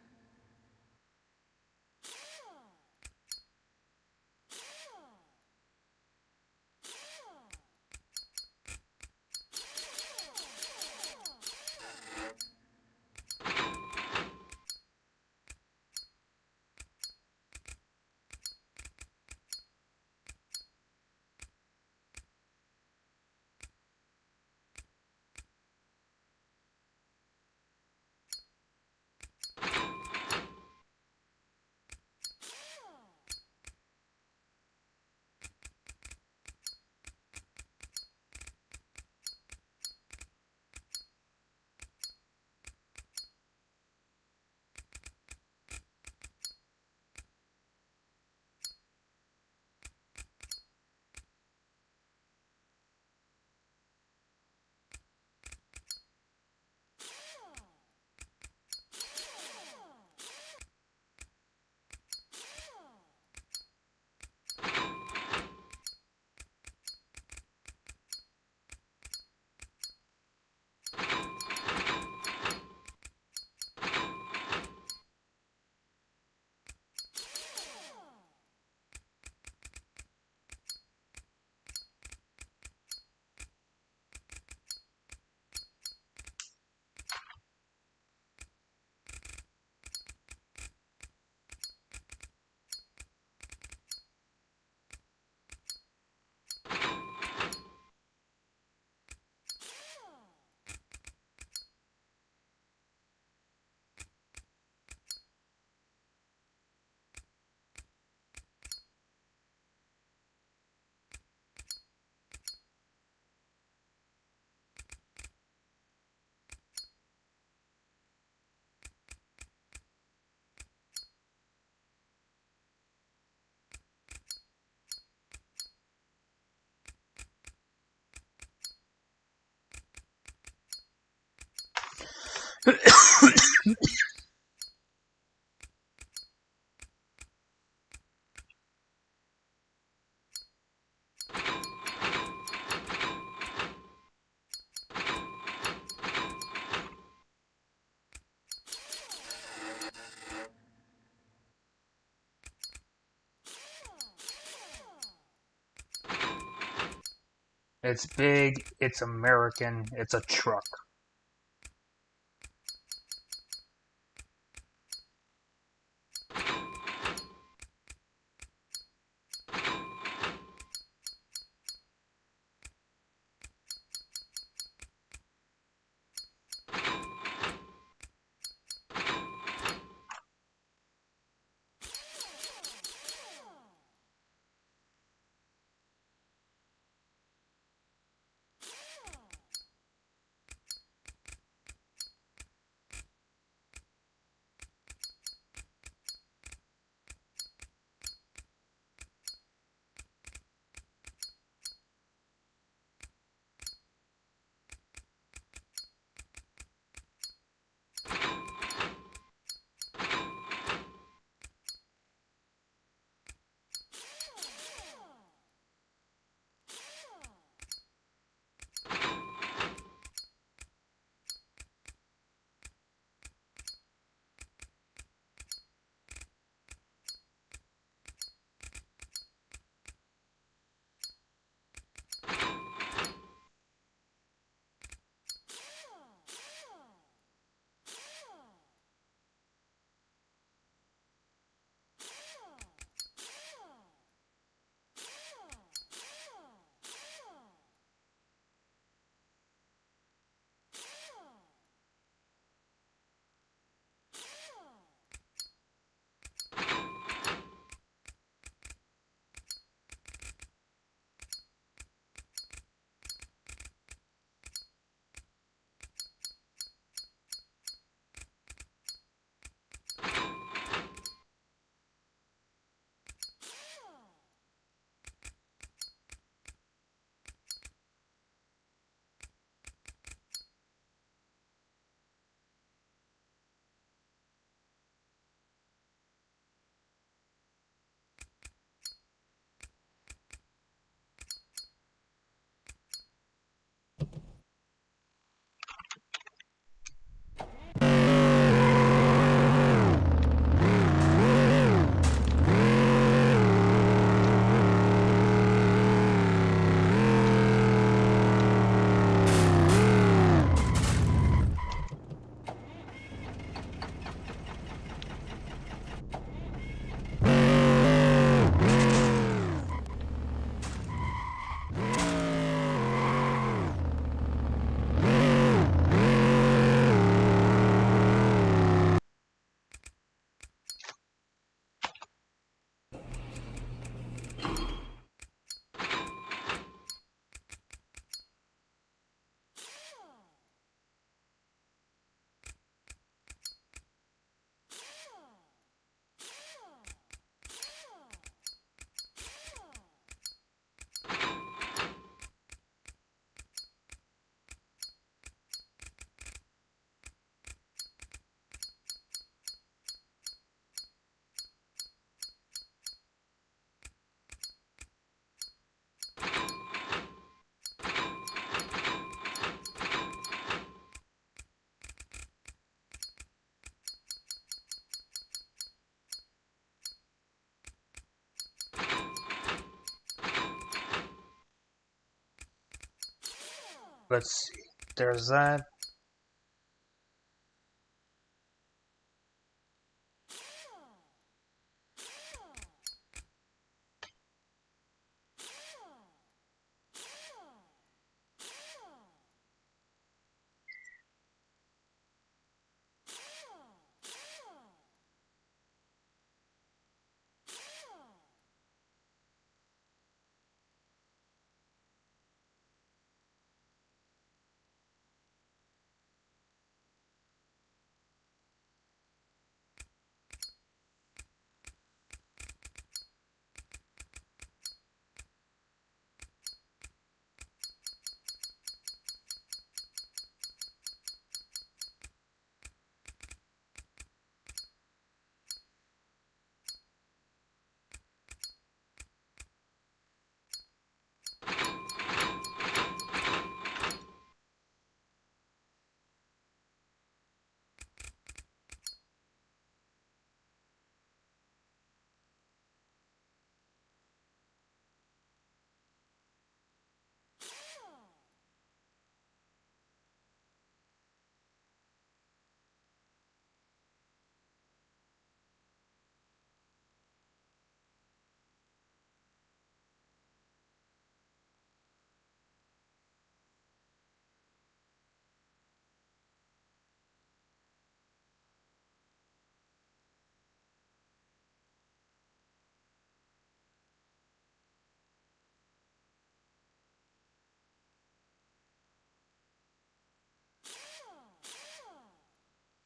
It's big, it's American, it's a truck. Let's see. There's that.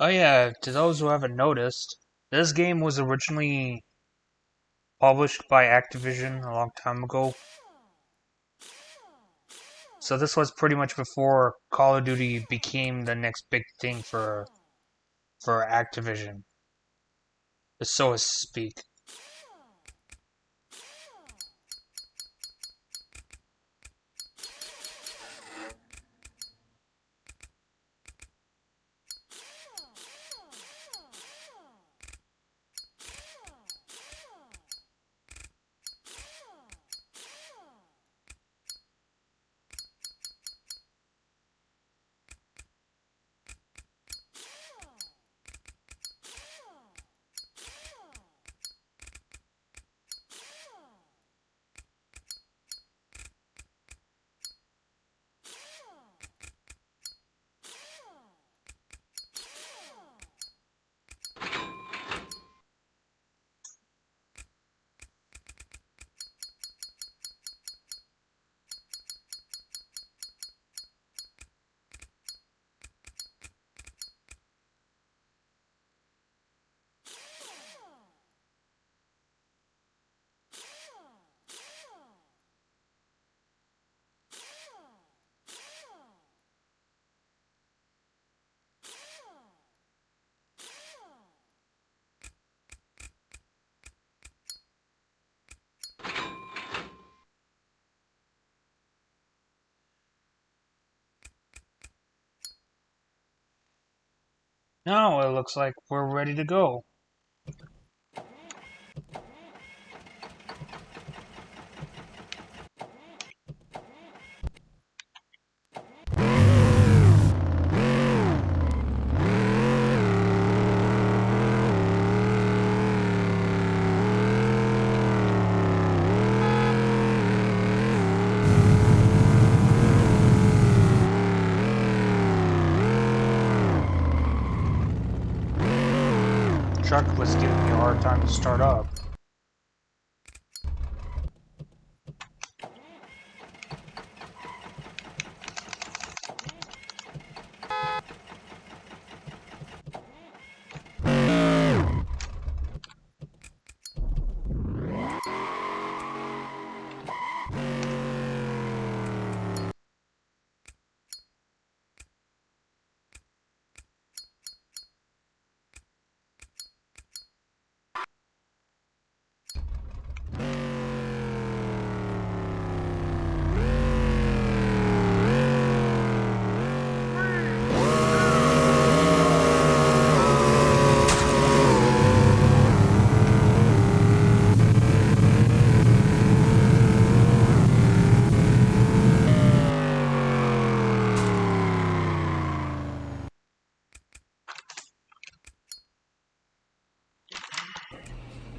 Oh yeah, to those who haven't noticed, this game was originally published by Activision a long time ago. So this was pretty much before Call of Duty became the next big thing for Activision, so to speak. Now it looks like we're ready to go. Truck was giving me a hard time to start up.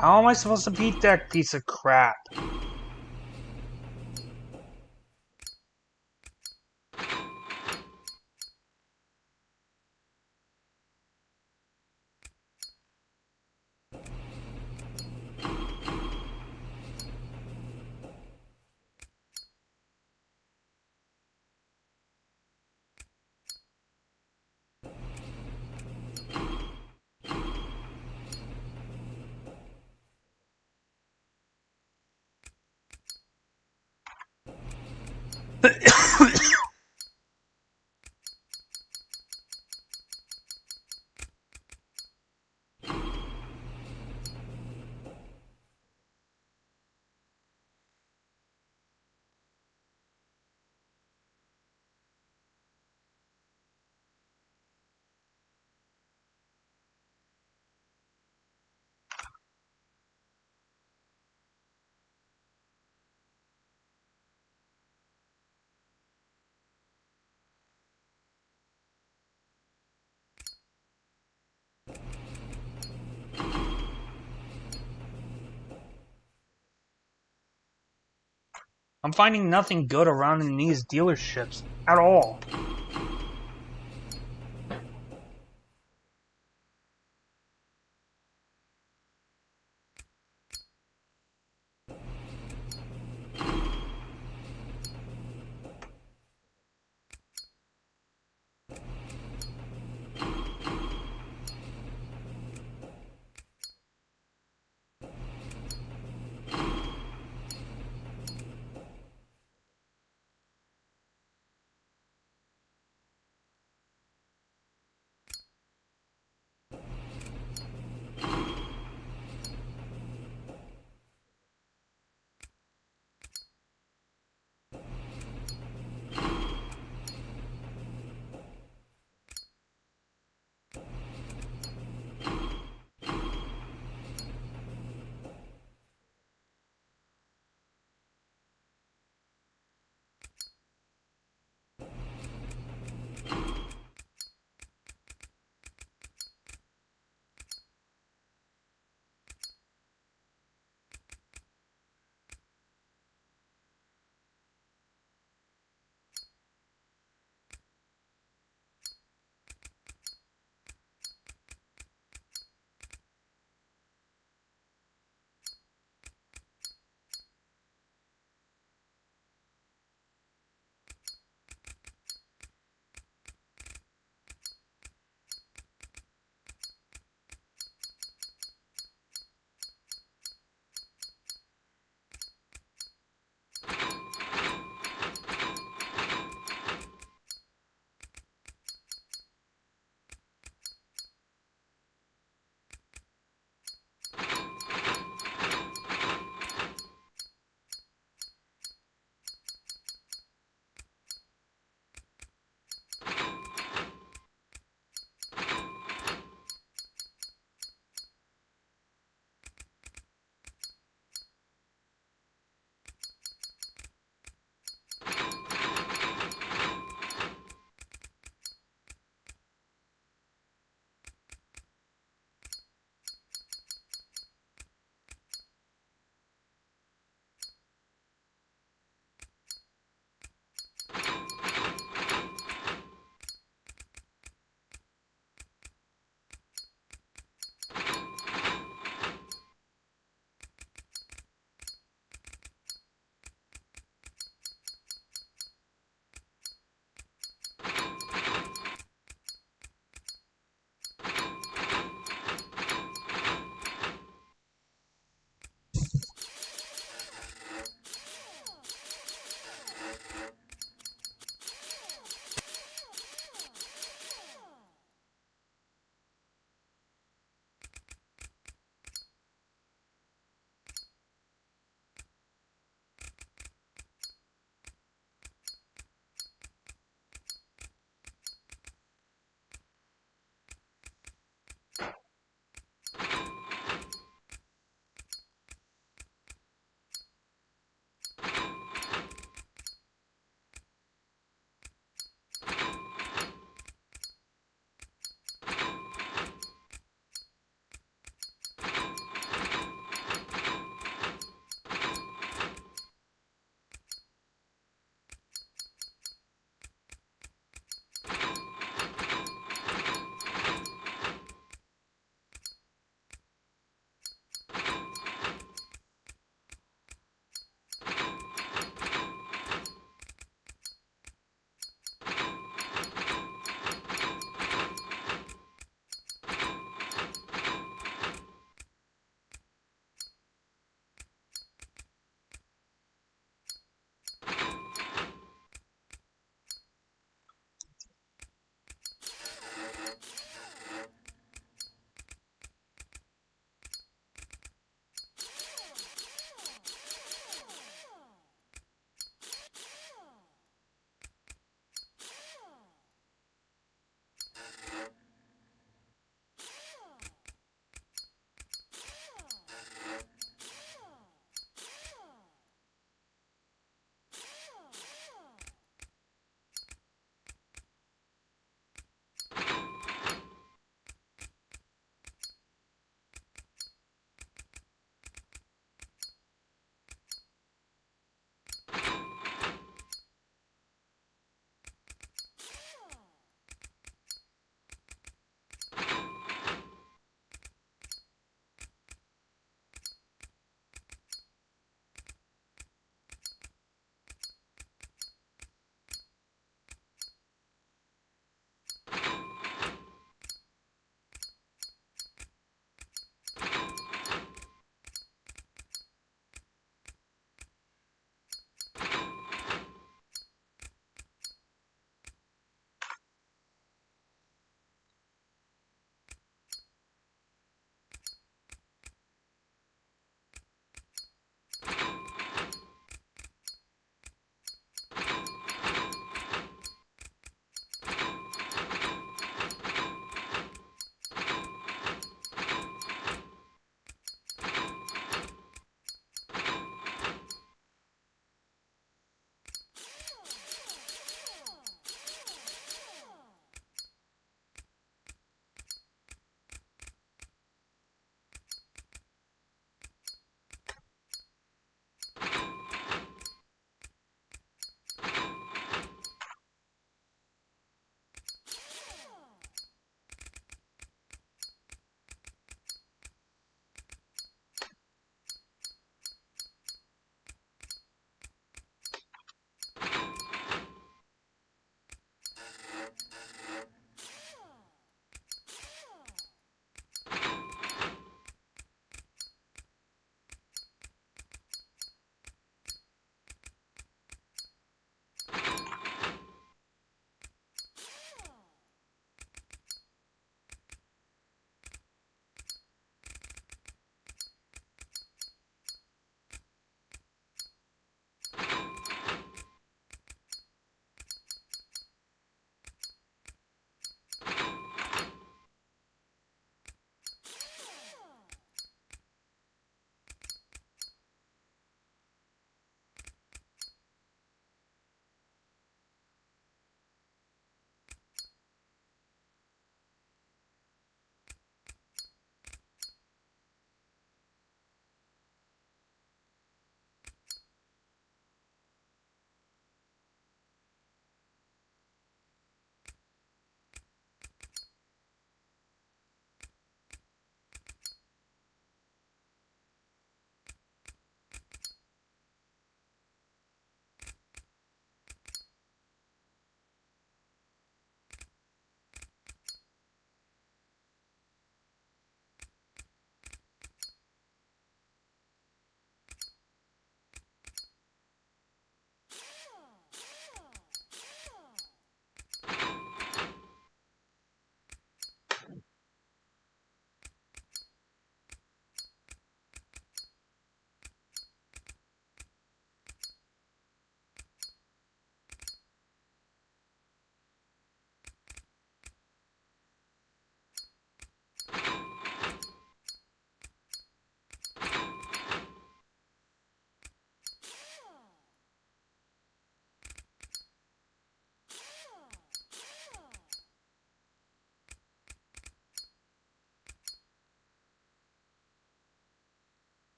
How am I supposed to beat that piece of crap? I'm finding nothing good around in these dealerships at all.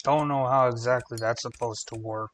don't know how exactly that's supposed to work.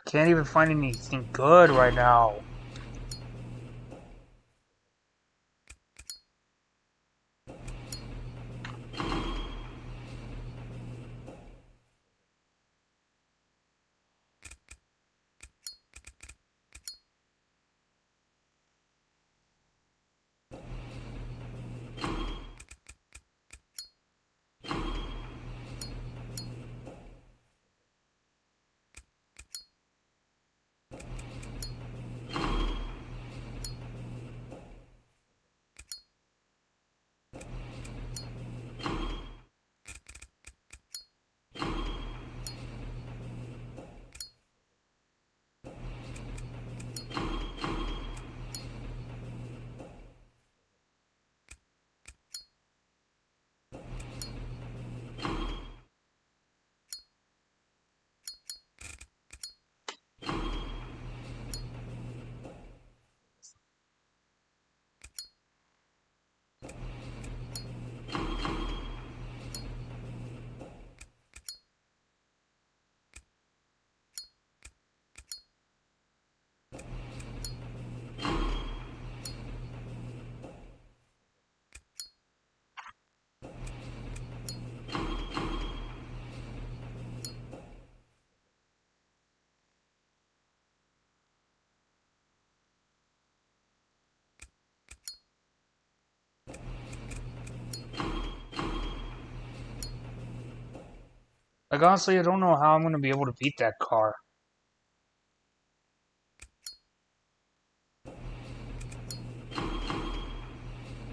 I can't even find anything good right now. Like, honestly, I don't know how I'm gonna be able to beat that car.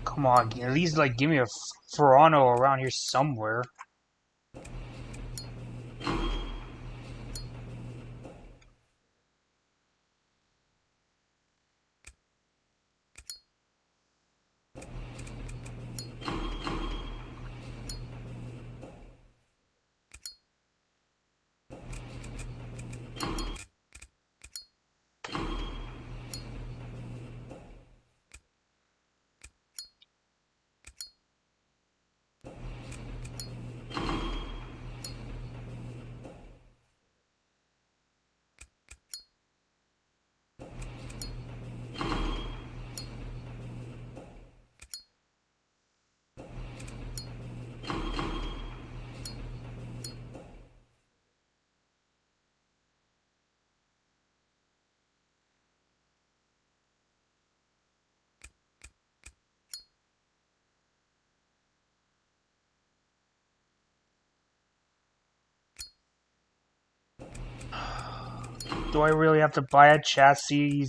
Come on, at least, like, give me a Ferrano around here somewhere. Do I really have to buy a chassis?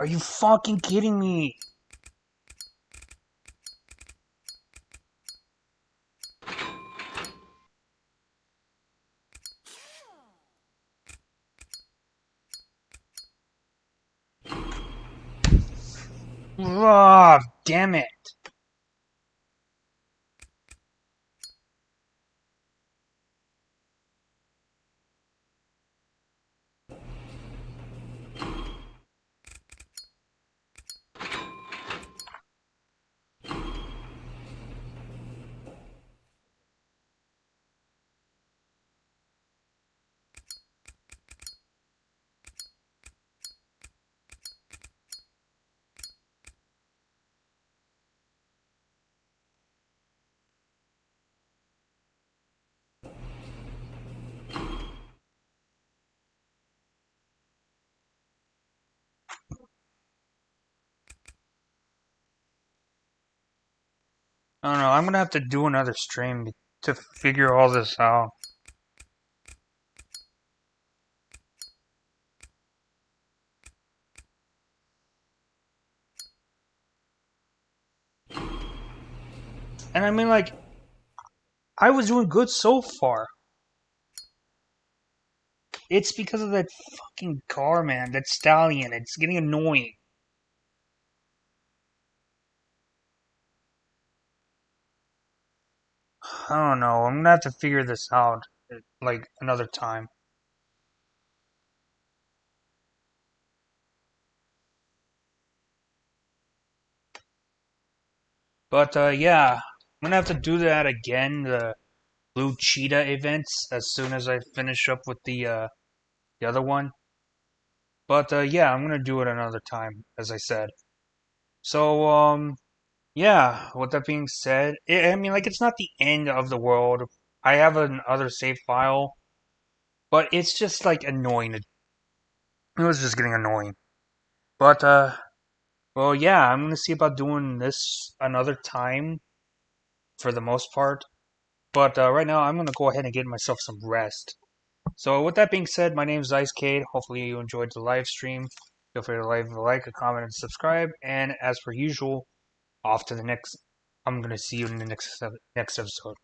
Are you fucking kidding me? Ah, damn it. I don't know, I'm gonna have to do another stream to figure all this out. And I mean, like, I was doing good so far. It's because of that fucking car, man. That stallion. It's getting annoying. I don't know. I'm gonna have to figure this out, like, another time. But, yeah. I'm gonna have to do that again, the Blue Cheetah events, as soon as I finish up with the other one. But, yeah, I'm gonna do it another time, as I said. So, yeah, with that being said, I mean, like, it's not the end of the world. I have another save file, but it's just, like, annoying. It was just getting annoying. But, well, yeah, I'm gonna see about doing this another time for the most part. But, right now, I'm gonna go ahead and get myself some rest. So, with that being said, my name is ICECADE. Hopefully, you enjoyed the live stream. Feel free to leave a like, a comment, and subscribe. And as per usual, off to the next. I'm gonna see you in the next episode.